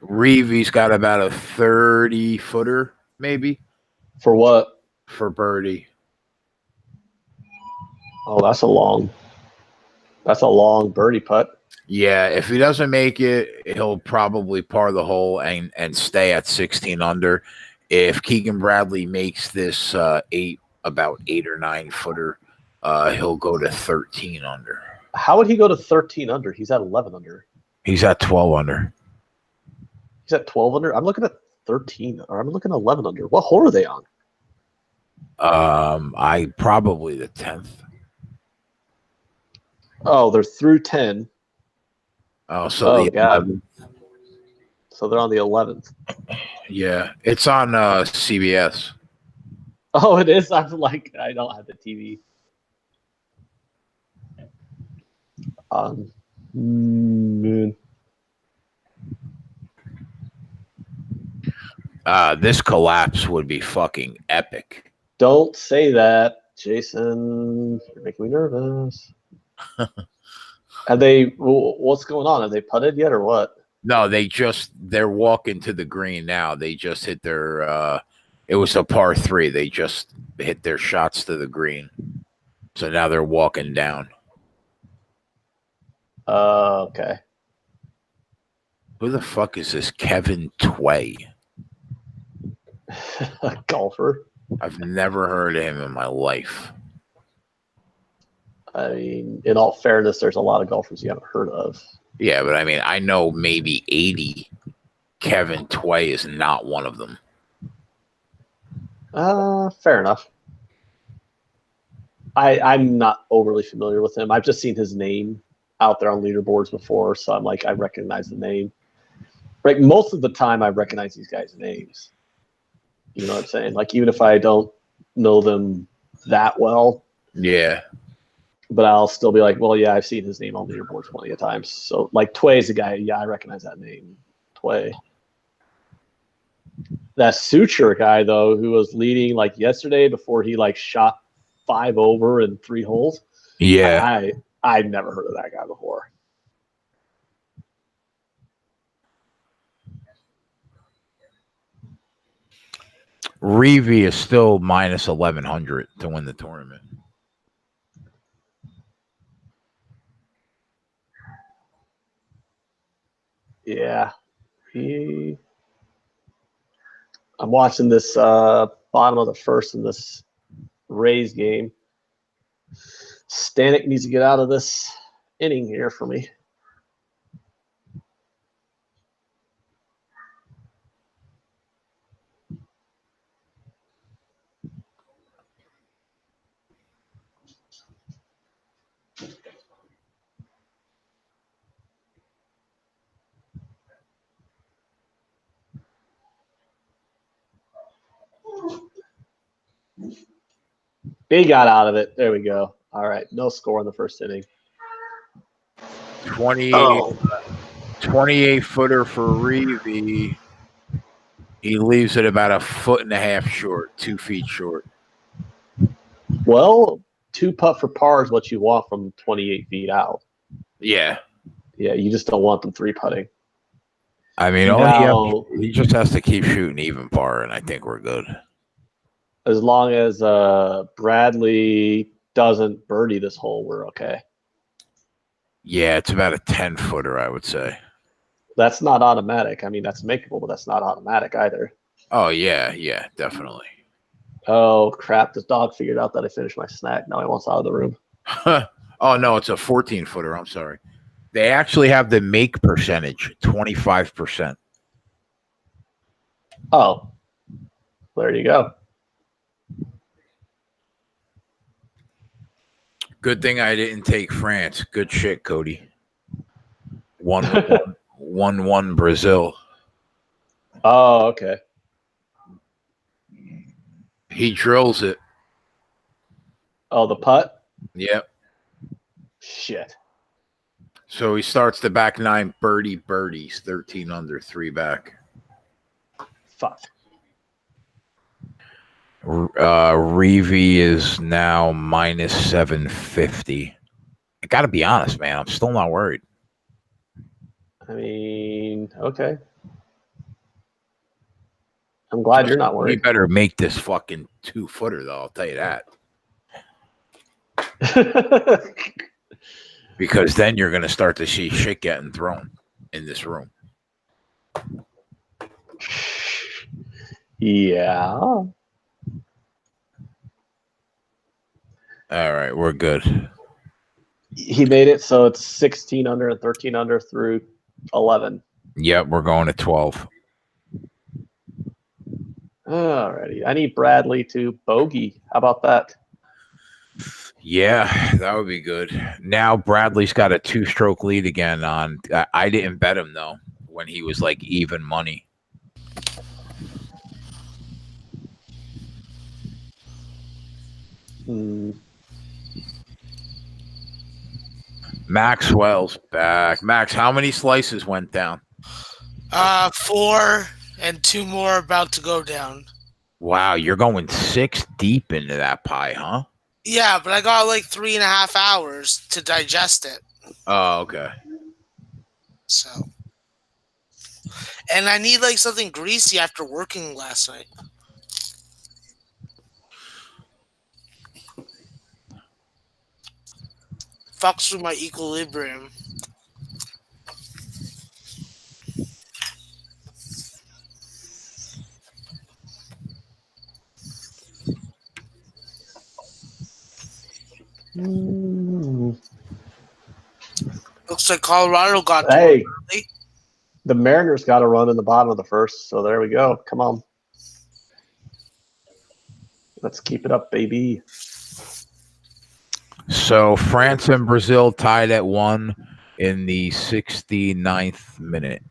S1: Reevy's got about a 30-footer, maybe.
S2: For what?
S1: For birdie.
S2: Oh, that's a long birdie putt.
S1: Yeah, if he doesn't make it, he'll probably par the hole and stay at 16 under. If Keegan Bradley makes this about 8 or 9 footer, he'll go to 13 under.
S2: How would he go to 13 under? He's at 11 under.
S1: He's at 12 under.
S2: He's at 12 under. I'm looking at 13, or I'm looking at 11 under. What hole are they on?
S1: I probably the 10th.
S2: Oh, they're through 10.
S1: Oh, so the
S2: God.
S1: 11th.
S2: So they're on the 11th.
S1: Yeah, it's on CBS.
S2: Oh, it is. I'm like, I don't have the TV. This
S1: collapse would be fucking epic.
S2: Don't say that, Jason. You're making me nervous. What's going on? Have they putted yet or what?
S1: No, they're walking to the green now. They just hit their it was a par 3. They just hit their shots to the green. So now they're walking down.
S2: Okay.
S1: Who the fuck is this Kevin Tway?
S2: A golfer.
S1: I've never heard of him in my life.
S2: I mean, in all fairness, there's a lot of golfers you haven't heard of.
S1: Yeah, but I mean, I know maybe 80. Kevin Tway is not one of them.
S2: Fair enough. I'm not overly familiar with him. I've just seen his name out there on leaderboards before, so I'm like, I recognize the name. Like most of the time, I recognize these guys' names. You know what I'm saying? Like even if I don't know them that well.
S1: Yeah.
S2: But I'll still be like, well, yeah, I've seen his name on leaderboards plenty of times. So like Tway's a guy, yeah, I recognize that name. Tway. That Suture guy though, who was leading like yesterday before he like shot 5 over in 3 holes.
S1: Yeah.
S2: I'd never heard of that guy before.
S1: Reevy is still minus 1100 to win the tournament.
S2: Yeah. I'm watching this bottom of the first in this Rays game. Stanek needs to get out of this inning here for me. He got out of it. There we go. All right. No score in the first inning.
S1: 28 footer for Reevy. He leaves it about 1.5 feet short, 2 feet short.
S2: Well, 2 putt for par is what you want from 28 feet out.
S1: Yeah.
S2: Yeah, you just don't want them 3 putting.
S1: I mean, he just has to keep shooting even par, and I think we're good.
S2: As long as Bradley doesn't birdie this hole, we're okay.
S1: Yeah, it's about a 10-footer, I would say.
S2: That's not automatic. I mean, that's makeable, but that's not automatic either.
S1: Oh, yeah, definitely.
S2: Oh, crap. This dog figured out that I finished my snack. Now he wants out of the room.
S1: Oh, no, it's a 14-footer. I'm sorry. They actually have the make percentage, 25%.
S2: Oh, there you go.
S1: Good thing I didn't take France. Good shit, Cody. 1-1 Brazil.
S2: Oh, okay.
S1: He drills it.
S2: Oh, the putt?
S1: Yep.
S2: Shit.
S1: So he starts the back 9 birdies, 13 under, 3 back.
S2: Fuck.
S1: Reeve is now minus 750. I got to be honest, man. I'm still not worried.
S2: I mean, okay. I'm glad you're not worried.
S1: You better make this fucking 2-footer, though. I'll tell you that. Because then you're going to start to see shit getting thrown in this room.
S2: Yeah.
S1: All right, we're good.
S2: He made it so it's 16 under and 13 under through 11.
S1: Yep, we're going to 12.
S2: Alrighty. I need Bradley to bogey. How about that?
S1: Yeah, that would be good. Now Bradley's got a 2-stroke lead again on. I didn't bet him, though, when he was like even money. Maxwell's back. Max, how many slices went down?
S3: 4 and 2 more about to go down.
S1: Wow, you're going 6 deep into that pie, huh?
S3: Yeah, but I got like 3.5 hours to digest it.
S1: Oh, okay.
S3: So, and I need like something greasy after working last night. Fucks with my equilibrium. Looks like Colorado got.
S2: Hey, the Mariners got a run in the bottom of the first, so there we go. Come on. Let's keep it up, baby.
S1: So France and Brazil tied at 1 in the 69th minute.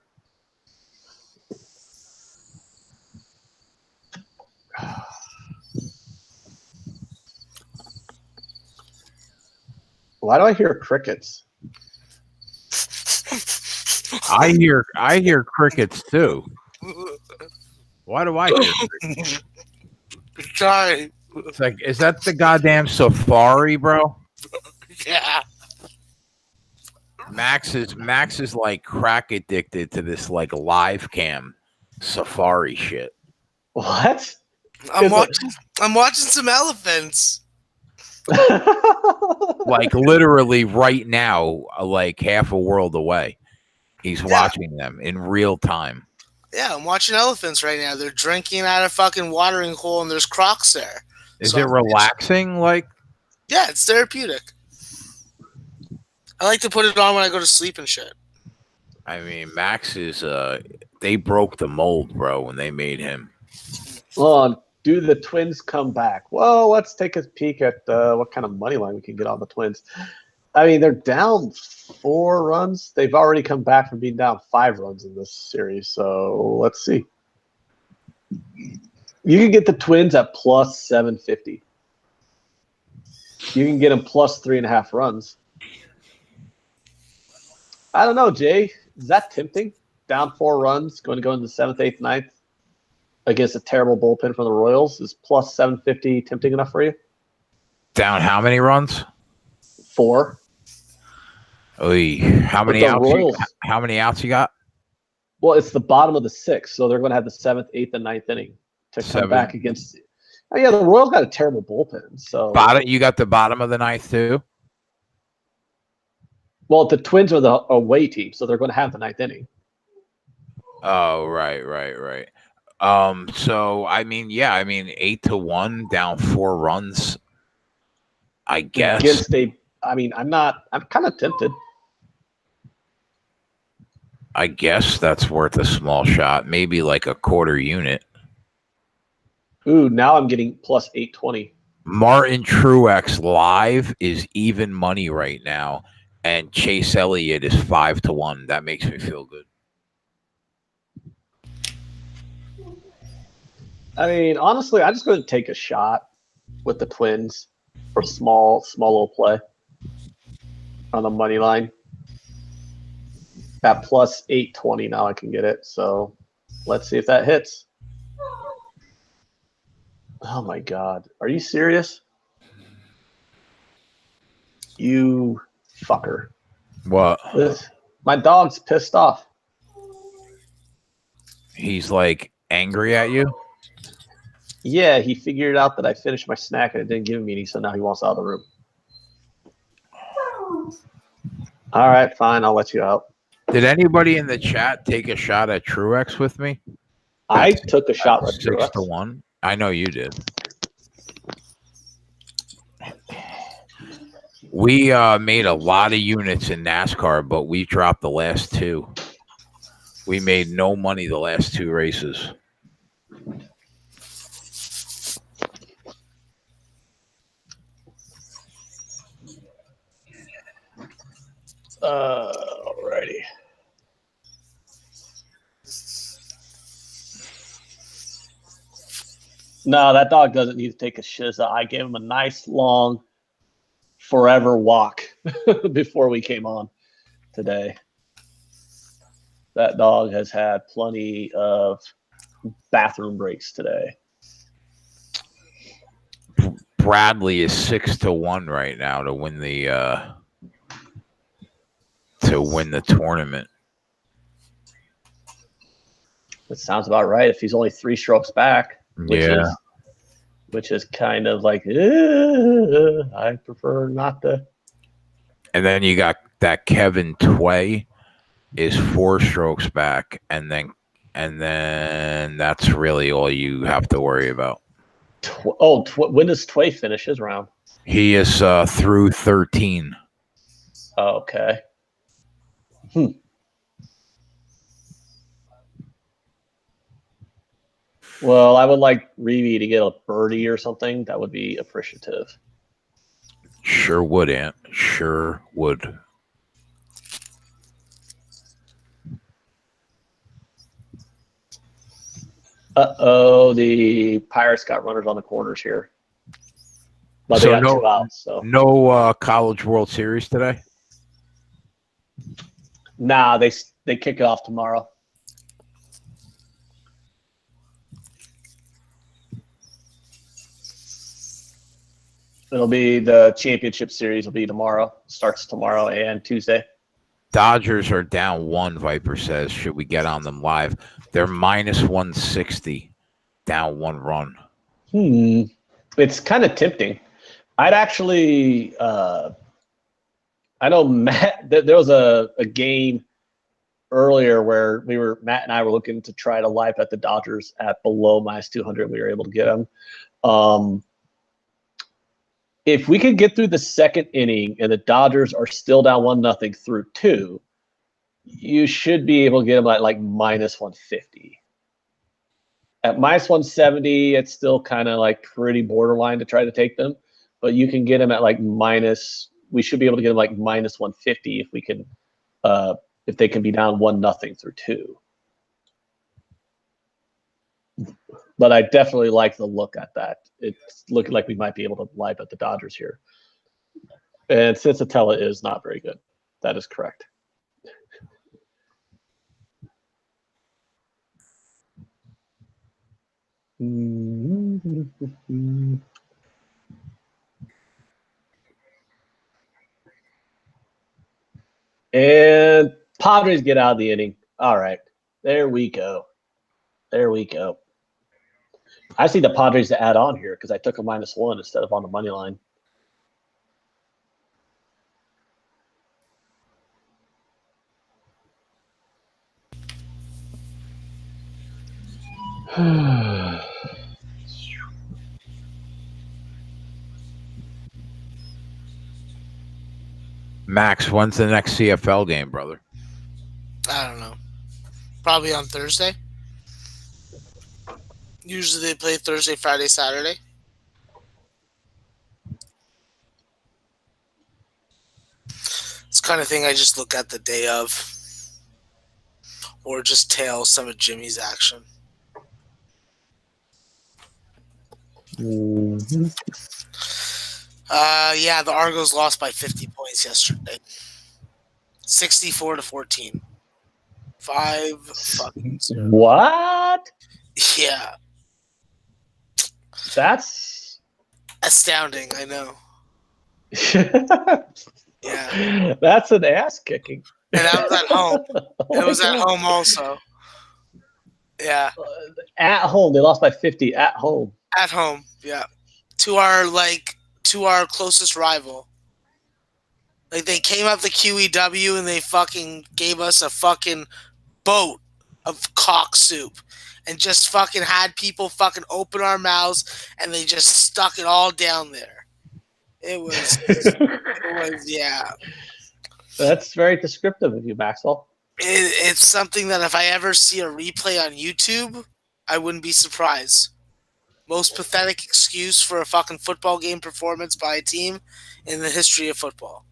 S2: Why do I hear crickets?
S1: I hear crickets too. Why do I hear crickets?
S3: Sorry.
S1: It's like, is that the goddamn safari, bro?
S3: Yeah.
S1: Max is like crack addicted to this like live cam safari shit.
S2: What?
S3: I'm watching some elephants.
S1: Like literally right now, like half a world away. He's watching them in real time.
S3: Yeah, I'm watching elephants right now. They're drinking out of fucking watering hole and there's crocs there.
S1: Is it relaxing? Like,
S3: yeah, it's therapeutic. I like to put it on when I go to sleep and shit.
S1: I mean, Max is they broke the mold, bro, when they made him.
S2: Well, do the Twins come back? Well, let's take a peek at what kind of money line we can get on the Twins. I mean, they're down 4 runs. They've already come back from being down 5 runs in this series. So let's see. You can get the Twins at plus 750. You can get them plus 3.5 runs. I don't know, Jay. Is that tempting? Down 4 runs, going to go into the 7th, 8th, 9th. against a terrible bullpen from the Royals. Is plus 750 tempting enough for you?
S1: Down how many runs?
S2: 4.
S1: Oy. How
S2: But
S1: many
S2: the
S1: outs?
S2: Royals,
S1: How many outs you got?
S2: well, it's the bottom of the 6th, so they're going to have the 7th, 8th, and 9th inning to come back against. Oh, yeah, the Royals got a terrible bullpen. So
S1: you got the bottom of the 9th too.
S2: Well, the Twins are the away team, so they're going to have the 9th inning.
S1: Oh, right. So I mean, 8-1, down 4 runs. I guess.
S2: I'm kind of tempted.
S1: I guess that's worth a small shot, maybe like a quarter unit.
S2: Ooh, now I'm getting plus 820.
S1: Martin Truex live is even money right now, and Chase Elliott is 5-1. That makes me feel good.
S2: I mean, honestly, I'm just going to take a shot with the Twins for small little play on the money line. At plus 820 now I can get it. So let's see if that hits. Oh my God. Are you serious? You fucker.
S1: What?
S2: My dog's pissed off.
S1: He's like angry at you?
S2: Yeah, he figured out that I finished my snack and it didn't give me any, so now he wants out of the room. All right, fine. I'll let you out.
S1: Did anybody in the chat take a shot at Truex with me?
S2: I took a shot with
S1: 6-1. I know you did. We made a lot of units in NASCAR, but we dropped the last 2. We made no money the last 2 races.
S2: Alrighty. No, that dog doesn't need to take a shizza. I gave him a nice long forever walk before we came on today. That dog has had plenty of bathroom breaks today.
S1: Bradley is 6-1 right now to win the tournament.
S2: That sounds about right. If he's only 3 strokes back, which is kind of like, I prefer not to.
S1: And then you got that Kevin Tway is 4 strokes back, and then that's really all you have to worry about.
S2: When does Tway finish his round?
S1: He is through 13.
S2: Okay. Well, I would like Reeve to get a birdie or something. That would be appreciative.
S1: Sure would, Ant. Sure would.
S2: Uh-oh, the Pirates got runners on the corners here. But they got 2 outs. So.
S1: No College World Series today?
S2: Nah, they kick it off tomorrow. It'll be the championship series will be tomorrow. Starts tomorrow and Tuesday.
S1: Dodgers are down 1, Viper says. Should we get on them live? They're minus 160, down 1 run.
S2: It's kind of tempting. I'd actually I know Matt, there was a game earlier where Matt and I were looking to try to live bet the Dodgers at below minus 200. We were able to get them. If we could get through the 2nd inning and the Dodgers are still down 1-0 through 2, you should be able to get them at like minus 150. At minus 170, it's still kind of like pretty borderline to try to take them, but you can get them at like we should be able to get them like minus 150 if we can, if they can be down 1-0 through 2. But I definitely like the look at that. It's looking like we might be able to live bet the Dodgers here. And Cincinnati is not very good. That is correct. And Padres get out of the inning. All right. There we go. There we go. I see the Padres to add on here because I took a -1 instead of on the money line.
S1: Max, when's the next CFL game, brother?
S3: I don't know. Probably on Thursday. Usually they play Thursday, Friday, Saturday. It's the kind of thing I just look at the day of. Or just tail some of Jimmy's action. Yeah, the Argos lost by 50 points yesterday. 64-14. 5 fucking 0.
S2: What?
S3: Yeah.
S2: That's
S3: astounding, I know. Yeah.
S2: That's an ass kicking.
S3: And that was at home. It was at home also. Yeah.
S2: At home. They lost by 50 at home.
S3: At home, yeah. To our closest rival. Like, they came up the QEW and they fucking gave us a fucking boat of cock soup and just fucking had people fucking open our mouths and they just stuck it all down there. It was, yeah.
S2: That's very descriptive of you, Maxwell.
S3: It's something that if I ever see a replay on YouTube, I wouldn't be surprised. Most pathetic excuse for a fucking football game performance by a team in the history of football.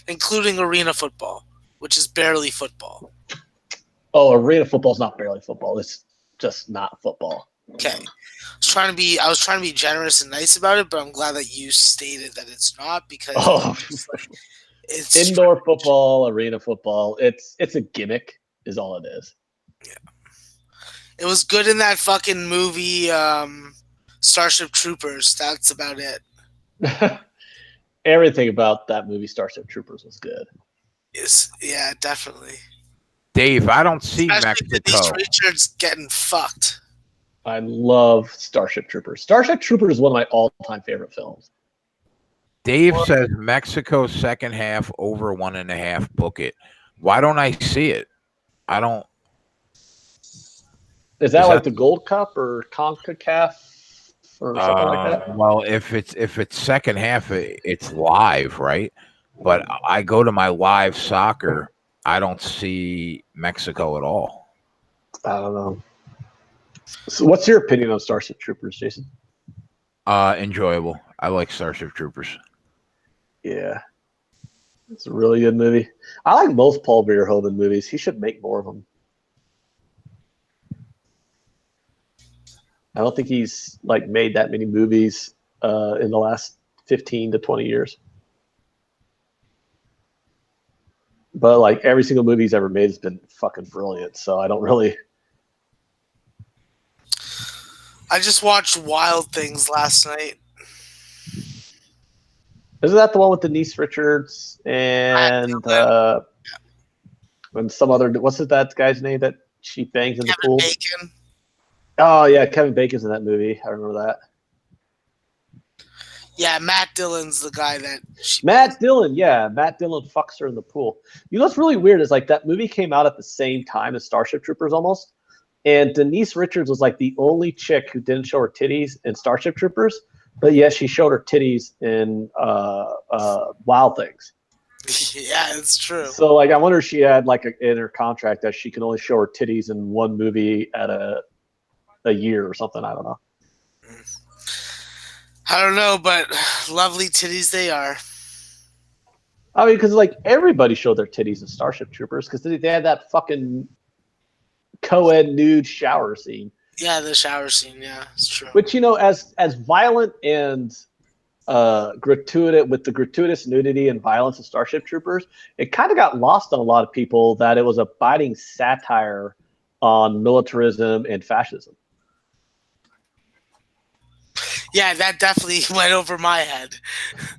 S3: Including arena football, which is barely football.
S2: Oh, arena football is not barely football. It's just not football.
S3: Okay. I was trying to be generous and nice about it, but I'm glad that you stated that it's not because it's
S2: indoor football, arena football. It's a gimmick, is all it is.
S3: Yeah. It was good in that fucking movie, Starship Troopers. That's about it.
S2: Everything about that movie, Starship Troopers, was good.
S3: Yeah, definitely.
S1: Dave, I don't see
S3: Especially
S1: Mexico.
S3: Denise Richards getting fucked.
S2: I love Starship Troopers. Starship Troopers is one of my all-time favorite films.
S1: Dave says Mexico's second half over 1.5. Book it. Why don't I see it? I don't.
S2: Is that like the Gold Cup or CONCACAF or something like that?
S1: Well, if it's second half, it's live, right? But I go to my live soccer. I don't see Mexico at all.
S2: I don't know. So what's your opinion on Starship Troopers, Jason?
S1: Enjoyable. I like Starship Troopers.
S2: Yeah. It's a really good movie. I like most Paul Verhoeven movies. He should make more of them. I don't think he's made that many movies in the last 15 to 20 years. But every single movie he's ever made has been fucking brilliant. So I don't really.
S3: I just watched Wild Things last night.
S2: Isn't that the one with Denise Richards and some other? What's that guy's name that she bangs in the pool?
S3: Bacon.
S2: Oh yeah, Kevin Bacon's in that movie. I remember that.
S3: Yeah, Matt Dillon's the guy that.
S2: Matt Dillon fucks her in the pool. You know what's really weird is that movie came out at the same time as Starship Troopers almost, and Denise Richards was the only chick who didn't show her titties in Starship Troopers, but yes, she showed her titties in Wild Things.
S3: Yeah, it's true.
S2: So I wonder if she had in her contract that she can only show her titties in one movie at a year or something. I don't know.
S3: I don't know, but lovely titties they are.
S2: I mean, because everybody showed their titties in Starship Troopers because they had that fucking co-ed nude shower scene.
S3: Yeah, the shower scene. Yeah, it's true.
S2: Which as violent and gratuitous with the gratuitous nudity and violence of Starship Troopers, it kind of got lost on a lot of people that it was a biting satire on militarism and fascism.
S3: Yeah, that definitely went over my head.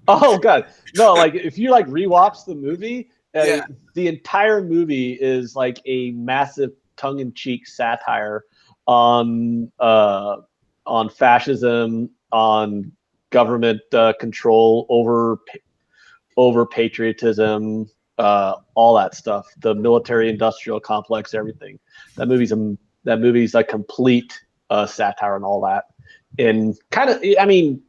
S2: Oh god, no! Like if you like rewatch the movie,
S3: Yeah.
S2: the entire movie is like a massive tongue-in-cheek satire on fascism, on government control over patriotism, all that stuff, the military-industrial complex, everything. That movie's a complete satire and all that, and kind of, I mean.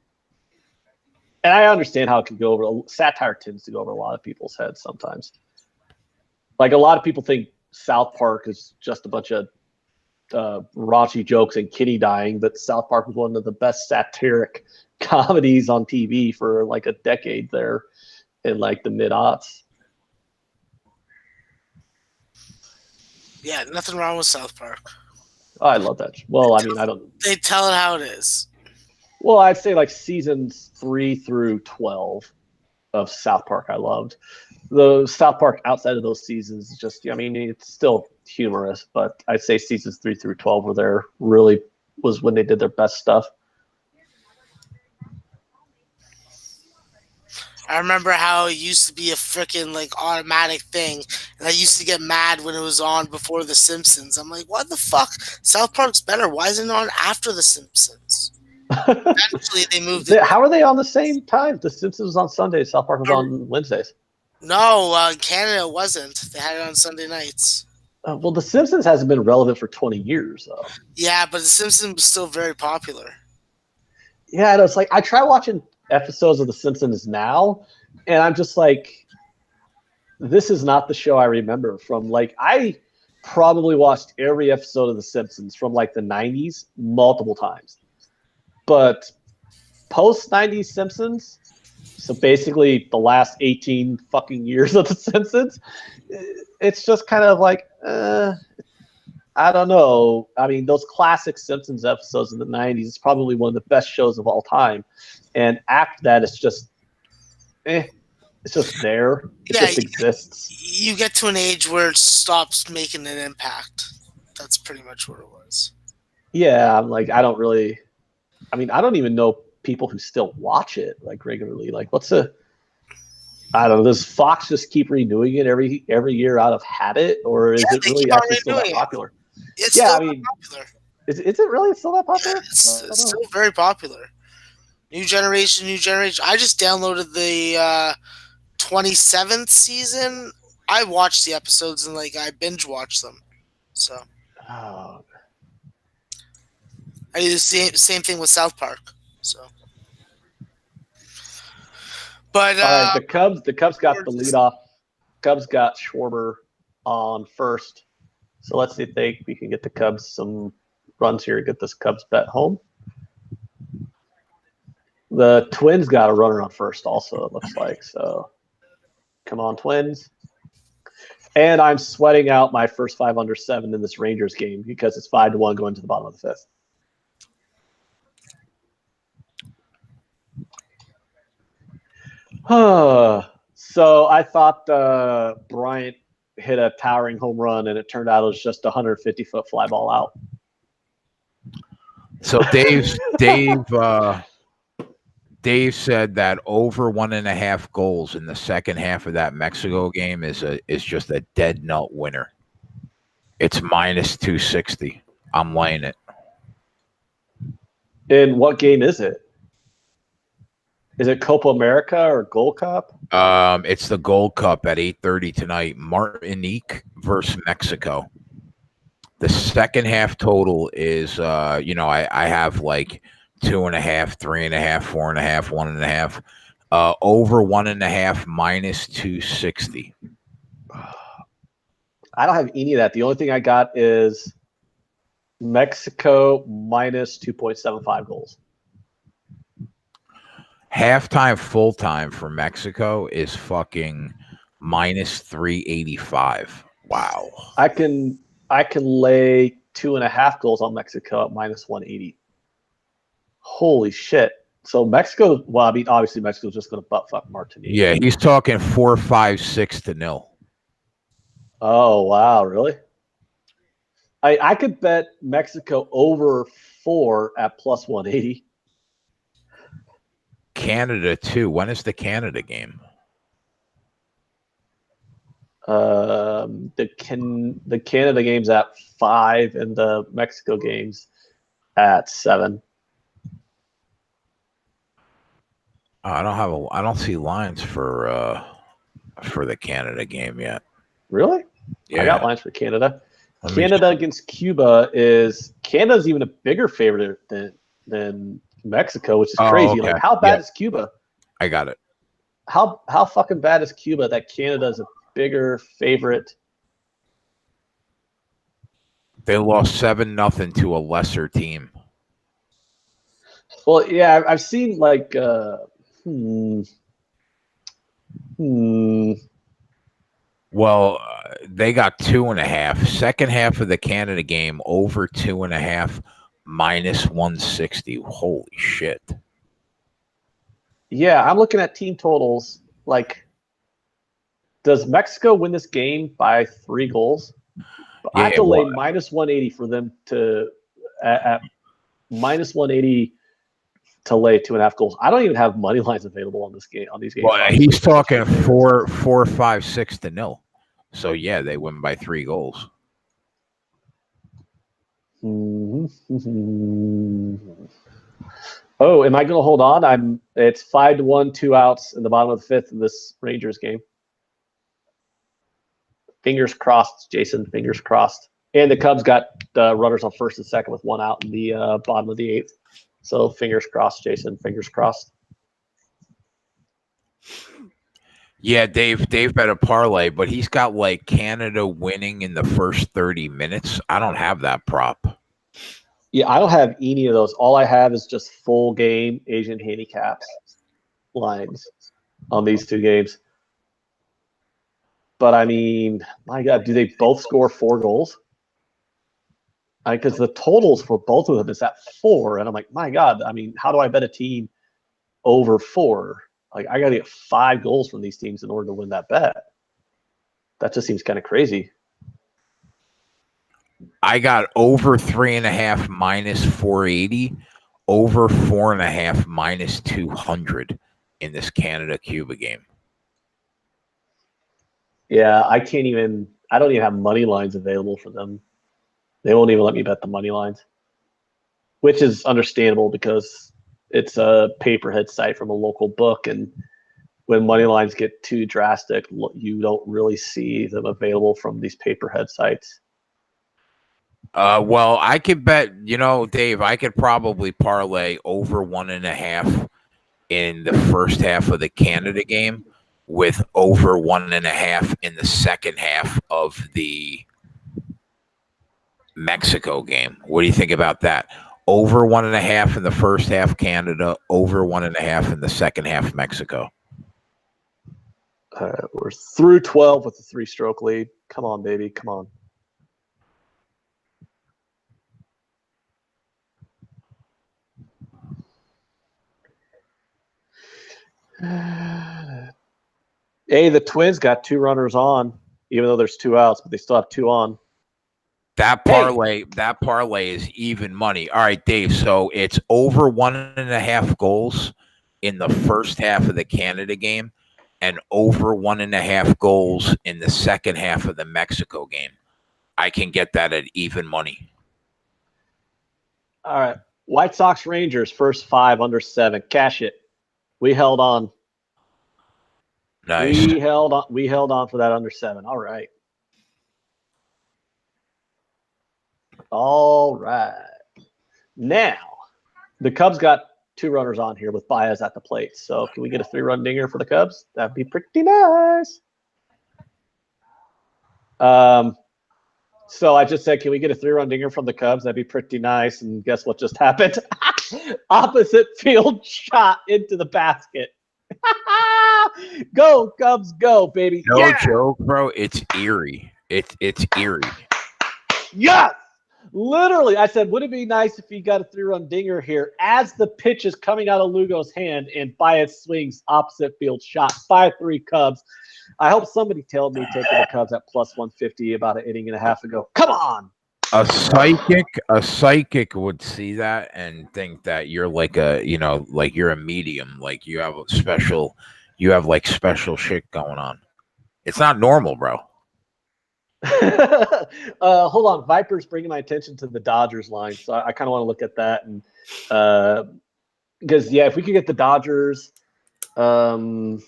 S2: And I understand how it can go over. Satire tends to go over a lot of people's heads sometimes. Like a lot of people think South Park is just a bunch of raunchy jokes and kitty dying, but South Park was one of the best satiric comedies on TV for like a decade there in like the mid-aughts.
S3: Yeah, nothing wrong with South Park.
S2: Oh, I love that. Well, I mean, I don't.
S3: They tell it how it is.
S2: Well, I'd say like seasons 3 through 12 of South Park I loved. The South Park outside of those seasons, just, I mean, it's still humorous, but I'd say seasons 3 through 12 were there really was when they did their best stuff.
S3: I remember how it used to be a freaking like automatic thing, and I used to get mad when it was on before The Simpsons. I'm like, what the fuck? South Park's better. Why isn't it on after The Simpsons? Eventually, they moved it.
S2: How are they on the same time? The Simpsons was on Sundays, South Park was on Wednesdays.
S3: No, in Canada it wasn't. They had it on Sunday nights.
S2: Well, The Simpsons hasn't been relevant for 20 years, though.
S3: Yeah, but The Simpsons was still very popular.
S2: Yeah, and it's like I try watching episodes of The Simpsons now, and I'm just like, this is not the show I remember from. Like, I probably watched every episode of The Simpsons from like the 90s multiple times. But post 90s Simpsons, so basically the last 18 fucking years of The Simpsons, it's just kind of like, I don't know. I mean, those classic Simpsons episodes in the 90s is probably one of the best shows of all time. And after that, it's just, it's just there. It just exists.
S3: You get to an age where it stops making an impact. That's pretty much what it was.
S2: Yeah, I'm like, I don't even know people who still watch it like regularly. Like, I don't know. Does Fox just keep renewing it every year out of habit, or is it really actually still that popular?
S3: It's still popular.
S2: Is it really still that popular?
S3: Yeah, it's still very popular. New generation. I just downloaded the 27th season. I watched the episodes and like I binge watched them. So I do the same thing with South Park. So, but
S2: all right, the Cubs got the lead off. Cubs got Schwarber on first. So let's see if we can get the Cubs some runs here, get this Cubs bet home. The Twins got a runner on first also, it looks like. So come on, Twins. And I'm sweating out my first 5 under 7 in this Rangers game because it's 5-1 going to the bottom of the fifth. So I thought Bryant hit a towering home run, and it turned out it was just a 150-foot fly ball out.
S1: So Dave said that over 1.5 goals in the second half of that Mexico game is just a dead nut winner. It's minus 260. I'm laying it.
S2: And what game is it? Is it Copa America or Gold Cup?
S1: It's the Gold Cup at 8:30 tonight. Martinique versus Mexico. The second half total is, I have like 2.5, 3.5, 4.5, 1.5. Over 1.5 minus 260.
S2: I don't have any of that. The only thing I got is Mexico minus 2.75 goals.
S1: Halftime, full time for Mexico is fucking minus 385. Wow.
S2: I can lay 2.5 goals on Mexico at minus 180. Holy shit. So Mexico, well, I mean, obviously Mexico's just going to butt fuck Martinique.
S1: Yeah, he's talking 4-5-6-0.
S2: Oh, wow. Really? I could bet Mexico over 4 at plus 180.
S1: Canada too. When is the Canada game?
S2: The Canada game's at 5 and the Mexico game's at 7.
S1: I don't see lines for the Canada game yet.
S2: Really?
S1: Yeah.
S2: I got lines for Canada.
S1: Let me
S2: Canada against Cuba Canada's even a bigger favorite than Mexico, which is crazy.
S1: Okay.
S2: Like, how bad is Cuba?
S1: I got it.
S2: How fucking bad is Cuba that Canada's a bigger favorite?
S1: They lost 7-0 to a lesser team.
S2: Well, yeah, I've seen like
S1: Well, they got 2.5. Second half of the Canada game over 2.5 minus 160. Holy shit!
S2: Yeah, I'm looking at team totals. Like, does Mexico win this game by 3 goals? I have to lay minus 180 for them to at minus 180 to lay 2.5 goals. I don't even have money lines available on this game on these games.
S1: Well, he's talking 4, 5, 6-0. So yeah, they win by 3 goals.
S2: Oh, am I going to hold on? It's 5-1, 2 outs in the bottom of the 5th in this Rangers game. Fingers crossed, Jason. Fingers crossed. And the Cubs got runners on first and second with 1 out in the bottom of the 8th. So fingers crossed, Jason. Fingers crossed.
S1: Yeah, Dave bet a parlay, but he's got like Canada winning in the first 30 minutes. I don't have that prop.
S2: Yeah, I don't have any of those. All I have is just full game Asian handicaps lines on these 2 games. But I mean, my God, do they both score 4 goals? Because the totals for both of them is at 4, and I'm like, my God, I mean, how do I bet a team over 4? Like, I got to get 5 goals from these teams in order to win that bet. That just seems kind of crazy.
S1: I got over 3.5 minus 480, over 4.5 minus 200 in this Canada-Cuba game.
S2: Yeah, I don't even have money lines available for them. They won't even let me bet the money lines, which is understandable because it's a paperhead site from a local book, and when money lines get too drastic, you don't really see them available from these paperhead sites.
S1: Well, I could bet, Dave, I could probably parlay over 1.5 in the first half of the Canada game with over 1.5 in the second half of the Mexico game. What do you think about that? Over 1.5 in the first half Canada, over 1.5 in the second half Mexico.
S2: We're through 12 with a 3-stroke lead. Come on, baby. Come on. Hey, the Twins got 2 runners on, even though there's 2 outs, but they still have 2 on.
S1: That parlay is even money. All right, Dave. So it's over 1.5 goals in the first half of the Canada game and over 1.5 goals in the second half of the Mexico game. I can get that at even money.
S2: All right. White Sox Rangers, first 5 under 7. Cash it. We held on.
S1: Nice.
S2: We held on for that under 7. All right. All right. Now, the Cubs got 2 runners on here with Baez at the plate. So can we get a 3-run dinger for the Cubs? That'd be pretty nice. So I just said, can we get a 3-run dinger from the Cubs? That'd be pretty nice. And guess what just happened? Opposite field shot into the basket. Go, Cubs, go, baby.
S1: No joke, bro. It's eerie. It's eerie.
S2: Yes! Literally, I said, would it be nice if he got a 3-run dinger here as the pitch is coming out of Lugo's hand and Baez swings opposite field shot, 5-3 Cubs. I hope somebody told me taking the Cubs at plus 150 about an inning and a half ago. Come on.
S1: A psychic would see that and think that you're like like you're a medium, like you have like special shit going on. It's not normal, bro.
S2: Hold on, Viper's bringing my attention to the Dodgers line, so I kind of want to look at that and because if we could get the Dodgers, um,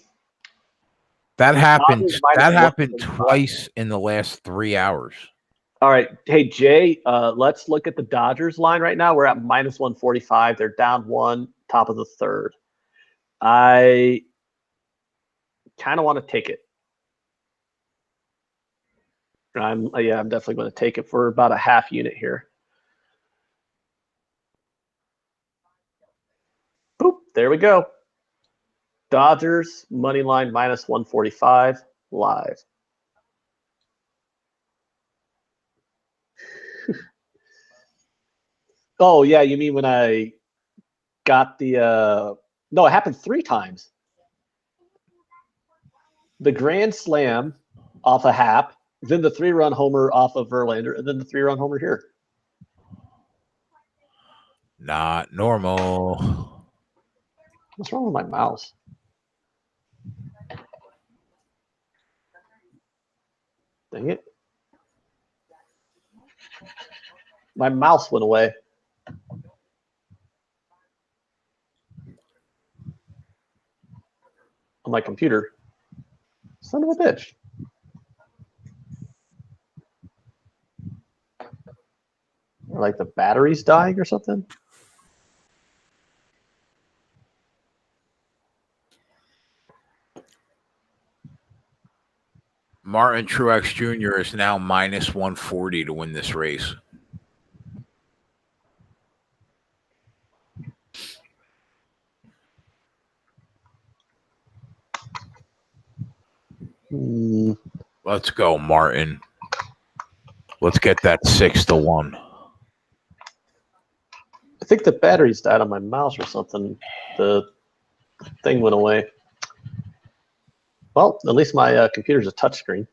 S1: That happened.
S2: Dodgers minus
S1: That happened
S2: 145.
S1: twice in the last 3 hours.
S2: All right, hey Jay, let's look at the Dodgers line right now. We're at minus 145. They're down one, top of the third. I kind of want to take it. I'm definitely going to take it for about a half unit here. Boop, there we go. Dodgers money line minus 145 live. Oh yeah, you mean when I got the no, it happened 3 times. The grand slam off a Hap, then the 3-run homer off of Verlander, and then the 3-run homer here.
S1: Not normal.
S2: What's wrong with my mouse? Dang it. My mouse went away. On my computer. Son of a bitch. Like the battery's dying or something?
S1: Martin Truex Jr. is now minus 140 to win this race. Let's go, Martin. Let's get that 6-1.
S2: I think the battery's died on my mouse or something. The thing went away. Well, at least my computer's a touchscreen.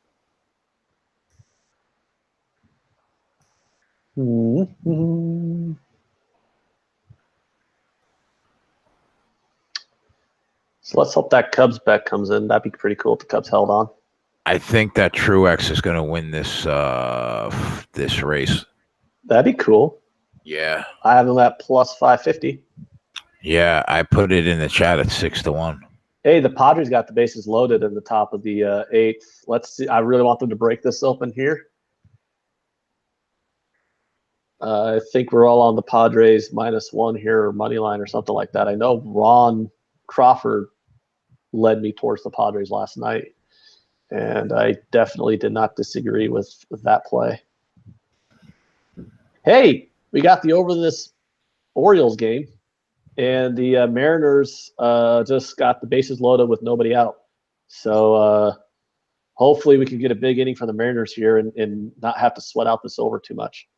S2: So let's hope that Cubs bet comes in. That'd be pretty cool if the Cubs held on.
S1: I think that Truex is going to win this this race.
S2: That'd be cool.
S1: Yeah.
S2: I have him at plus 550.
S1: Yeah, I put it in the chat at 6-1.
S2: Hey, the Padres got the bases loaded in the top of the 8th. Let's see. I really want them to break this open here. I think we're all on the Padres -1 here, or money line or something like that. I know Ron Crawford led me towards the Padres last night, and I definitely did not disagree with that play. Hey, we got the over this Orioles game, and the Mariners just got the bases loaded with nobody out. So hopefully we can get a big inning from the Mariners here and not have to sweat out this over too much.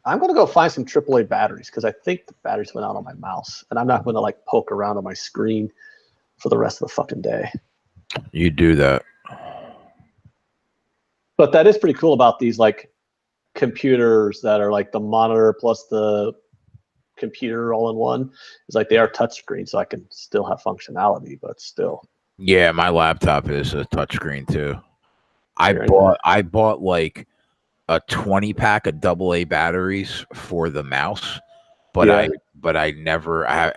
S2: I'm going to go find some AAA batteries because I think the batteries went out on my mouse, and I'm not going to like poke around on my screen for the rest of the fucking day.
S1: You do that.
S2: But that is pretty cool about these like computers that are like the monitor plus the computer all in one. It's like they are touchscreen, so I can still have functionality, but still.
S1: Yeah, my laptop is a touchscreen too. I bought like a 20-pack of AA batteries for the mouse, but I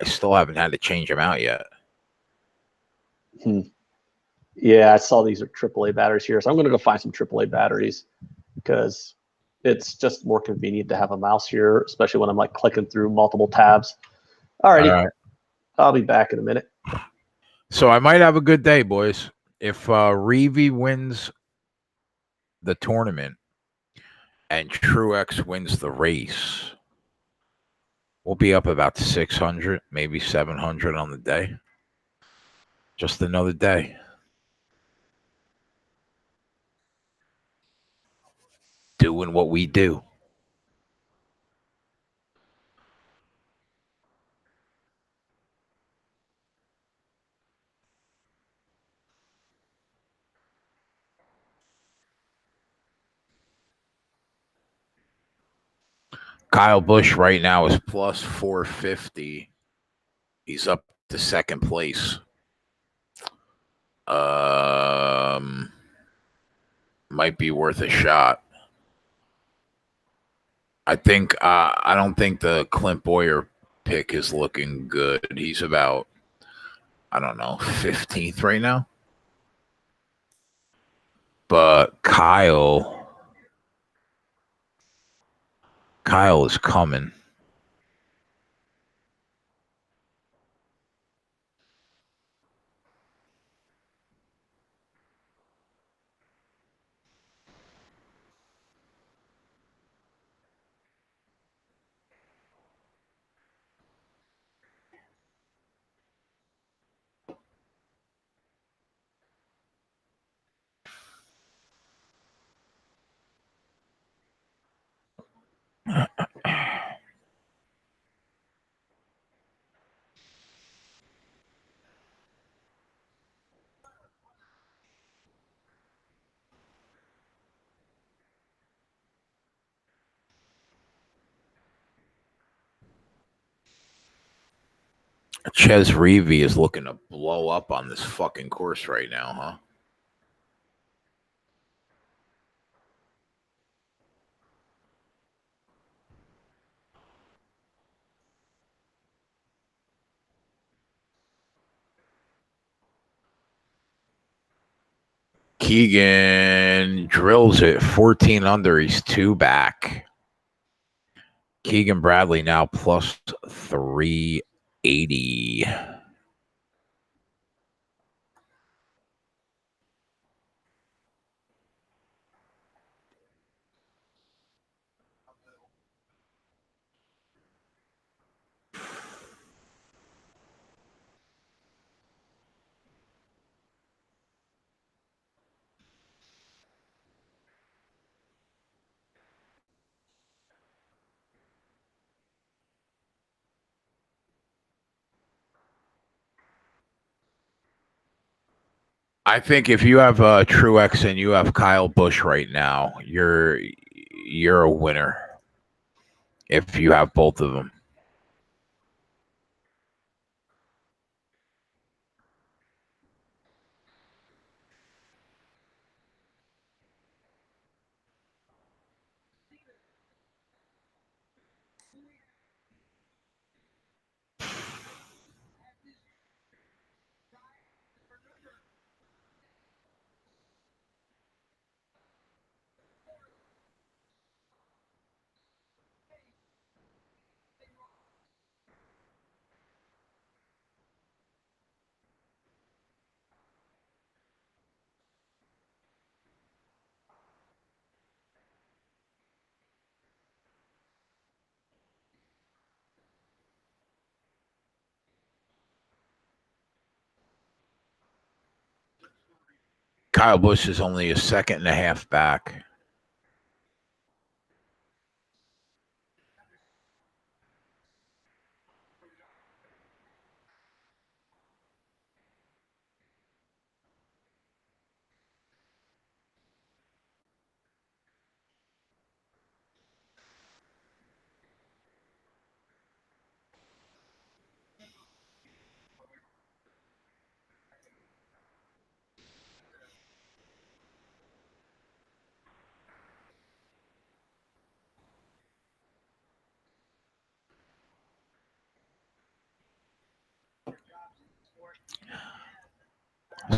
S1: still haven't had to change them out yet.
S2: Yeah, I saw these are AAA batteries here, so I'm going to go find some AAA batteries because it's just more convenient to have a mouse here, especially when I'm like clicking through multiple tabs. Alrighty, all right. I'll be back in a minute.
S1: So I might have a good day, boys. If Reeve wins the tournament and Truex wins the race, we'll be up about 600, maybe 700 on the day. Just another day. Doing what we do. Kyle Busch right now is plus 450. He's up to second place. Might be worth a shot. I don't think the Clint Boyer pick is looking good. He's about, I don't know, 15th right now. But Kyle is coming. Ches Reavie is looking to blow up on this fucking course right now, huh? Keegan drills it 14 under. He's 2 back. Keegan Bradley now plus 380. I think if you have Truex and you have Kyle Busch right now, you're a winner. If you have both of them. Kyle Busch is only a second and a half back.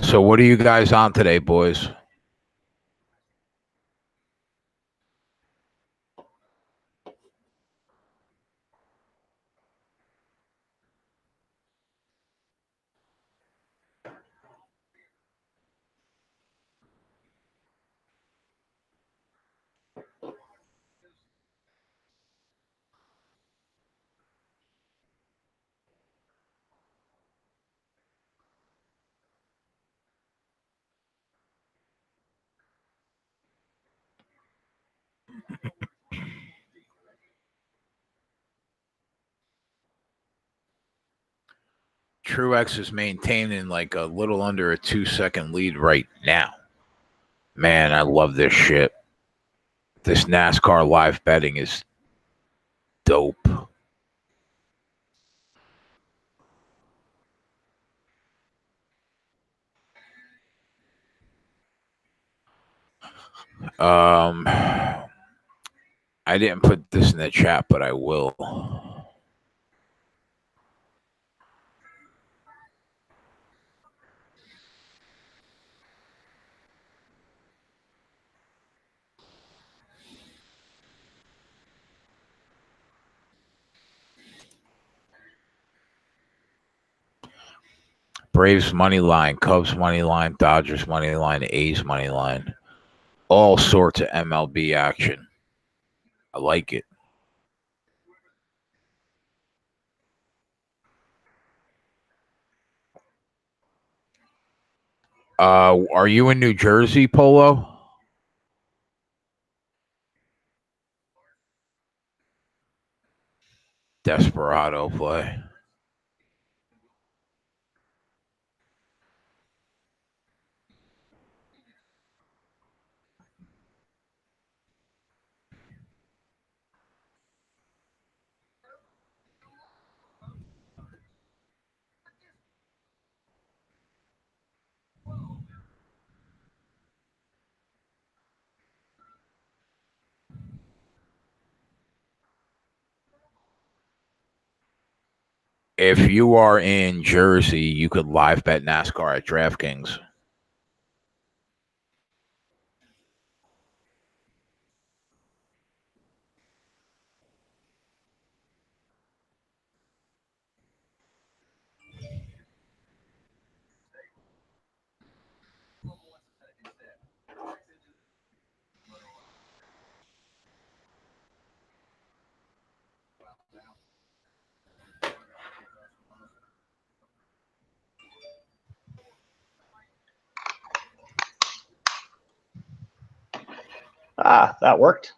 S1: So what are you guys on today, boys? Truex is maintaining like a little under a 2-second lead right now. Man, I love this shit. This NASCAR live betting is dope. I didn't put this in the chat, but I will. Braves money line, Cubs money line, Dodgers money line, A's money line. All sorts of MLB action. I like it. Are you in New Jersey, Polo? Desperado play. If you are in Jersey, you could live bet NASCAR at DraftKings.
S2: Ah, that worked.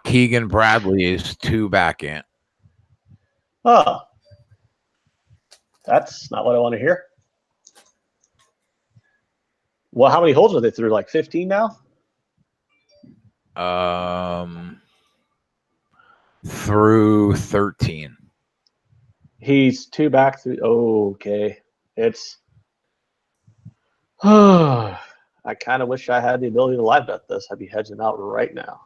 S1: Keegan Bradley is 2 back in.
S2: Oh, that's not what I want to hear. Well, how many holes are they through? Like 15 now?
S1: Through 13.
S2: He's 2 back through. Oh, okay. It's. I kind of wish I had the ability to live bet this. I'd be hedging out right now.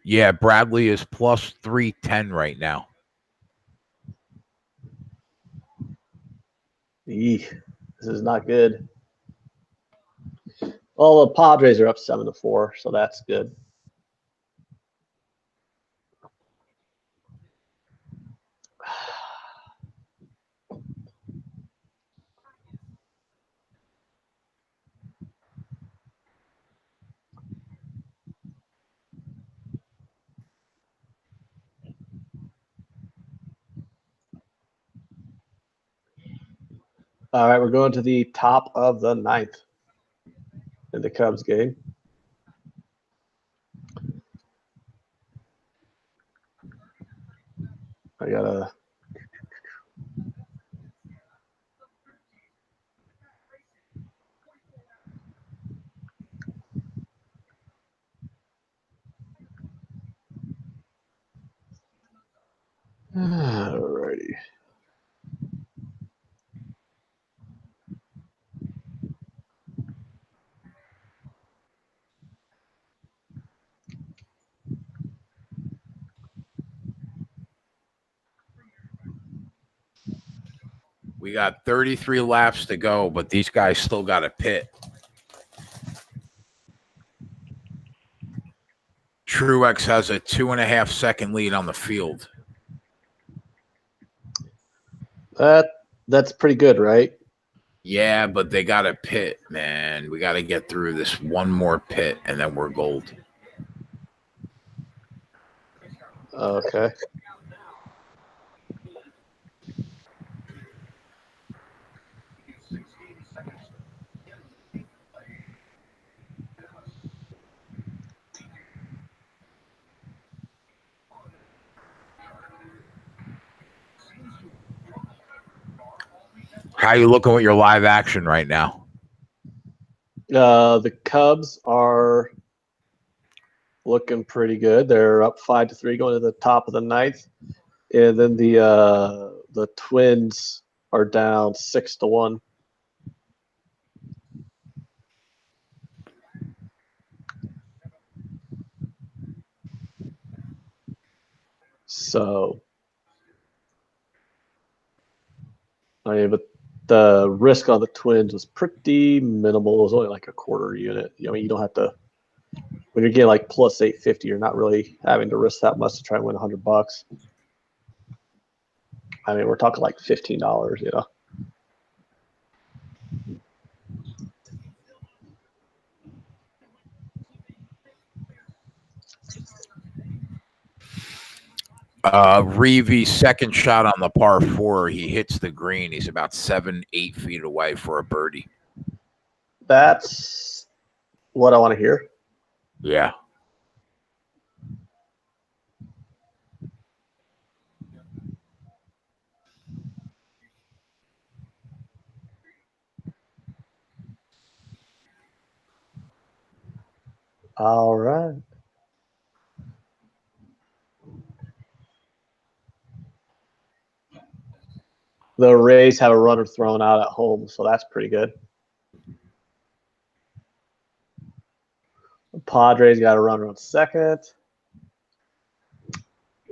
S1: Yeah, Bradley is plus 310 right now.
S2: Eek, this is not good. Well, the Padres are up 7-4, so that's good. All right, we're going to the top of the 9th in the Cubs game. I gotta. Alrighty.
S1: We got 33 laps to go, but these guys still got a pit. Truex has a 2.5 second lead on the field.
S2: That's pretty good, right?
S1: Yeah, but they got a pit, man. We got to get through this one more pit, and then we're gold.
S2: Okay.
S1: How you looking with your live action right now?
S2: The Cubs are looking pretty good. They're up 5-3 going to the top of the ninth, and then the Twins are down 6-1. So, I mean, but the risk on the Twins was pretty minimal. It was only like a quarter unit. I mean, you don't have to. When you're getting like plus 850, you're not really having to risk that much to try and win $100. I mean, we're talking like $15, you know.
S1: Reevy's second shot on the par 4, he hits the green. He's about 7-8 feet away for a birdie.
S2: That's what I want to hear.
S1: Yeah.
S2: All right. The Rays have a runner thrown out at home, so that's pretty good. The Padres got a runner on second.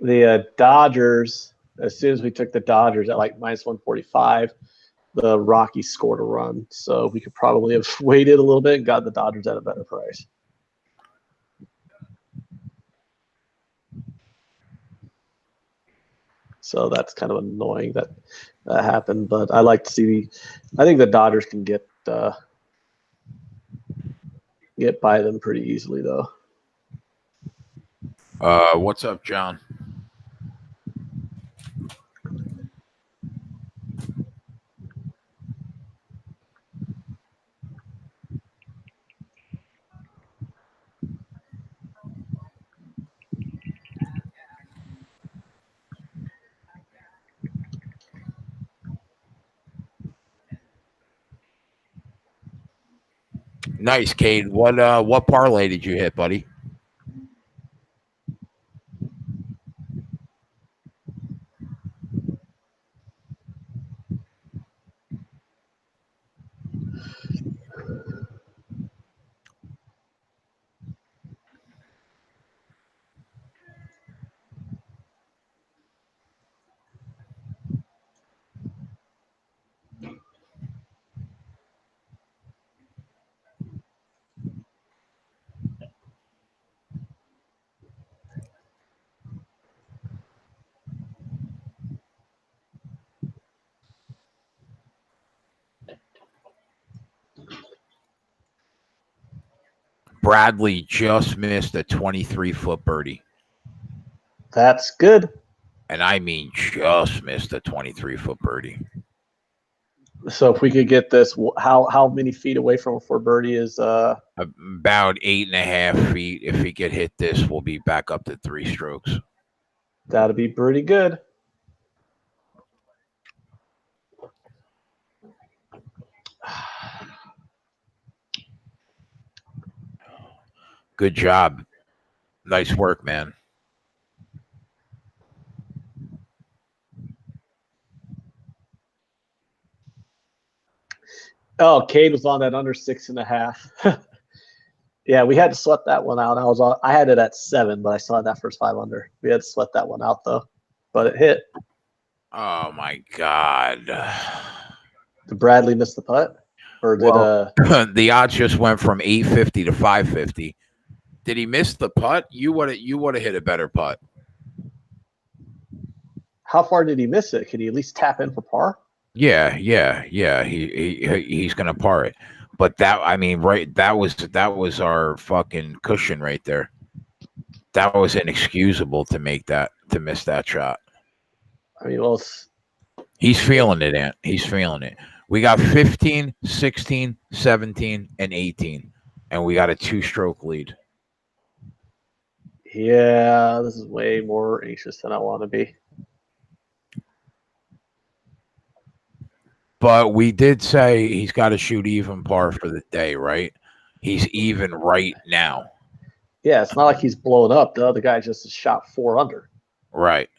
S2: The Dodgers, as soon as we took the Dodgers at like minus 145, the Rockies scored a run. So we could probably have waited a little bit and got the Dodgers at a better price. So that's kind of annoying that happened. But I like to see I think the Dodgers can get by them pretty easily, though.
S1: What's up, John? Nice, Cade. What parlay did you hit, buddy? Bradley just missed a 23-foot birdie.
S2: That's good.
S1: And I mean just missed a 23-foot birdie.
S2: So if we could get this, how many feet away from for birdie is
S1: about 8.5 feet. If he could hit this, we'll be back up to 3 strokes.
S2: That'd be pretty good.
S1: Good job. Nice work, man.
S2: Oh, Cade was on that under 6.5. Yeah, we had to sweat that one out. I had it at 7, but I still had that first 5 under. We had to sweat that one out though, but it hit.
S1: Oh my God!
S2: Did Bradley miss the putt, or did
S1: the odds just went from 850 to 550? Did he miss the putt? You would have hit a better putt.
S2: How far did he miss it? Could he at least tap in for par?
S1: Yeah. He's gonna par it. But that was our fucking cushion right there. That was inexcusable to miss that shot.
S2: I mean, well,
S1: he's feeling it, Ant. He's feeling it. We got 15, 16, 17, and 18. And we got a 2-stroke lead.
S2: Yeah, this is way more anxious than I want to be.
S1: But we did say he's got to shoot even par for the day, right? He's even right now.
S2: Yeah, it's not like he's blown up. The other guy just shot 4 under.
S1: Right.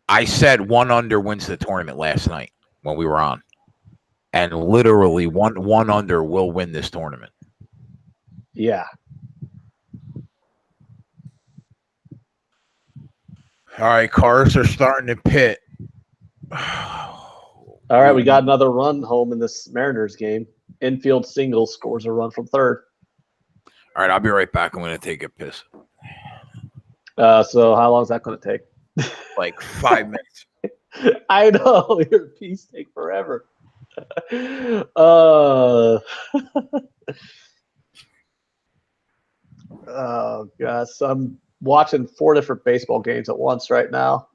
S1: I said 1 under wins the tournament last night when we were on. And literally one under will win this tournament.
S2: Yeah.
S1: All right, cars are starting to pit.
S2: All right, we got another run home in this Mariners game. Infield single scores a run from third.
S1: All right, I'll be right back. I'm going to take a piss.
S2: So how long is that going to take?
S1: Like 5 minutes.
S2: I know. Your piece take forever. Oh, gosh. So I'm watching 4 different baseball games at once right now.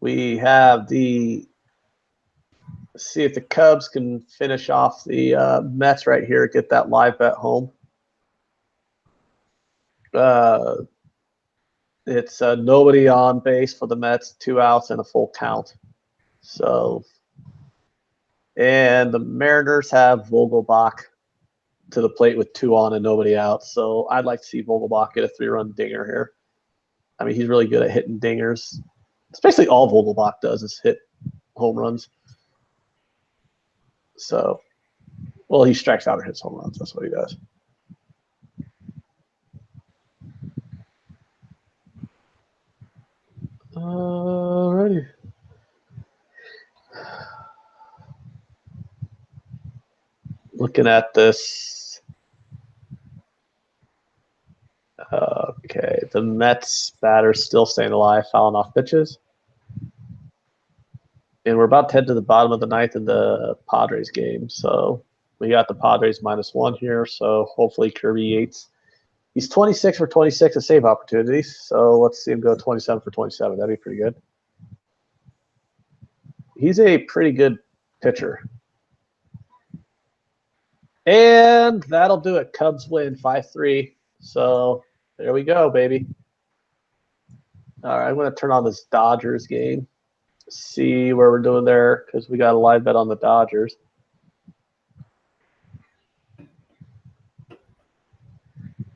S2: We have see if the Cubs can finish off the Mets right here, get that live bet home. It's nobody on base for the Mets, 2 outs and a full count. So, and the Mariners have Vogelbach to the plate with 2 on and nobody out. So I'd like to see Vogelbach get a 3-run dinger here. I mean, he's really good at hitting dingers. It's basically all Vogelbach does is hit home runs. So, well, he strikes out or hits home runs. That's what he does. Alrighty. Looking at this. Okay, the Mets batter's still staying alive, fouling off pitches. And we're about to head to the bottom of the 9th in the Padres game. So we got the Padres -1 here. So hopefully Kirby Yates. He's 26 for 26 at save opportunities. So let's see him go 27 for 27. That'd be pretty good. He's a pretty good pitcher. And that'll do it. Cubs win 5-3. So there we go, baby. All right, I'm going to turn on this Dodgers game. See where we're doing there because we got a live bet on the Dodgers.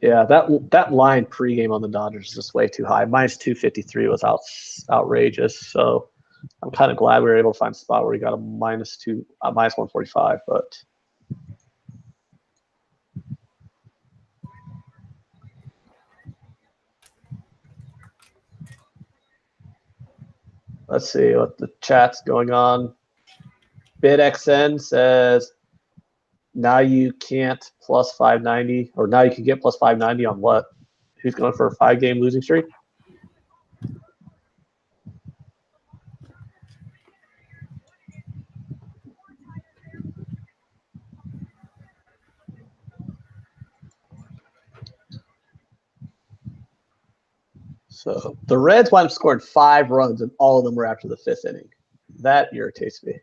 S2: Yeah, that line pregame on the Dodgers is just way too high. -253 was outrageous. So I'm kind of glad we were able to find a spot where we got a -145. But let's see what the chat's going on. BidXN says now you can't plus 590, or now you can get plus 590 on what? Who's going for a 5-game losing streak? So the Reds wound up scoring 5 runs, and all of them were after the 5th inning. That irritates me.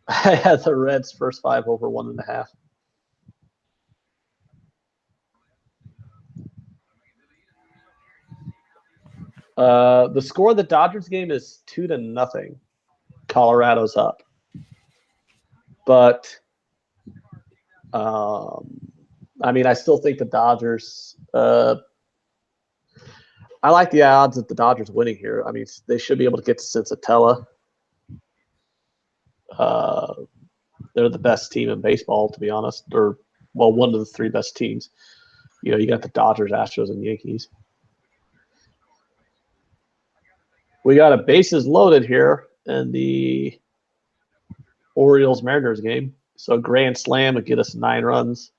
S2: I had the Reds first 5 over 1.5. The score of the Dodgers game is 2-0. Colorado's up. But, I mean, I still think the Dodgers I like the odds of the Dodgers winning here. I mean, they should be able to get to Cincinnati. They're the best team in baseball, to be honest. Or, well, one of the 3 best teams. You know, you got the Dodgers, Astros, and Yankees. We got a bases loaded here in the Orioles-Mariners game. So a grand slam would get us 9 runs.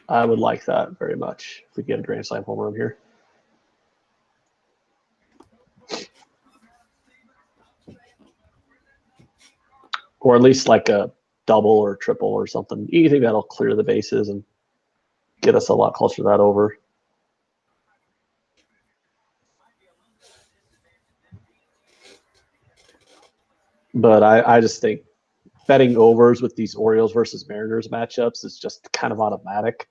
S2: I would like that very much if we get a grand slam home run here. Or at least like a double or triple or something. Anything that'll clear the bases and get us a lot closer to that over. But I just think betting overs with these Orioles versus Mariners matchups is just kind of automatic.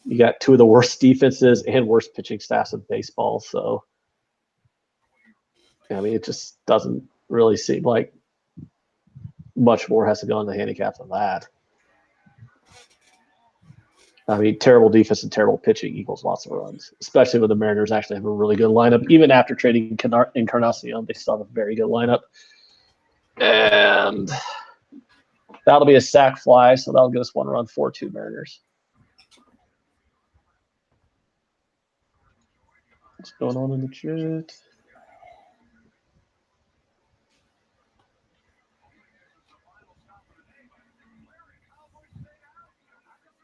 S2: You got two of the worst defenses and worst pitching staffs in baseball. So, I mean, it just doesn't really seem like much more has to go in the handicap than that. I mean, terrible defense and terrible pitching equals lots of runs, especially when the Mariners actually have a really good lineup. Even after trading Encarnacion, they still have a very good lineup. And that'll be a sac fly, so that'll give us 1 run, 4-2 Mariners. What's going on in the chat?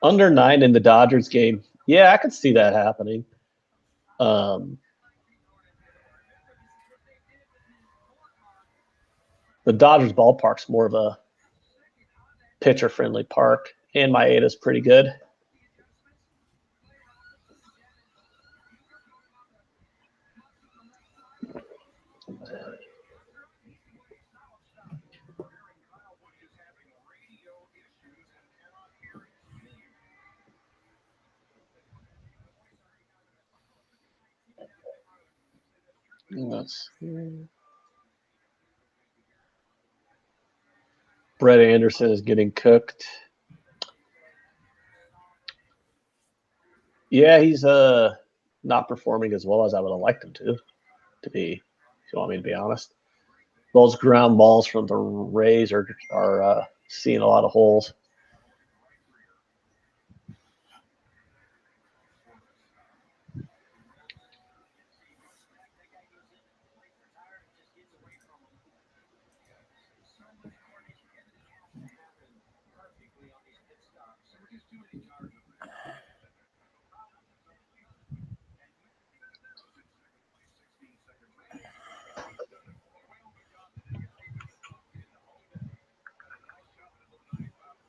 S2: Under 9 in the Dodgers game. Yeah, I could see that happening. The Dodgers ballpark's more of a pitcher-friendly park, and Maeda's pretty good. Let's see. Brett Anderson is getting cooked. Yeah, he's not performing as well as I would have liked him to be, if you want me to be honest. Those ground balls from the Rays are seeing a lot of holes.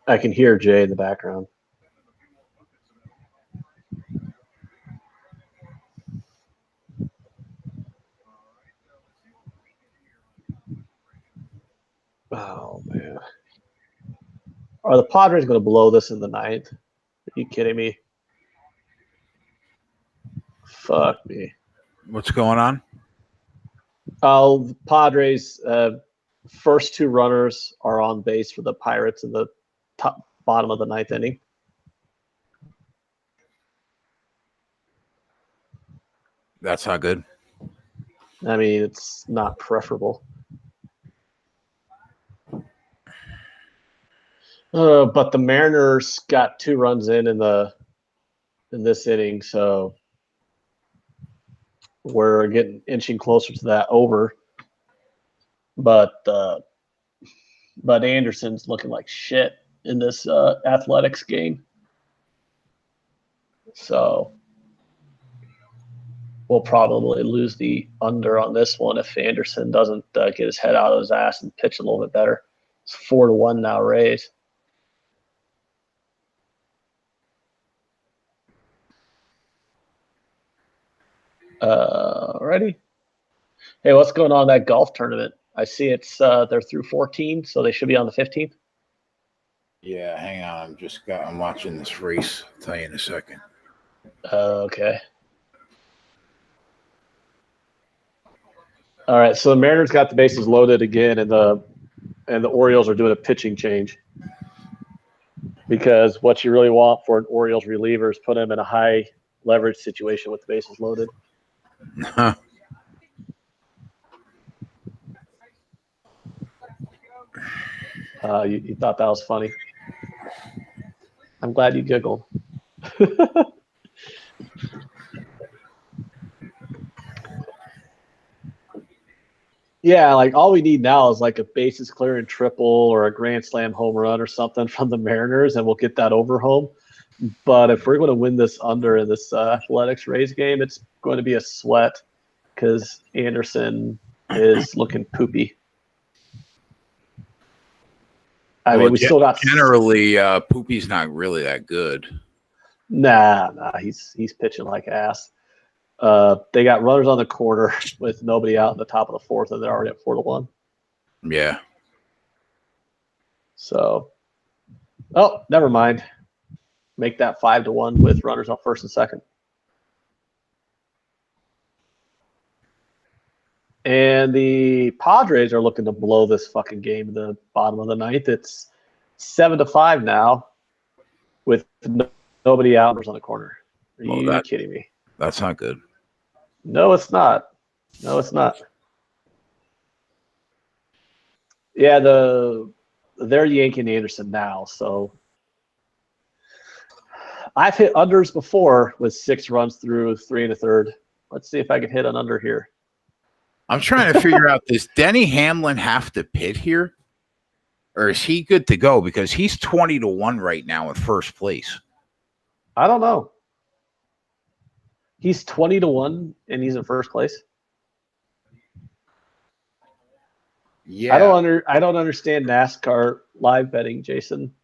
S2: I can hear Jay in the background. Oh, man. Are the Padres going to blow this in the 9th? Are you kidding me? Fuck me.
S1: What's going on?
S2: Oh, the Padres' first 2 runners are on base for the Pirates in the bottom of the 9th inning.
S1: That's not good.
S2: I mean, it's not preferable. But the Mariners got 2 runs in this inning, so we're getting inching closer to that over. But Anderson's looking like shit in this athletics game, so we'll probably lose the under on this one if Anderson doesn't get his head out of his ass and pitch a little bit better. It's 4-1 now, Rays. Ready? Hey, what's going on in that golf tournament? I see it's they're through 14, so they should be on the 15th.
S1: Yeah, hang on. I'm watching this race. I'll tell you in a second.
S2: Okay. All right, so the Mariners got the bases loaded again, and the Orioles are doing a pitching change. Because what you really want for an Orioles reliever is put him in a high leverage situation with the bases loaded. You thought that was funny. I'm glad you giggled. Yeah, like all we need now is like a bases clearing triple or a grand slam home run or something from the Mariners, and we'll get that over home. But if we're going to win this under in this Athletics Rays game, it's going to be a sweat because Anderson is looking poopy. I mean, we still got
S1: generally Poopy's not really that good.
S2: Nah, he's pitching like ass. They got runners on the corner with nobody out in the top of the 4th, and they're already at 4-1.
S1: Yeah.
S2: So, oh, never mind. Make that 5-1 with runners on first and second. And the Padres are looking to blow this fucking game in the bottom of the ninth. It's 7-5 now with nobody out on the corner. Are you kidding me?
S1: That's not good.
S2: No, it's not. No, it's not. Yeah, they're yanking Anderson now, so I've hit unders before with 6 runs through 3 1/3. Let's see if I can hit an under here.
S1: I'm trying to figure out, does Denny Hamlin have to pit here? Or is he good to go? Because he's 20-1 right now in first place.
S2: I don't know. He's 20-1 and he's in first place.
S1: Yeah.
S2: I don't understand NASCAR live betting, Jason.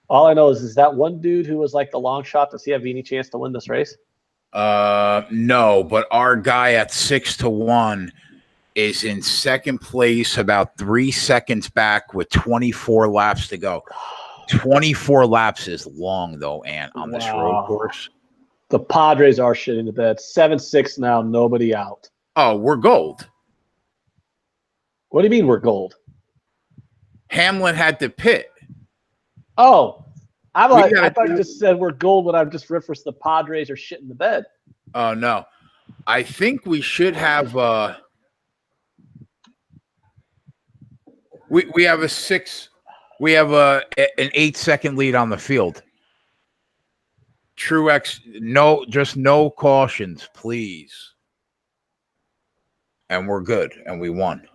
S2: All I know is that one dude who was like the long shot. Does he have any chance to win this race?
S1: No, but our guy at 6-1 is in second place, about 3 seconds back with 24 laps to go. 24 laps is long though, and on this road course.
S2: The Padres are shitting the bed. 7-6 now, nobody out.
S1: Oh, we're gold.
S2: What do you mean we're gold?
S1: Hamlin had to pit.
S2: Oh, I thought you just said we're gold when I've just referenced the Padres are shitting the bed.
S1: Oh no, I think we should have. We have a 6. We have an 8-second lead on the field. Truex, just no cautions, please. And we're good, and we won.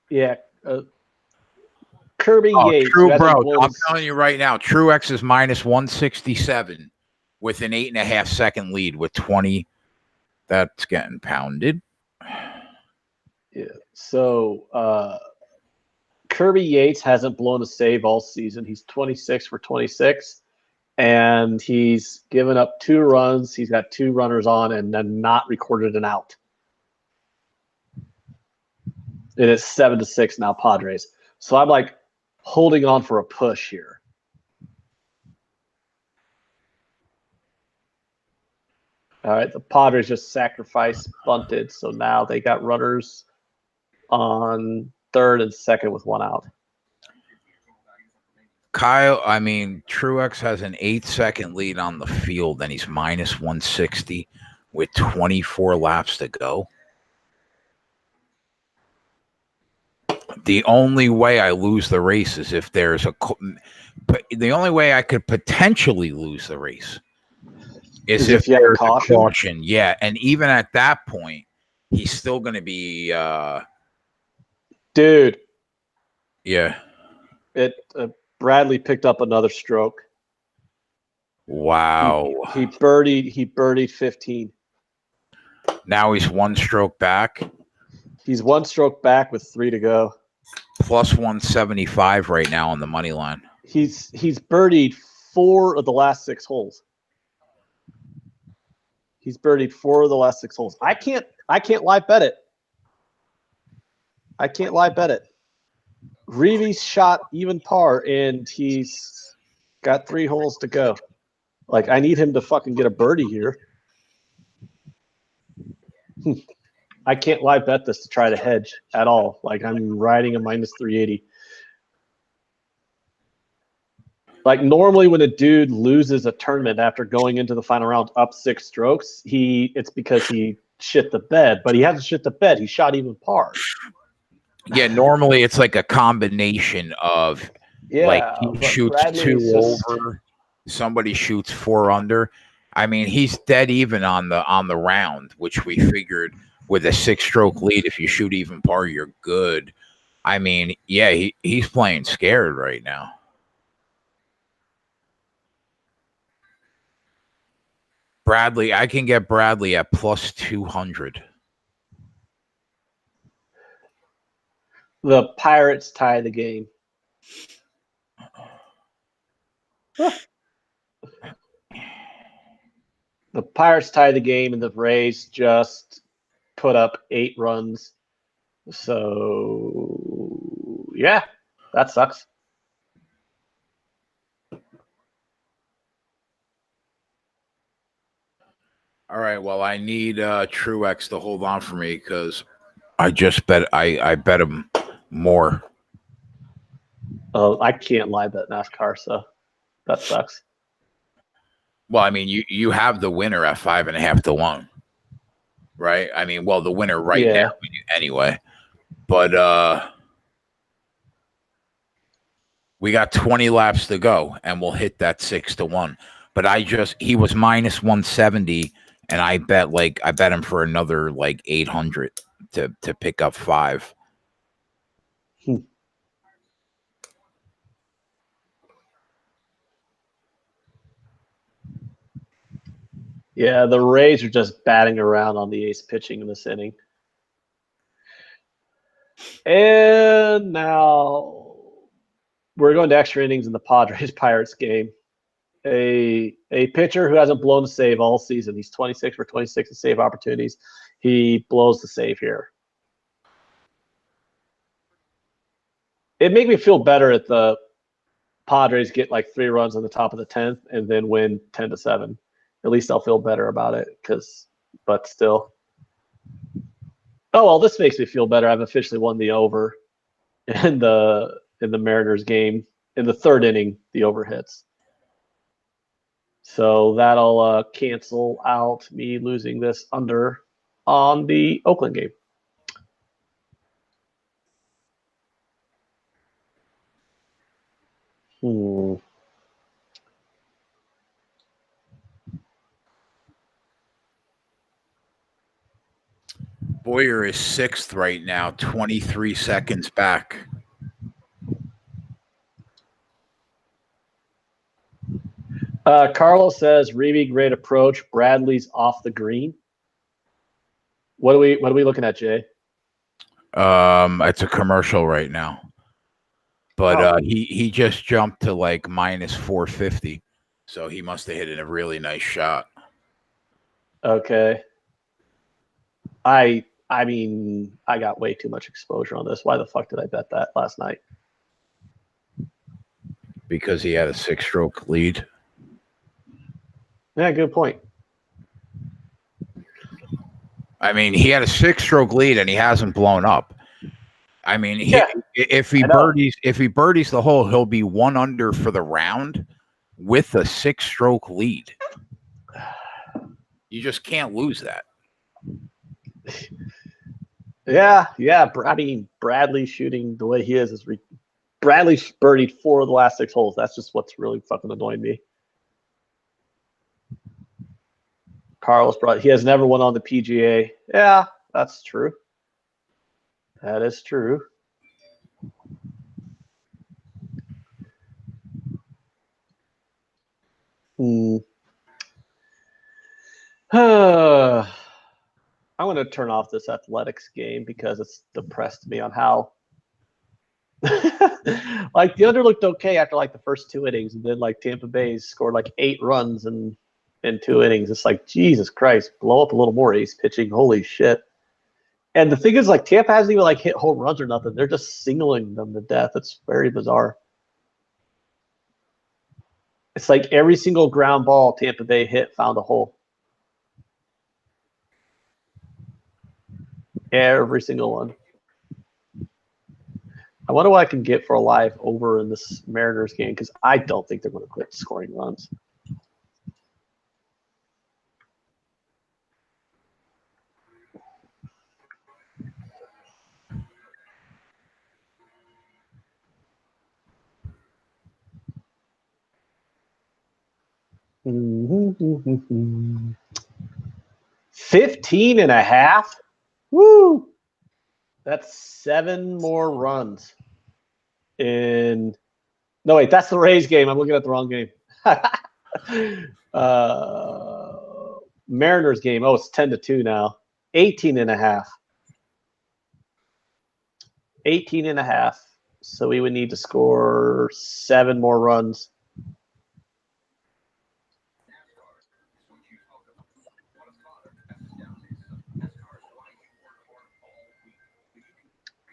S2: Yeah. Kirby Yates.
S1: I'm telling you right now, Truex is minus 167 with an 8.5-second lead with 20. That's getting pounded.
S2: Yeah. So Kirby Yates hasn't blown a save all season. He's 26 for 26, and he's given up 2 runs. He's got 2 runners on and then not recorded an out. It is 7-6 now, Padres. So I'm like holding on for a push here. All right, the Padres just sacrificed, bunted, so now they got runners on third and second with 1 out.
S1: Truex has an 8-second lead on the field, and he's minus 160 with 24 laps to go. The only way I lose the race is if there's the only way I could potentially lose the race is if there's a caution. Yeah, and even at that point, he's still going to be
S2: dude.
S1: Yeah.
S2: Bradley picked up another stroke.
S1: Wow.
S2: He birdied 15.
S1: Now he's 1 stroke back.
S2: He's 1 stroke back with 3 to go.
S1: Plus 175 right now on the money line.
S2: He's birdied 4 of the last 6 holes. He's birdied 4 of the last 6 holes. I can't live bet it. I can't live bet it. Reeves shot even par, and he's got 3 holes to go. Like, I need him to fucking get a birdie here. I can't live bet this to try to hedge at all. Like, I'm riding a minus 380. Like, normally when a dude loses a tournament after going into the final round up 6 strokes, it's because he shit the bed. But he hasn't shit the bed. He shot even par.
S1: Yeah, normally it's like a combination of like he shoots Bradley 2 over, somebody shoots 4 under. I mean, he's dead even on the round, which we figured with a 6-stroke lead, if you shoot even par, you're good. I mean, yeah, he's playing scared right now. Bradley, I can get Bradley at plus 200.
S2: The Pirates tie the game. The Pirates tie the game, and the Rays just put up 8 runs. So, yeah, that sucks.
S1: All right. Well, I need Truex to hold on for me because I just bet I bet him more.
S2: Oh, I can't live bet NASCAR, so that sucks.
S1: Well, I mean, you have the winner at 5.5 to 1, right? I mean, well, the winner right now anyway. But we got 20 laps to go, and we'll hit that 6 to 1. But he was minus 170, and I bet him for another like 800 to pick up 5.
S2: Yeah, the Rays are just batting around on the ace pitching in this inning. And now we're going to extra innings in the Padres-Pirates game. A pitcher who hasn't blown a save all season. He's 26 for 26 in save opportunities. He blows the save here. It made me feel better if the Padres get like 3 runs on the top of the 10th and then win 10-7. At least I'll feel better about it. But still. Oh well, this makes me feel better. I've officially won the over in the Mariners game. In the 3rd inning, the over hits. So that'll cancel out me losing this under on the Oakland game.
S1: Boyer is 6th right now, 23 seconds back.
S2: Carlos says, Reeby, great approach. Bradley's off the green. What are we looking at, Jay?
S1: It's a commercial right now. But he just jumped to like minus 450. So he must have hit a really nice shot.
S2: Okay. I mean, I got way too much exposure on this. Why the fuck did I bet that last night?
S1: Because he had a 6-stroke lead.
S2: Yeah, good point.
S1: I mean, he had a 6-stroke lead and he hasn't blown up. I mean, if he birdies the hole, he'll be 1 under for the round with a 6-stroke lead. You just can't lose that.
S2: Yeah. I mean, Bradley shooting the way he is Bradley birdied 4 of the last 6 holes. That's just what's really fucking annoying me. Carlos he has never won on the PGA. Yeah, that's true. That is true. I'm going to turn off this athletics game because it's depressed me on how like the under looked okay after like the first 2 innings, and then like Tampa Bay scored like 8 runs in 2 innings. It's like, Jesus Christ, blow up a little more ace pitching. Holy shit. And the thing is, like, Tampa hasn't even like hit home runs or nothing. They're just singling them to death. It's very bizarre. It's like every single ground ball Tampa Bay hit found a hole. Every single one. I wonder what I can get for a live over in this Mariners game, because I don't think they're going to quit scoring runs. Mm-hmm. 15.5. Woo! That's 7 more runs. No, wait, that's the Rays game. I'm looking at the wrong game. Mariners game. Oh, it's 10-2 now. 18.5. 18.5. So we would need to score 7 more runs.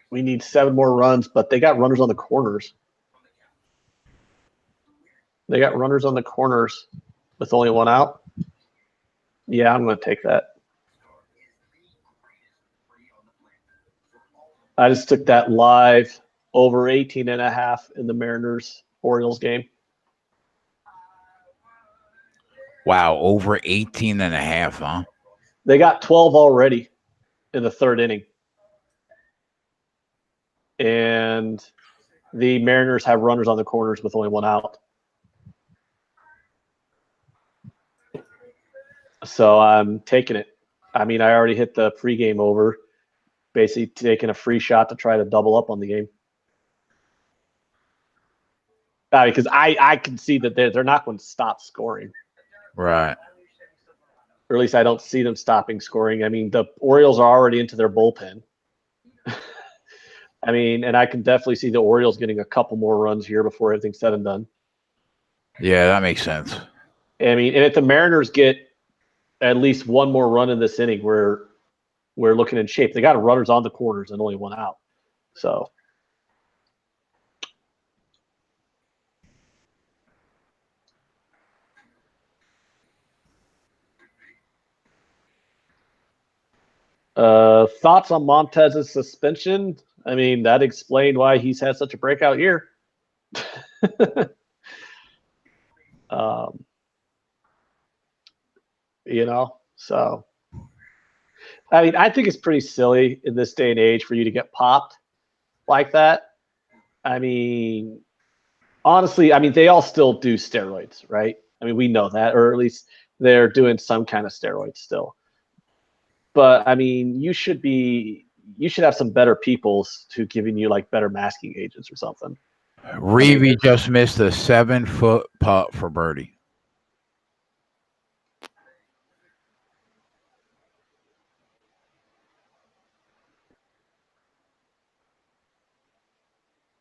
S2: We need 7 more runs, but they got runners on the corners. They got runners on the corners with only 1 out. Yeah, I'm going to take that. I just took that live over 18.5 in the Mariners-Orioles game.
S1: Wow, over 18.5, huh?
S2: They got 12 already in the 3rd inning. And the Mariners have runners on the corners with only 1 out. So I'm taking it. I mean, I already hit the pregame over, basically taking a free shot to try to double up on the game. Because I can see that they're not going to stop scoring.
S1: Right.
S2: Or at least I don't see them stopping scoring. I mean, the Orioles are already into their bullpen. I mean, and I can definitely see the Orioles getting a couple more runs here before everything's said and done.
S1: Yeah, that makes sense.
S2: I mean, and if the Mariners get at least 1 more run in this inning, we're looking in shape. They got runners on the corners and only 1 out. So thoughts on Montez's suspension? I mean, that explained why he's had such a breakout year. You know, so I mean, I think it's pretty silly in this day and age for you to get popped like that. I mean, honestly, I mean, they all still do steroids, right? I mean, we know that, or at least they're doing some kind of steroids still. But I mean, you should have some better peoples to giving you like better masking agents or something.
S1: Reeve just missed a 7-foot putt for birdie.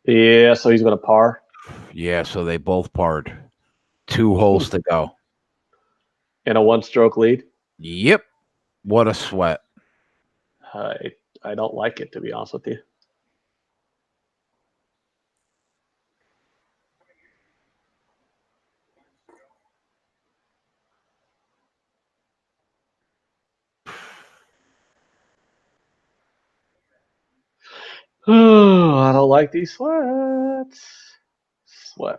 S2: Yeah, so he's going to par.
S1: Yeah, so they both parred. 2 holes to go.
S2: And a 1-stroke lead.
S1: Yep. What a sweat.
S2: I don't like it, to be honest with you. Oh, I don't like these sweats. Sweat.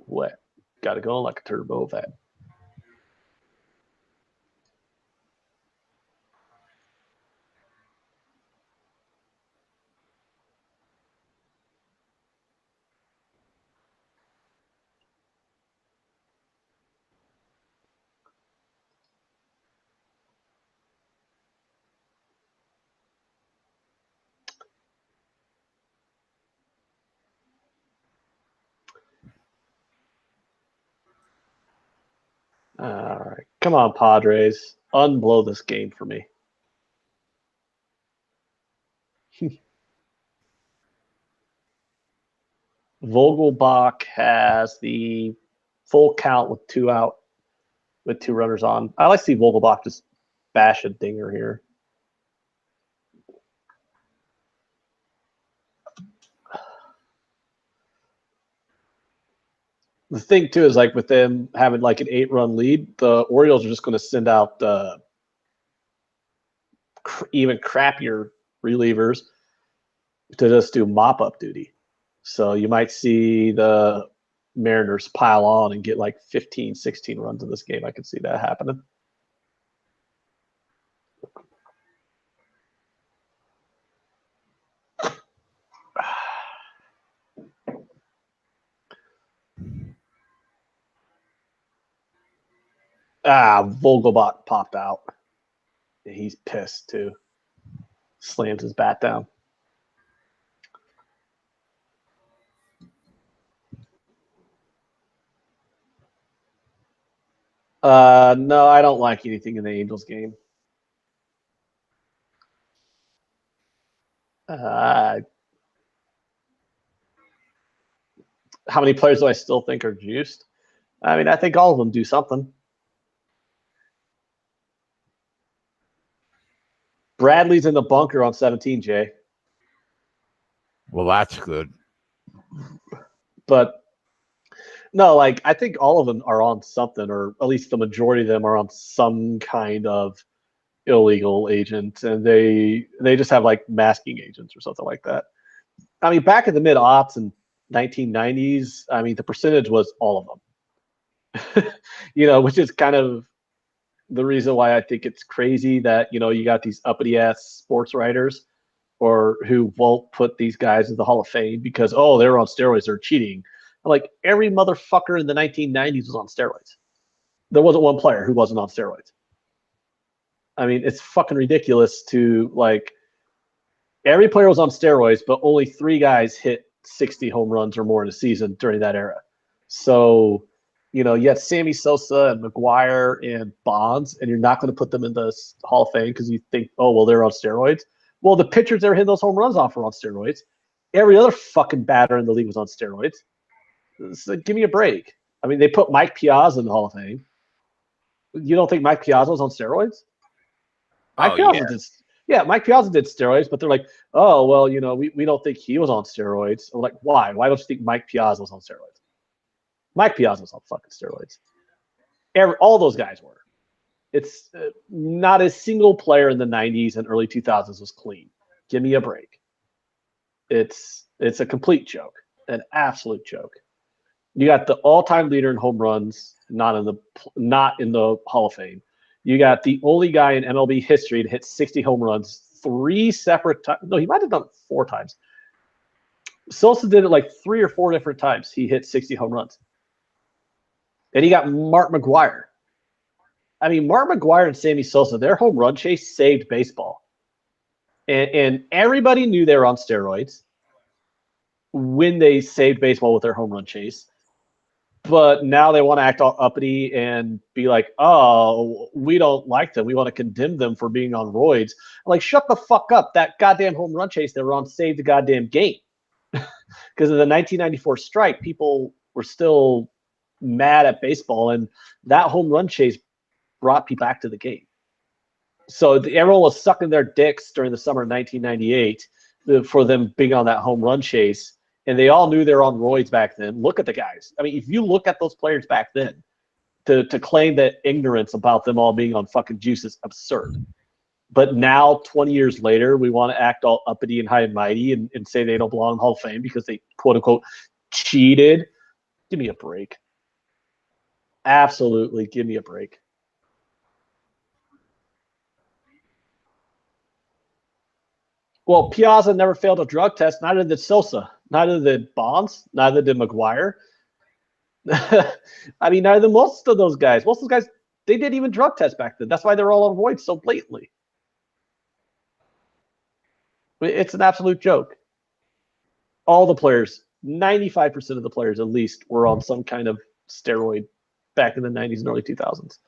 S2: Wet. Got to go like a turbo van. All right. Come on, Padres. Unblow this game for me. Vogelbach has the full count with 2 out, with 2 runners on. I like to see Vogelbach just bash a dinger here. The thing too is like with them having like an 8-run lead, the Orioles are just going to send out even crappier relievers to just do mop-up duty. So you might see the Mariners pile on and get like 15, 16 runs in this game. I could see that happening. Vogelbach popped out. He's pissed too. Slams his bat down. No, I don't like anything in the Angels game. How many players do I still think are juiced? I mean, I think all of them do something. Bradley's in the bunker on 17, Jay.
S1: Well, that's good.
S2: But no, like I think all of them are on something, or at least the majority of them are on some kind of illegal agent, and they just have like masking agents or something like that. I mean, back in the mid-aughts and 1990s, I mean, the percentage was all of them. Which is kind of the reason why I think it's crazy that, you got these uppity ass sports writers or who won't put these guys in the Hall of Fame because, oh, they're on steroids, they're cheating. Like every motherfucker in the 1990s was on steroids. There wasn't one player who wasn't on steroids. I mean, it's fucking ridiculous to like every player was on steroids, but only 3 guys hit 60 home runs or more in a season during that era. So, you had Sammy Sosa and McGuire and Bonds, and you're not going to put them in the Hall of Fame because you think, oh, well, they're on steroids. Well, the pitchers that were hitting those home runs off were on steroids. Every other fucking batter in the league was on steroids. So give me a break. I mean, they put Mike Piazza in the Hall of Fame. You don't think Mike Piazza was on steroids? Mike Piazza did steroids, but they're like, oh, well, we don't think he was on steroids. I'm like, why? Why don't you think Mike Piazza was on steroids? Mike Piazza was on fucking steroids. All those guys were. It's not a single player in the 90s and early 2000s was clean. Give me a break. It's a complete joke, an absolute joke. You got the all-time leader in home runs, not in the Hall of Fame. You got the only guy in MLB history to hit 60 home runs 3 separate times. No, he might have done it 4 times. Sosa did it like 3 or 4 different times. He hit 60 home runs. And you got Mark McGuire. I mean, Mark McGuire and Sammy Sosa, their home run chase saved baseball. And everybody knew they were on steroids when they saved baseball with their home run chase. But now they want to act all uppity and be like, oh, we don't like them. We want to condemn them for being on roids. I'm like, shut the fuck up. That goddamn home run chase they were on saved the goddamn game. Because of the 1994 strike, people were still mad at baseball, and that home run chase brought people back to the game. So everyone was sucking their dicks during the summer of 1998 for them being on that home run chase. And they all knew they were on roids back then. Look at the guys. I mean, if you look at those players back then, to claim that ignorance about them all being on fucking juice is absurd. But now, 20 years later, we want to act all uppity and high and mighty and say they don't belong in the Hall of Fame because they, quote unquote, cheated. Give me a break. Absolutely, give me a break. Well, Piazza never failed a drug test. Neither did Sosa. Neither did Bonds. Neither did McGuire. I mean, neither did most of those guys. Most of those guys, they didn't even drug test back then. That's why they're all on roids so blatantly. It's an absolute joke. All the players, 95% of the players at least, were on some kind of steroid back in the 90s and early 2000s.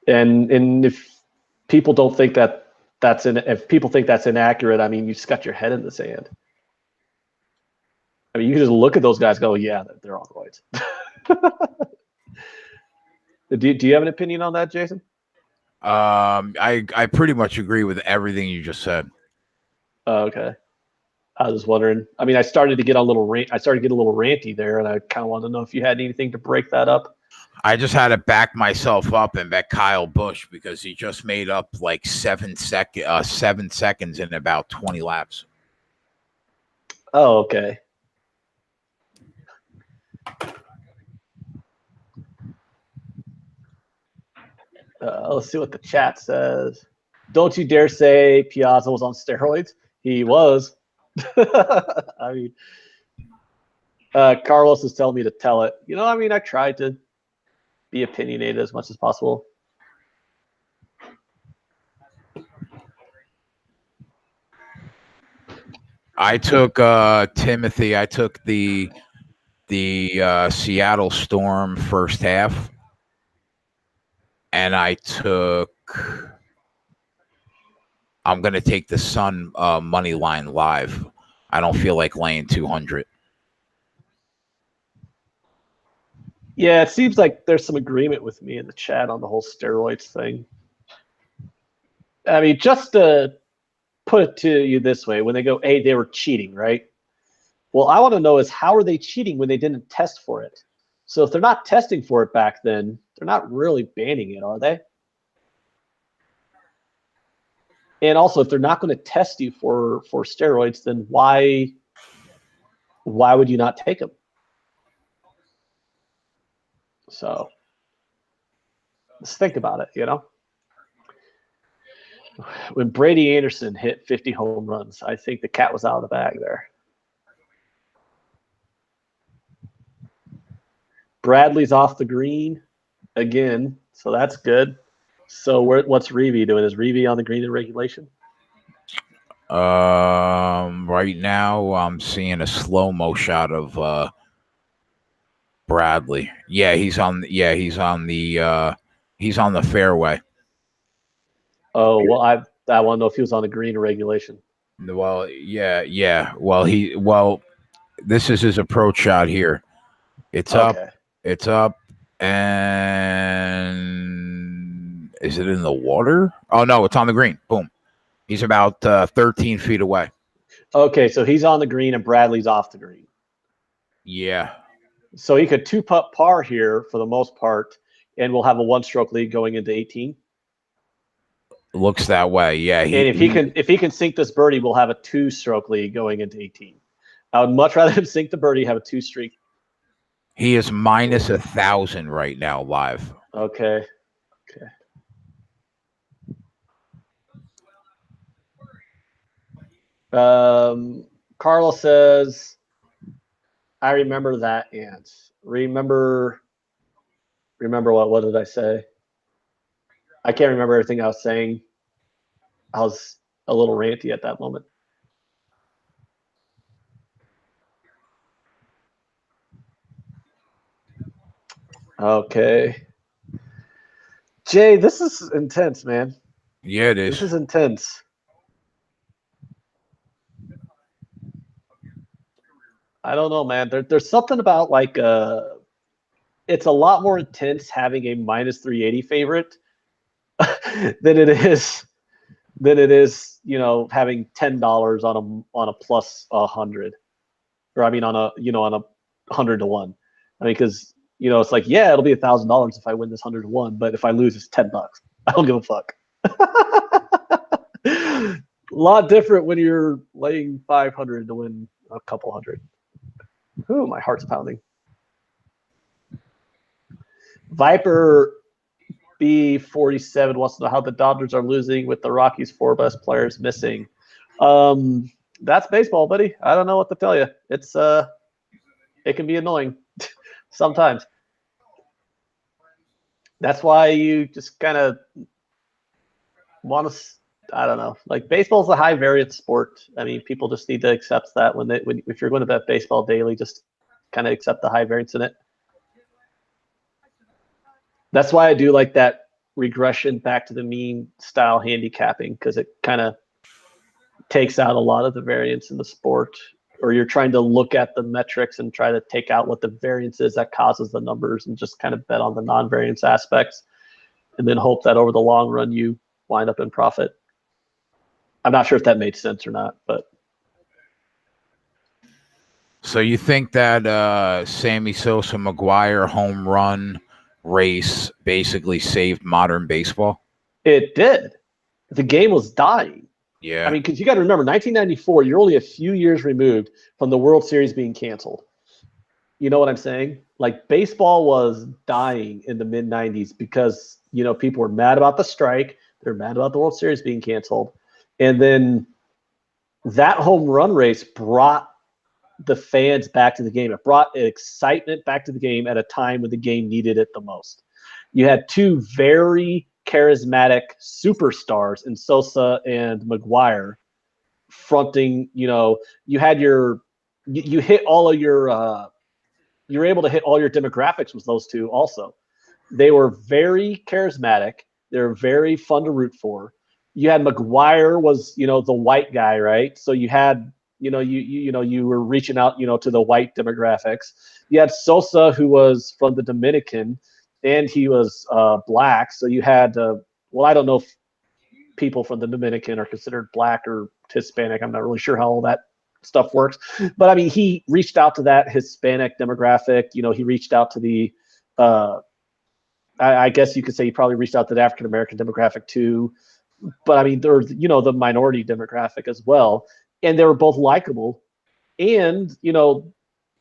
S2: And if people don't think if people think that's inaccurate, I mean, you just got your head in the sand. I mean, you can just look at those guys and go, yeah, they're on roids. Do you have an opinion on that, Jason?
S1: I pretty much agree with everything you just said.
S2: Okay. I was just wondering. I mean, I started to get a little ranty there, and I kind of wanted to know if you had anything to break that up.
S1: I just had to back myself up and bet Kyle Busch because he just made up like 7 seconds in about 20 laps.
S2: Oh, okay. Let's see what the chat says. Don't you dare say Piazza was on steroids. He was. I mean, Carlos is telling me to tell it. I mean, I tried to be opinionated as much as possible.
S1: I took Timothy. I took the Seattle Storm first half, and I'm going to take the Sun money line live. I don't feel like laying 200. Yeah,
S2: it seems like there's some agreement with me in the chat on the whole steroids thing. I mean, just to put it to you this way, when they go, hey, they were cheating, right? Well, I want to know is how are they cheating when they didn't test for it? So if they're not testing for it back then, they're not really banning it, are they? And also, if they're not going to test you for steroids, then why would you not take them? So let's think about it, When Brady Anderson hit 50 home runs, I think the cat was out of the bag there. Bradley's off the green again, so that's good. So what's Reavy doing? Is Reavy on the green in regulation?
S1: Right now I'm seeing a slow-mo shot of Bradley. Yeah, he's on the fairway.
S2: Oh, well, I want to know if he was on the green in regulation.
S1: Well, yeah. Well, this is his approach shot here. It's
S2: Okay.
S1: up, and is it in the water? Oh no, it's on the green. Boom. He's about 13 feet away.
S2: Okay, so he's on the green and Bradley's off the green.
S1: Yeah.
S2: So he could two-putt par here for the most part, and we'll have a one-stroke lead going into 18.
S1: Looks that way. Yeah.
S2: And if he can sink this birdie, we'll have a two-stroke lead going into 18. I would much rather him sink the birdie, have a two-streak.
S1: He is minus 1,000 right now live.
S2: Okay. Carla says, I remember that ant. Remember what did I say? I can't remember everything I was saying. I was a little ranty at that moment. Okay. Jay, this is intense, man.
S1: Yeah, it is.
S2: This is intense. I don't know, man. There's something about like it's a lot more intense having a minus 380 favorite than it is having $10 on a plus 100, or I mean on a 100 to 1. I mean, because it's like, yeah, it'll be $1,000 if I win this 100 to 1, but if I lose, it's $10. I don't give a fuck. A lot different when you're laying 500 to win a couple hundred. Ooh, my heart's pounding. Viper B47 wants to know how the Dodgers are losing with the Rockies' 4 best players missing. That's baseball, buddy. I don't know what to tell you. It's it can be annoying sometimes. That's why you just kind of want to. I don't know. Like, baseball's a high variance sport. I mean, people just need to accept that if you're going to bet baseball daily, just kind of accept the high variance in it. That's why I do like that regression back to the mean style handicapping, because it kind of takes out a lot of the variance in the sport. Or you're trying to look at the metrics and try to take out what the variance is that causes the numbers, and just kind of bet on the non-variance aspects, and then hope that over the long run you wind up in profit. I'm not sure if that made sense or not, but.
S1: So you think that Sammy Sosa McGuire home run race basically saved modern baseball?
S2: It did. The game was dying.
S1: Yeah.
S2: I mean, because you got to remember, 1994, you're only a few years removed from the World Series being canceled. You know what I'm saying? Like, baseball was dying in the mid-90s because, people were mad about the strike. They're mad about the World Series being canceled. And then that home run race brought the fans back to the game. It brought excitement back to the game at a time when the game needed it the most. You had two very charismatic superstars in Sosa and McGuire fronting. You had you hit all of your you were able to hit all your demographics with those two also. They were very charismatic. They were very fun to root for. You had McGuire was, the white guy, right? So you had, you were reaching out, to the white demographics. You had Sosa, who was from the Dominican, and he was black. So you had, I don't know if people from the Dominican are considered black or Hispanic. I'm not really sure how all that stuff works, but I mean, he reached out to that Hispanic demographic. You know, he reached out to the, I guess you could say he probably reached out to the African American demographic too. But I mean, there's, you know, the minority demographic as well, and they were both likable. And you know,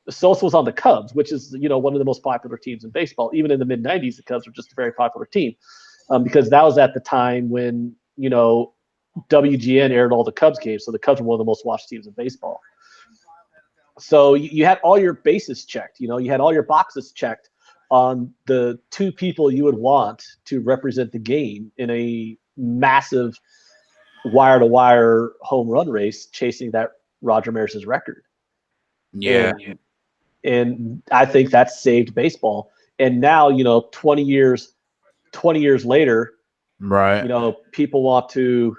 S2: Sosa was on the Cubs, which is, you know, one of the most popular teams in baseball. Even in the mid '90s, the Cubs were just a very popular team, because that was at the time when, you know, WGN aired all the Cubs games, so the Cubs were one of the most watched teams in baseball. So you had all your bases checked. You know, you had all your boxes checked on the two people you would want to represent the game in a massive wire-to-wire home run race, chasing that Roger Maris's record.
S1: Yeah.
S2: And I think that saved baseball. And now, you know, 20 years later,
S1: Right.
S2: you know, people want to,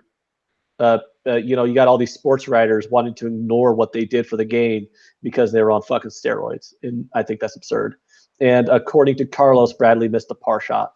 S2: you know, you got all these sports writers wanting to ignore what they did for the game because they were on fucking steroids. And I think that's absurd. And according to Carlos, Bradley missed a par shot.